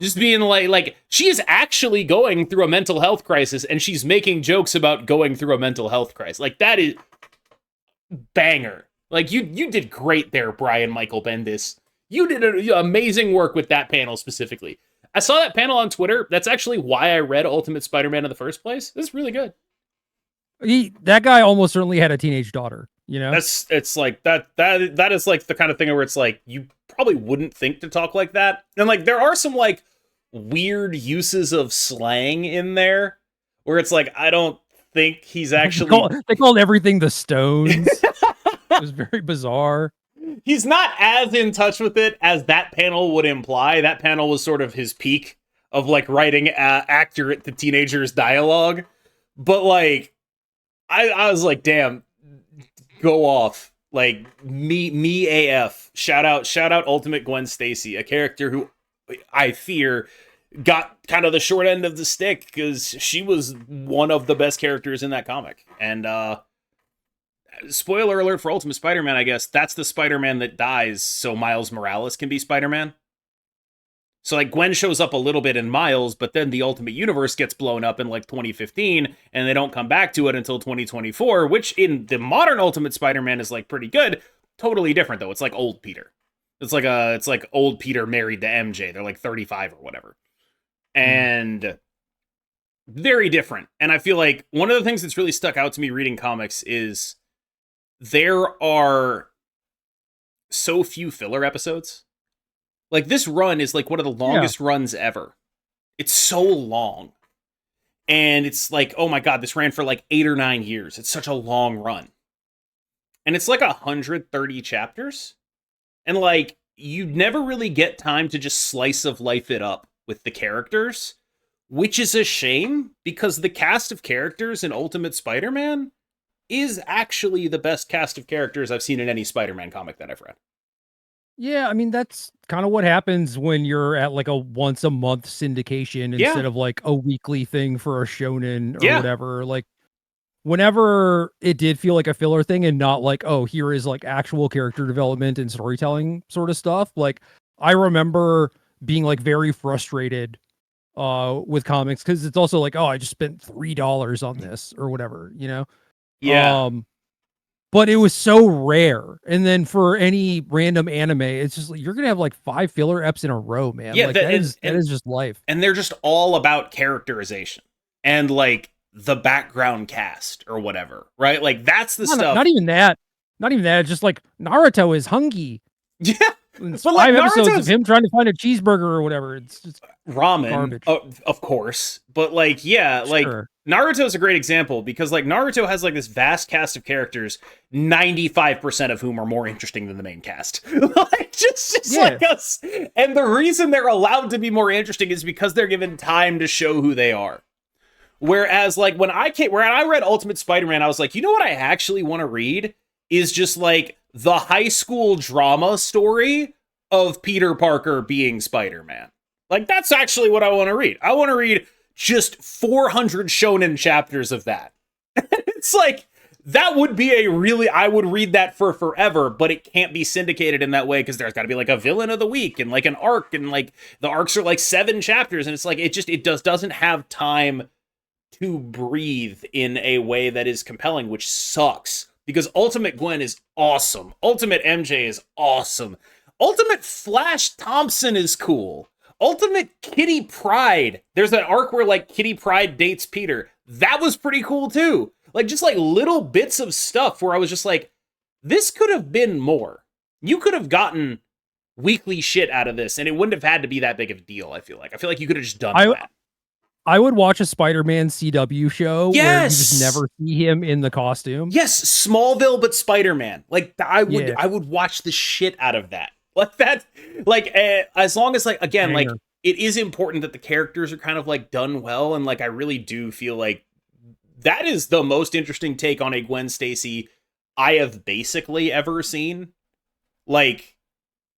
[SPEAKER 1] Just being like she is actually going through a mental health crisis, and she's making jokes about going through a mental health crisis. Like, that is banger. Like, you did great there, Brian Michael Bendis. You did amazing work with that panel specifically. I saw that panel on Twitter. That's actually why I read Ultimate Spider-Man in the first place. This is really good.
[SPEAKER 2] That guy almost certainly had a teenage daughter, you know?
[SPEAKER 1] It's like that is like the kind of thing where it's like, you probably wouldn't think to talk like that. And like, there are some like weird uses of slang in there where it's like, I don't think he's actually...
[SPEAKER 2] They called everything the Stones. It was very bizarre.
[SPEAKER 1] He's not as in touch with it as that panel would imply. That panel was sort of his peak of like writing accurate to teenagers dialogue. But like, I was like, damn, go off. Like, me AF. Shout out Ultimate Gwen Stacy, a character who I fear got kind of the short end of the stick because she was one of the best characters in that comic. And spoiler alert for Ultimate Spider-Man, I guess, that's the Spider-Man that dies so Miles Morales can be Spider-Man. So like Gwen shows up a little bit in Miles, but then the Ultimate Universe gets blown up in like 2015, and they don't come back to it until 2024, which in the modern Ultimate Spider-Man is like pretty good. Totally different though. It's like old Peter. It's like old Peter married to MJ. They're like 35 or whatever. And very different. And I feel like one of the things that's really stuck out to me reading comics is there are so few filler episodes. Like, this run is like one of the longest runs ever. It's so long. And it's like, oh my god, this ran for like 8 or 9 years. It's such a long run. And it's like 130 chapters. And like, you never really get time to just slice of life it up with the characters, which is a shame, because the cast of characters in Ultimate Spider-Man is actually the best cast of characters I've seen in any Spider-Man comic that I've read.
[SPEAKER 2] Yeah, I mean, that's kind of what happens when you're at like a once a month syndication instead of like a weekly thing for a shonen or whatever. Like, whenever it did feel like a filler thing and not like, oh, here is like actual character development and storytelling sort of stuff. Like, I remember being like very frustrated with comics, because it's also like, oh, I just spent $3 on this or whatever, you know? But it was so rare. And then for any random anime, it's just like, you're gonna have like 5 filler eps in a row, man.
[SPEAKER 1] Yeah,
[SPEAKER 2] like, that is just life.
[SPEAKER 1] And they're just all about characterization and like the background cast or whatever, right? Like, that's the stuff.
[SPEAKER 2] Not even that. Not even that. Just like Naruto is hungry.
[SPEAKER 1] Yeah.
[SPEAKER 2] It's 5 episodes of him trying to find a cheeseburger or whatever. It's just
[SPEAKER 1] ramen,
[SPEAKER 2] garbage.
[SPEAKER 1] Of course. But like, yeah, like Naruto is a great example, because like Naruto has like this vast cast of characters, 95% of whom are more interesting than the main cast. Like, just like us. And the reason they're allowed to be more interesting is because they're given time to show who they are. Whereas like when I read Ultimate Spider-Man, I was like, you know what I actually want to read is just like the high school drama story of Peter Parker being Spider-Man. Like, that's actually what I want to read. I want to read just 400 shonen chapters of that. It's like, that would be I would read that for forever, but it can't be syndicated in that way, because there's got to be like a villain of the week and like an arc, and like the arcs are like 7 chapters, and it's like, it doesn't have time to breathe in a way that is compelling, which sucks, because Ultimate Gwen is awesome. Ultimate MJ is awesome. Ultimate Flash Thompson is cool. Ultimate Kitty Pryde. There's an arc where like Kitty Pryde dates Peter. That was pretty cool too. Like, just like little bits of stuff where I was just like, this could have been more. You could have gotten weekly shit out of this, and it wouldn't have had to be that big of a deal, I feel like. I feel like you could have just done that.
[SPEAKER 2] I would watch a Spider-Man CW show where you just never see him in the costume.
[SPEAKER 1] Yes, Smallville, but Spider-Man. Like, I would watch the shit out of that. Like that, like, as long as, like, again, like, it is important that the characters are kind of like done well, and like, I really do feel like that is the most interesting take on a Gwen Stacy I have basically ever seen. Like,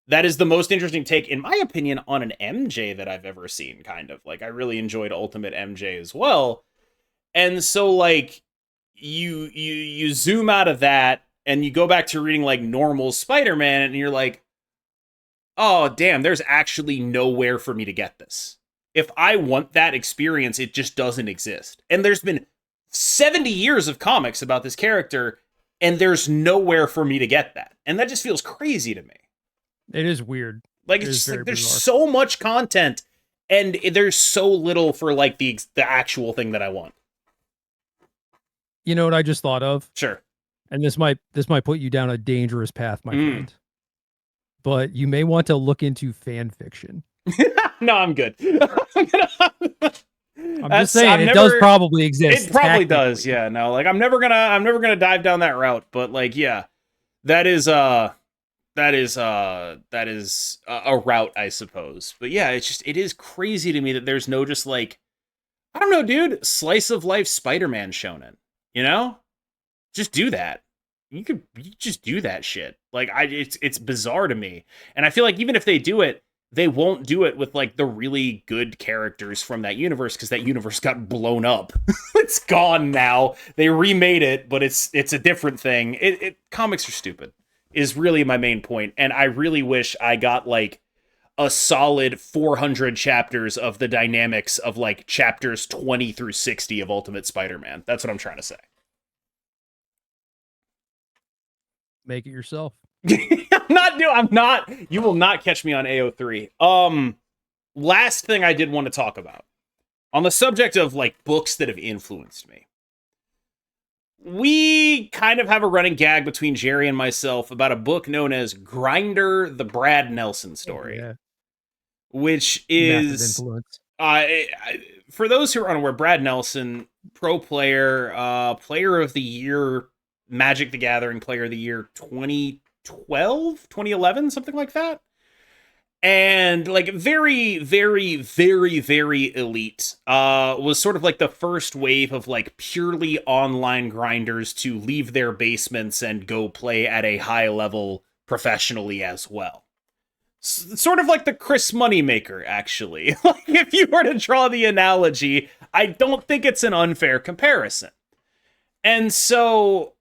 [SPEAKER 1] that is the most interesting take, in my opinion, on an MJ that I've ever seen, kind of. Like, I really enjoyed Ultimate MJ as well. And so, like, you zoom out of that, and you go back to reading, like, normal Spider-Man, and you're like, oh, damn, there's actually nowhere for me to get this. If I want that experience, it just doesn't exist. And there's been 70 years of comics about this character, and there's nowhere for me to get that. And that just feels crazy to me.
[SPEAKER 2] It is weird.
[SPEAKER 1] Like, it's just like, there's so much content, and there's so little for like the actual thing that I want.
[SPEAKER 2] You know what I just thought of?
[SPEAKER 1] Sure.
[SPEAKER 2] And this might put you down a dangerous path, my friend. But you may want to look into fan fiction.
[SPEAKER 1] No, I'm good.
[SPEAKER 2] I'm just saying, it does probably exist.
[SPEAKER 1] It probably does. Yeah. No, like, I'm never gonna dive down that route. But like, yeah, that is a route, I suppose. But yeah, it is crazy to me that there's no just like, I don't know, dude, slice of life Spider-Man shonen. You know, just do that. You just do that shit. Like, it's bizarre to me. And I feel like even if they do it, they won't do it with like the really good characters from that universe because that universe got blown up. It's gone now. They remade it, but it's a different thing. Comics are stupid is really my main point, and I really wish I got like a solid 400 chapters of the dynamics of like chapters 20 through 60 of Ultimate Spider-Man. That's what I'm trying to say.
[SPEAKER 2] Make it yourself.
[SPEAKER 1] I'm not. You will not catch me on AO3. Last thing I did want to talk about on the subject of like books that have influenced me. We kind of have a running gag between Gerry and myself about a book known as Grinder, the Brad Nelson story, which is for those who are unaware, Brad Nelson, pro player, player of the year, Magic the Gathering player of the year 2012, 2011, something like that. And like very, very, very, very elite. Was sort of like the first wave of like purely online grinders to leave their basements and go play at a high level professionally as well. Sort of like the Chris Moneymaker, actually. Like if you were to draw the analogy, I don't think it's an unfair comparison. And so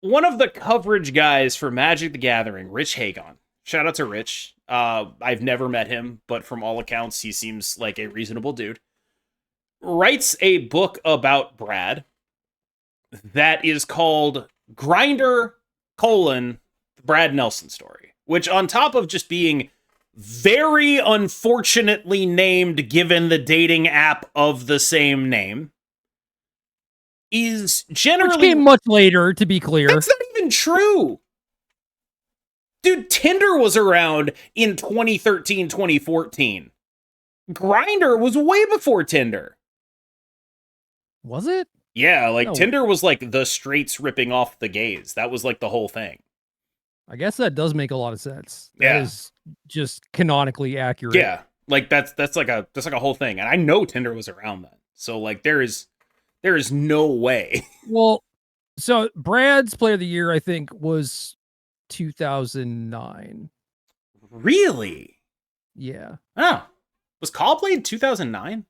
[SPEAKER 1] one of the coverage guys for Magic the Gathering, Rich Hagon, shout out to Rich. I've never met him, but from all accounts, he seems like a reasonable dude. Writes a book about Brad that is called Grinder, the Brad Nelson story, which on top of just being very unfortunately named given the dating app of the same name, is generally...
[SPEAKER 2] Which came much later, to be clear.
[SPEAKER 1] That's not even true! Dude, Tinder was around in 2013, 2014. Grinder was way before Tinder.
[SPEAKER 2] Was it?
[SPEAKER 1] Yeah, like Tinder was like the straights ripping off the gays. That was like the whole thing.
[SPEAKER 2] I guess that does make a lot of sense. That
[SPEAKER 1] Yeah.
[SPEAKER 2] is just canonically accurate.
[SPEAKER 1] Yeah, like that's like a whole thing. And I know Tinder was around then. So like there is no way.
[SPEAKER 2] Well, so Brad's player of the year, I think, was 2009.
[SPEAKER 1] Really?
[SPEAKER 2] Yeah.
[SPEAKER 1] Oh. Was Caw-Blade 2009?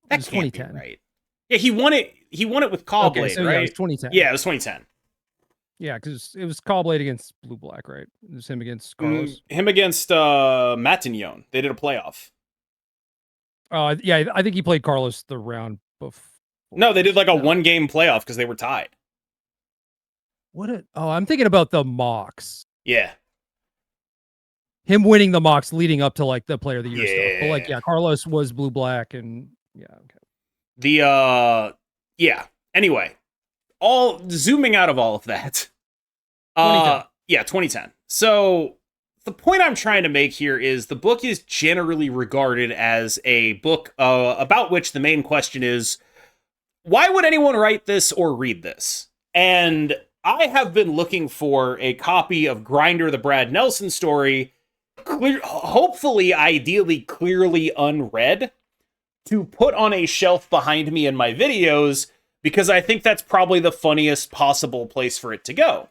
[SPEAKER 1] That
[SPEAKER 2] was
[SPEAKER 1] can't
[SPEAKER 2] 2010.
[SPEAKER 1] be right. Yeah, he won it with Caw-Blade,
[SPEAKER 2] Okay, so
[SPEAKER 1] right?
[SPEAKER 2] yeah, it was 2010.
[SPEAKER 1] Yeah, it was 2010.
[SPEAKER 2] Yeah, because it was Caw-Blade against Blue Black, right? It was him against Carlos.
[SPEAKER 1] Him against Matignon. They did a playoff.
[SPEAKER 2] Yeah, I think he played Carlos the round before.
[SPEAKER 1] No, they did like a one-game playoff because they were tied.
[SPEAKER 2] I'm thinking about the mocks.
[SPEAKER 1] Yeah.
[SPEAKER 2] Him winning the mocks leading up to like the player of the year stuff. But like,
[SPEAKER 1] Yeah.
[SPEAKER 2] Carlos was Blue Black and okay.
[SPEAKER 1] Anyway, all zooming out of all of that. 2010. So the point I'm trying to make here is the book is generally regarded as a book about which the main question is, why would anyone write this or read this? And I have been looking for a copy of Grinder, the Brad Nelson story, hopefully, ideally, clearly unread, to put on a shelf behind me in my videos, because I think that's probably the funniest possible place for it to go.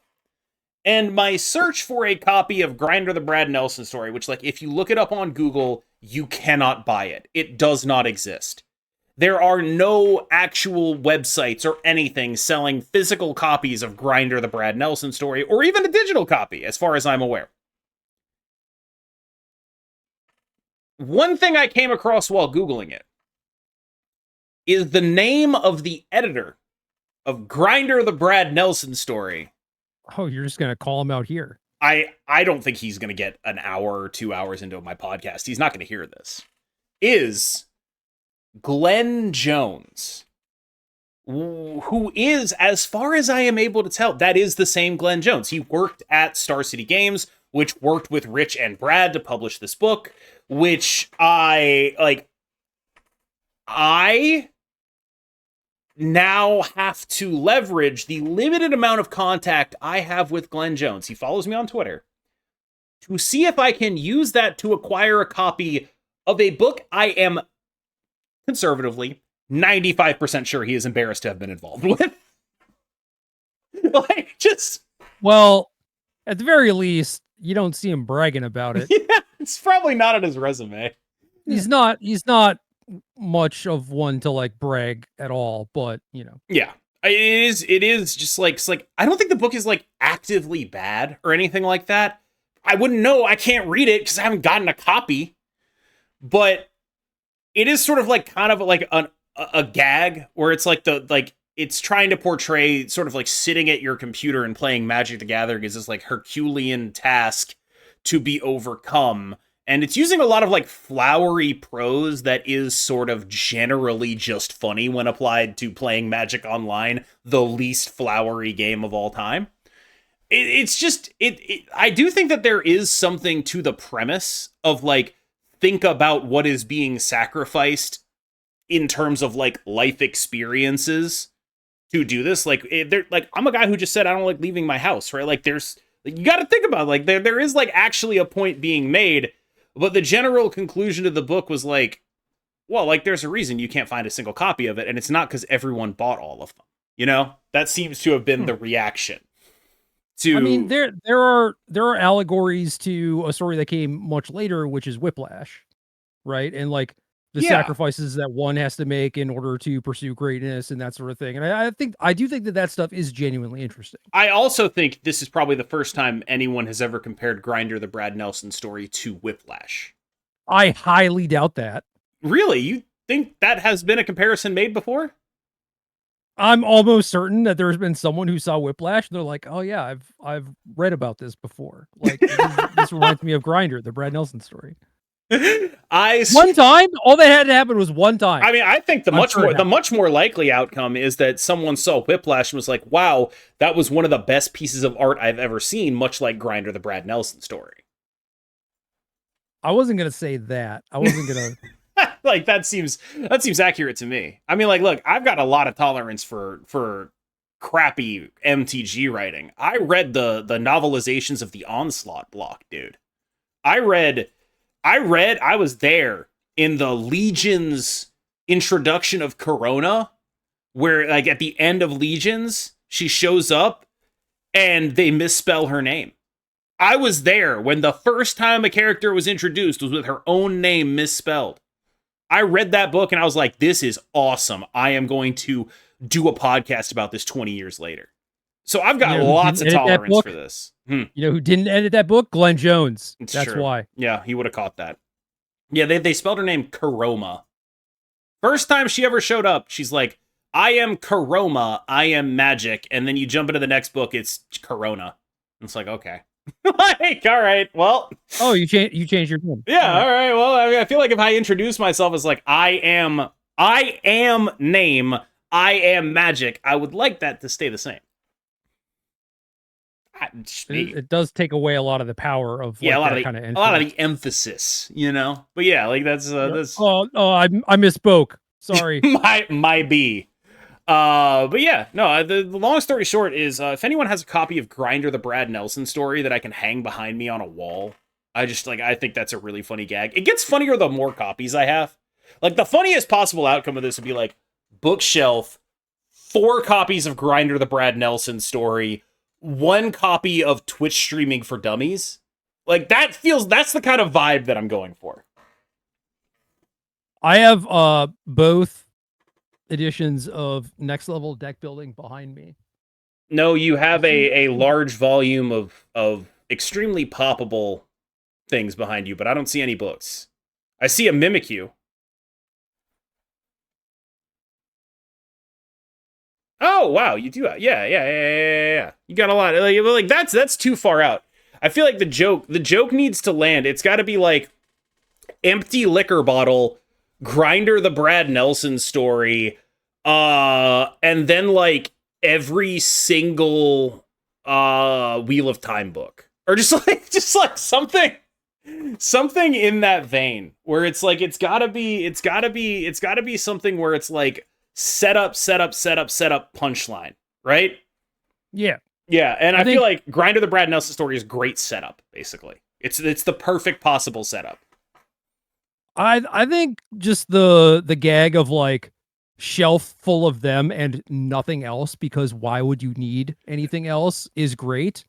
[SPEAKER 1] And my search for a copy of Grinder, the Brad Nelson story, which, like, if you look it up on Google, you cannot buy it. It does not exist. There are no actual websites or anything selling physical copies of Grinder, the Brad Nelson story, or even a digital copy, as far as I'm aware. One thing I came across while Googling it is the name of the editor of Grinder, the Brad Nelson story.
[SPEAKER 2] Oh, you're just going to call him out here.
[SPEAKER 1] I don't think he's going to get an hour or 2 hours into my podcast. He's not going to hear this. Is Glenn Jones, who is, as far as I am able to tell, that is the same Glenn Jones. He worked at Star City Games, which worked with Rich and Brad to publish this book, which I now have to leverage the limited amount of contact I have with Glenn Jones. He follows me on Twitter, to see if I can use that to acquire a copy of a book I am conservatively 95% sure he is embarrassed to have been involved with.
[SPEAKER 2] Well, at the very least, you don't see him bragging about it.
[SPEAKER 1] Yeah, it's probably not on his resume.
[SPEAKER 2] He's not much of one to like brag at all, but you know.
[SPEAKER 1] Yeah. It is just like, it's like, I don't think the book is like actively bad or anything like that. I wouldn't know. I can't read it because I haven't gotten a copy. But it is sort of like kind of like a gag where it's like it's trying to portray sort of like sitting at your computer and playing Magic the Gathering is this like Herculean task to be overcome. And it's using a lot of like flowery prose that is sort of generally just funny when applied to playing Magic Online, the least flowery game of all time. It's just, I do think that there is something to the premise of like, think about what is being sacrificed in terms of like life experiences to do this. Like, I'm a guy who just said I don't like leaving my house, right? Like, you got to think about it. Like there is like actually a point being made, but the general conclusion of the book was like, well, like there's a reason you can't find a single copy of it, and it's not because everyone bought all of them. You know, that seems to have been the reaction.
[SPEAKER 2] I mean, there are allegories to a story that came much later, which is Whiplash, right? And like the sacrifices that one has to make in order to pursue greatness and that sort of thing. And I do think that stuff is genuinely interesting.
[SPEAKER 1] I also think this is probably the first time anyone has ever compared Grinder the Brad Nelson story to Whiplash.
[SPEAKER 2] I highly doubt that.
[SPEAKER 1] Really? You think that has been a comparison made before?
[SPEAKER 2] I'm almost certain that there's been someone who saw Whiplash and they're like, "Oh yeah, I've read about this before." Like this reminds me of Grinder, the Brad Nelson story. One time, all that had to happen was one time.
[SPEAKER 1] I mean, I think the much more likely outcome is that someone saw Whiplash and was like, "Wow, that was one of the best pieces of art I've ever seen," much like Grinder the Brad Nelson story.
[SPEAKER 2] I wasn't gonna say that. I wasn't gonna.
[SPEAKER 1] Like that seems accurate to me. I mean, like, look, I've got a lot of tolerance for crappy MTG writing. I read the novelizations of the Onslaught block, dude. I was there in the Legion's introduction of Corona, where like at the end of Legions, she shows up and they misspell her name. I was there when the first time a character was introduced was with her own name misspelled. I read that book and I was like, this is awesome. I am going to do a podcast about this 20 years later. So I've got lots of tolerance for this.
[SPEAKER 2] You know who didn't edit that book? Glenn Jones. That's true. Why.
[SPEAKER 1] Yeah, he would have caught that. Yeah, they spelled her name Karoma. First time she ever showed up, she's like, I am Karoma, I am magic. And then you jump into the next book, it's Corona. And it's like, okay. Like, all right, well.
[SPEAKER 2] Oh, you changed your name.
[SPEAKER 1] Yeah, all right. Well, I mean, I feel like if I introduce myself as like I am name, I am magic, I would like that to stay the same.
[SPEAKER 2] It does take away a lot of the power of
[SPEAKER 1] a lot of the emphasis, you know. But yeah, like that's
[SPEAKER 2] I misspoke. Sorry,
[SPEAKER 1] my B. But yeah, no, the long story short is if anyone has a copy of Grinder the Brad Nelson story that I can hang behind me on a wall, I think that's a really funny gag. It gets funnier the more copies I have. Like the funniest possible outcome of this would be like bookshelf, 4 copies of Grinder the Brad Nelson story, 1 copy of Twitch streaming for dummies. Like that's the kind of vibe that I'm going for.
[SPEAKER 2] I have both editions of Next Level Deck Building behind me.
[SPEAKER 1] No, you have a large volume of extremely poppable things behind you, but I don't see any books. I see a Mimikyu. Oh wow, you do. Yeah. You got a lot. Like that's too far out. I feel like the joke needs to land. It's got to be like empty liquor bottle, Grinder the Brad Nelson story, and then like every single Wheel of Time book, or just like something in that vein where it's like it's gotta be something where it's like setup, punchline, right?
[SPEAKER 2] Yeah.
[SPEAKER 1] And I feel like Grinder the Brad Nelson story is great setup, basically. It's the perfect possible setup.
[SPEAKER 2] I think just the gag of like shelf full of them and nothing else, because why would you need anything else, is great.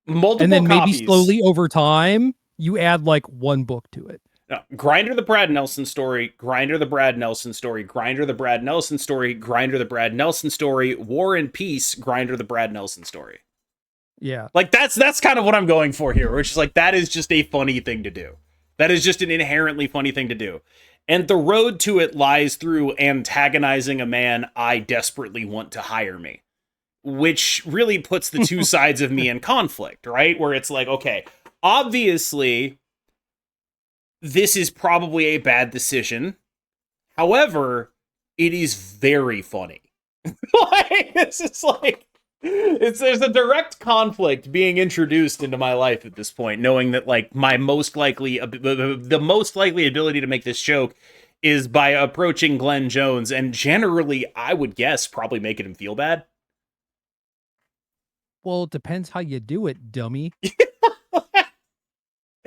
[SPEAKER 1] Multiple
[SPEAKER 2] and then maybe
[SPEAKER 1] copies.
[SPEAKER 2] slowly over time, you add like one book to it.
[SPEAKER 1] No, Grinder the Brad Nelson story, Grinder the Brad Nelson story, Grinder the Brad Nelson story, Grinder the Brad Nelson story, War and Peace, Grinder the Brad Nelson story.
[SPEAKER 2] Yeah.
[SPEAKER 1] Like that's kind of what I'm going for here, which is like that is just a funny thing to do. That is just an inherently funny thing to do. And the road to it lies through antagonizing a man I desperately want to hire me, which really puts the two sides of me in conflict, right? Where it's like, okay, obviously this is probably a bad decision. However, it is very funny. Like, this is like, there's a direct conflict being introduced into my life at this point, knowing that like my most likely, the most likely ability to make this joke is by approaching Glenn Jones, and generally, I would guess probably making him feel bad.
[SPEAKER 2] Well, it depends how you do it, dummy.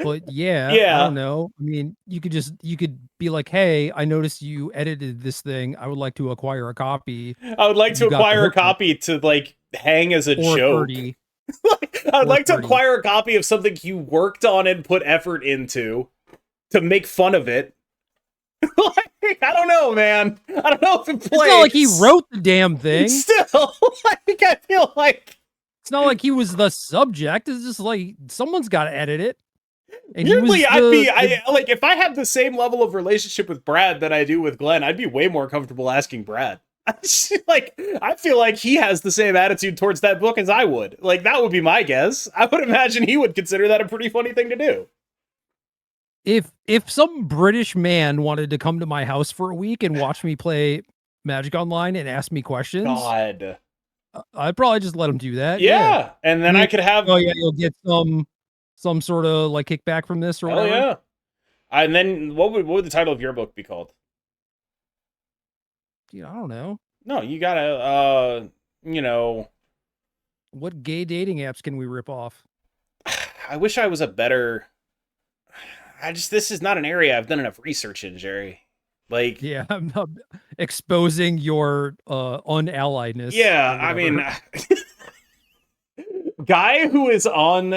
[SPEAKER 2] But yeah,
[SPEAKER 1] Yeah.
[SPEAKER 2] I don't know. I mean, you could be like, hey, I noticed you edited this thing. I would like to acquire a copy.
[SPEAKER 1] I would like to
[SPEAKER 2] You got the
[SPEAKER 1] acquire a
[SPEAKER 2] hookup.
[SPEAKER 1] copy to like hang as a
[SPEAKER 2] Or
[SPEAKER 1] joke.
[SPEAKER 2] 30.
[SPEAKER 1] I would
[SPEAKER 2] Or
[SPEAKER 1] like to
[SPEAKER 2] 30.
[SPEAKER 1] acquire a copy of something you worked on and put effort into to make fun of it. Like, I don't know, man. I don't know if it plays.
[SPEAKER 2] It's not like he wrote the damn thing.
[SPEAKER 1] Still, like, I feel like
[SPEAKER 2] It's not like he was the subject. It's just like someone's got to edit it. And
[SPEAKER 1] weirdly, like if I had the same level of relationship with Brad that I do with Glenn, I'd be way more comfortable asking Brad. Like, I feel like he has the same attitude towards that book as I would. Like, that would be my guess. I would imagine he would consider that a pretty funny thing to do.
[SPEAKER 2] If some British man wanted to come to my house for a week and watch me play Magic Online and ask me questions,
[SPEAKER 1] God,
[SPEAKER 2] I'd probably just let him do that.
[SPEAKER 1] Yeah. And then I could have.
[SPEAKER 2] Oh yeah, you'll get some sort of like kickback from this or whatever.
[SPEAKER 1] Oh yeah. And then what would the title of your book be called?
[SPEAKER 2] Dude, I don't know.
[SPEAKER 1] No, you gotta
[SPEAKER 2] What gay dating apps can we rip off?
[SPEAKER 1] I wish I was a better. This is not an area I've done enough research in, Jerry. Like,
[SPEAKER 2] Yeah, I'm not exposing your unalliedness.
[SPEAKER 1] Yeah, I mean, guy who is on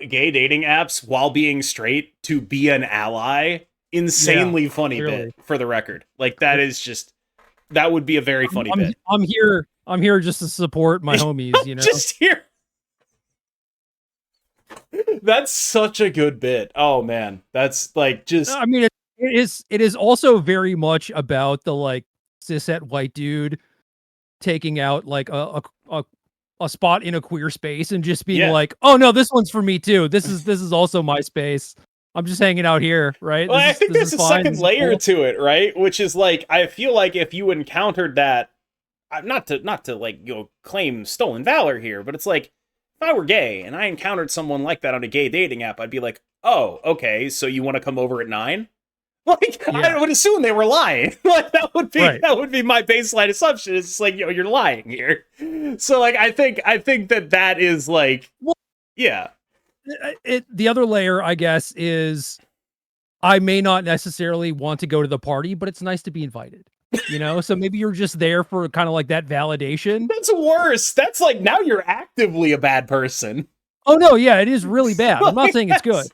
[SPEAKER 1] gay dating apps while being straight to be an ally, insanely funny bit for the record. Like that is just that would be a very funny bit.
[SPEAKER 2] I'm here just to support my homies, you know.
[SPEAKER 1] Just here. That's such a good bit. Oh man, that's like just.
[SPEAKER 2] I mean, it is also very much about the like cishet white dude taking out like a spot in a queer space and just being like, oh no, this one's for me too. This is also my space. I'm just hanging out here, right?
[SPEAKER 1] Well, I think there's a second layer to it, right? Which is like, I feel like if you encountered that, not to like claim stolen valor here, but it's like if I were gay and I encountered someone like that on a gay dating app, I'd be like, oh, okay, so you want to come over at 9? Like, yeah. I would assume they were lying. Like that would be my baseline assumption. It's just like, you're lying here. So like, I think that is like, yeah.
[SPEAKER 2] The other layer, I guess, is I may not necessarily want to go to the party, but it's nice to be invited. You know, so maybe you're just there for kind of like that validation.
[SPEAKER 1] That's worse. That's like now you're actively a bad person.
[SPEAKER 2] Oh no, yeah, it is really bad. I'm not saying it's good.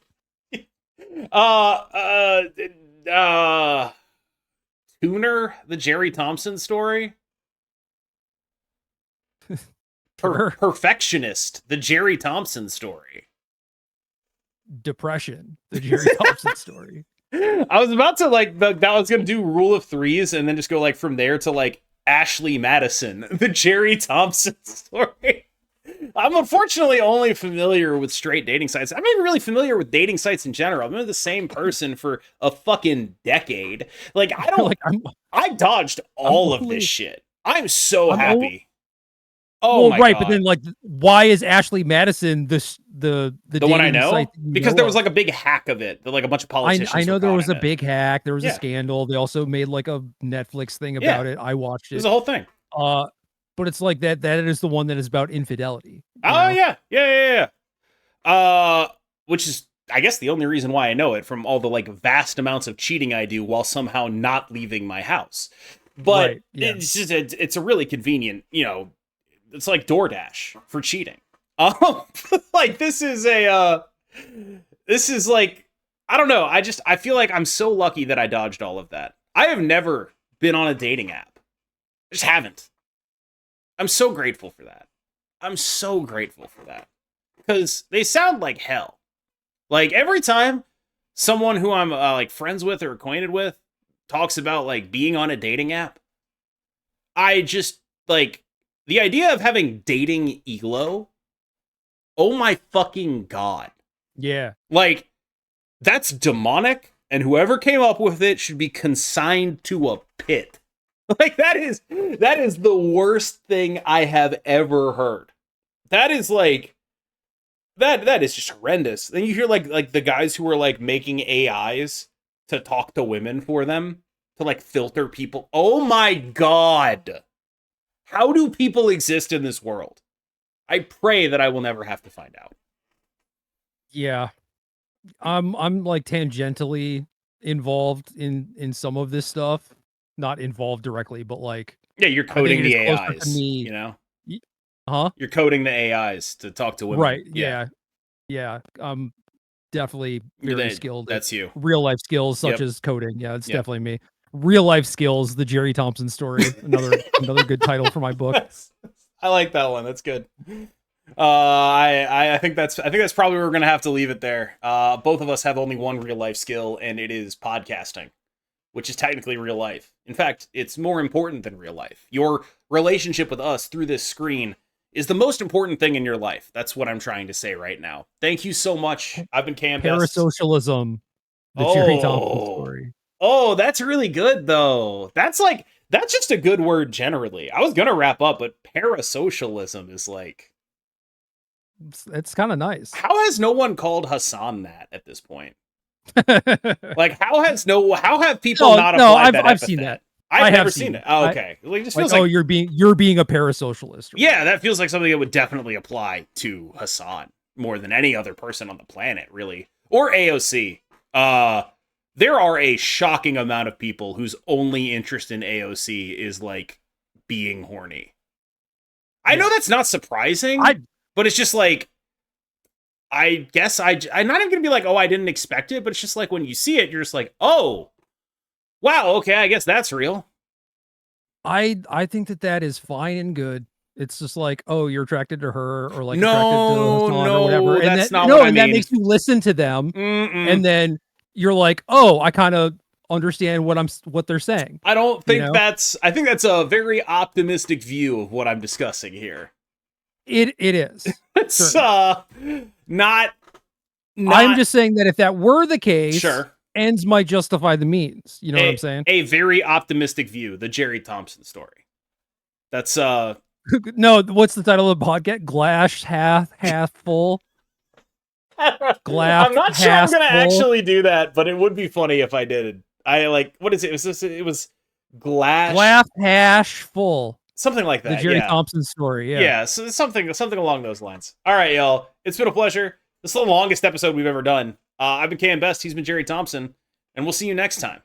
[SPEAKER 1] Tuner, the Gerry Thompson story. Perfectionist, the Gerry Thompson story.
[SPEAKER 2] Depression, the Gerry Thompson story.
[SPEAKER 1] I was about to like that I was gonna do rule of threes and then just go like from there to like Ashley Madison, the Gerry Thompson story. I'm unfortunately only familiar with straight dating sites. I'm not even really familiar with dating sites in general. I've been with the same person for a fucking decade. Like I don't I dodged all of this shit. I'm so happy. Oh my God.
[SPEAKER 2] But then like, why is Ashley Madison the
[SPEAKER 1] one I know? Because there was
[SPEAKER 2] of?
[SPEAKER 1] like a big hack of it that like a bunch of politicians.
[SPEAKER 2] I know there was a
[SPEAKER 1] it.
[SPEAKER 2] big hack. There was a scandal. They also made like a Netflix thing about it. I watched it.
[SPEAKER 1] It was a whole thing.
[SPEAKER 2] But it's like that is the one that is about infidelity.
[SPEAKER 1] Oh yeah. Which is I guess the only reason why I know it from all the like vast amounts of cheating I do while somehow not leaving my house. But it's just it's a really convenient, it's like DoorDash for cheating. Like this is like, I don't know. I feel like I'm so lucky that I dodged all of that. I have never been on a dating app. I just haven't. I'm so grateful for that. I'm so grateful for that. Because they sound like hell. Like, every time someone who I'm like friends with or acquainted with talks about like being on a dating app, I just like the idea of having dating elo. Oh my fucking god.
[SPEAKER 2] Yeah.
[SPEAKER 1] Like, that's demonic, and whoever came up with it should be consigned to a pit. Like, that is the worst thing I have ever heard. That is like that is just horrendous. Then you hear like the guys who are like making AIs to talk to women for them, to like filter people. Oh my god. How do people exist in this world? I pray that I will never have to find out.
[SPEAKER 2] Yeah. I'm like tangentially involved in some of this stuff. Not involved directly, but like,
[SPEAKER 1] Yeah, you're coding the
[SPEAKER 2] closer to
[SPEAKER 1] AIs,
[SPEAKER 2] me.
[SPEAKER 1] you know?
[SPEAKER 2] Huh?
[SPEAKER 1] You're coding the AIs to talk to women.
[SPEAKER 2] Right. Yeah. Definitely very skilled.
[SPEAKER 1] That's you.
[SPEAKER 2] Real life skills such as coding. Yeah, it's definitely me. Real life skills, the Gerry Thompson story. Another good title for my book.
[SPEAKER 1] I like that one. That's good. I think that's probably where we're gonna have to leave it there. Both of us have only one real life skill, and it is podcasting, which is technically real life. In fact, it's more important than real life. Your relationship with us through this screen is the most important thing in your life. That's what I'm trying to say right now. Thank you so much. I've been KMBest.
[SPEAKER 2] Parasocialism. The Gerry Thompson story.
[SPEAKER 1] Oh, that's really good though. That's just a good word generally. I was gonna wrap up, but parasocialism is like,
[SPEAKER 2] it's kind of nice.
[SPEAKER 1] How has no one called Hassan that at this point? Like, how have people not applied that?
[SPEAKER 2] I've seen that.
[SPEAKER 1] I've never seen it. Oh, okay. It just feels like,
[SPEAKER 2] you're being a parasocialist.
[SPEAKER 1] Yeah, that feels like something that would definitely apply to Hassan more than any other person on the planet, really. Or AOC. There are a shocking amount of people whose only interest in AOC is like being horny. I know that's not surprising, but it's just like, I guess I'm not even gonna be like, oh, I didn't expect it, but it's just like when you see it, you're just like, oh, wow, okay, I guess that's real.
[SPEAKER 2] I think that is fine and good. It's just like, oh, you're attracted to her, or like
[SPEAKER 1] attracted
[SPEAKER 2] to Hassan or whatever. And
[SPEAKER 1] that's not what I mean.
[SPEAKER 2] That makes you listen to them, and then you're like, oh, I kind of understand what they're saying.
[SPEAKER 1] I don't think I think that's a very optimistic view of what I'm discussing here.
[SPEAKER 2] It is.
[SPEAKER 1] It's not.
[SPEAKER 2] I'm just saying that if that were the case,
[SPEAKER 1] sure,
[SPEAKER 2] ends might justify the means. You know what I'm saying?
[SPEAKER 1] A very optimistic view, the Gerry Thompson story. That's
[SPEAKER 2] no, what's the title of the podcast? Glass half full.
[SPEAKER 1] Glaff. I'm not sure I'm gonna actually do that, but it would be funny if I did. I like, what is it? It was Glaff hash
[SPEAKER 2] full.
[SPEAKER 1] Something like that.
[SPEAKER 2] The Gerry Thompson story. Yeah.
[SPEAKER 1] Yeah. So something along those lines. All right, y'all. It's been a pleasure. This is the longest episode we've ever done. I've been KMBest. He's been Gerry Thompson, and we'll see you next time.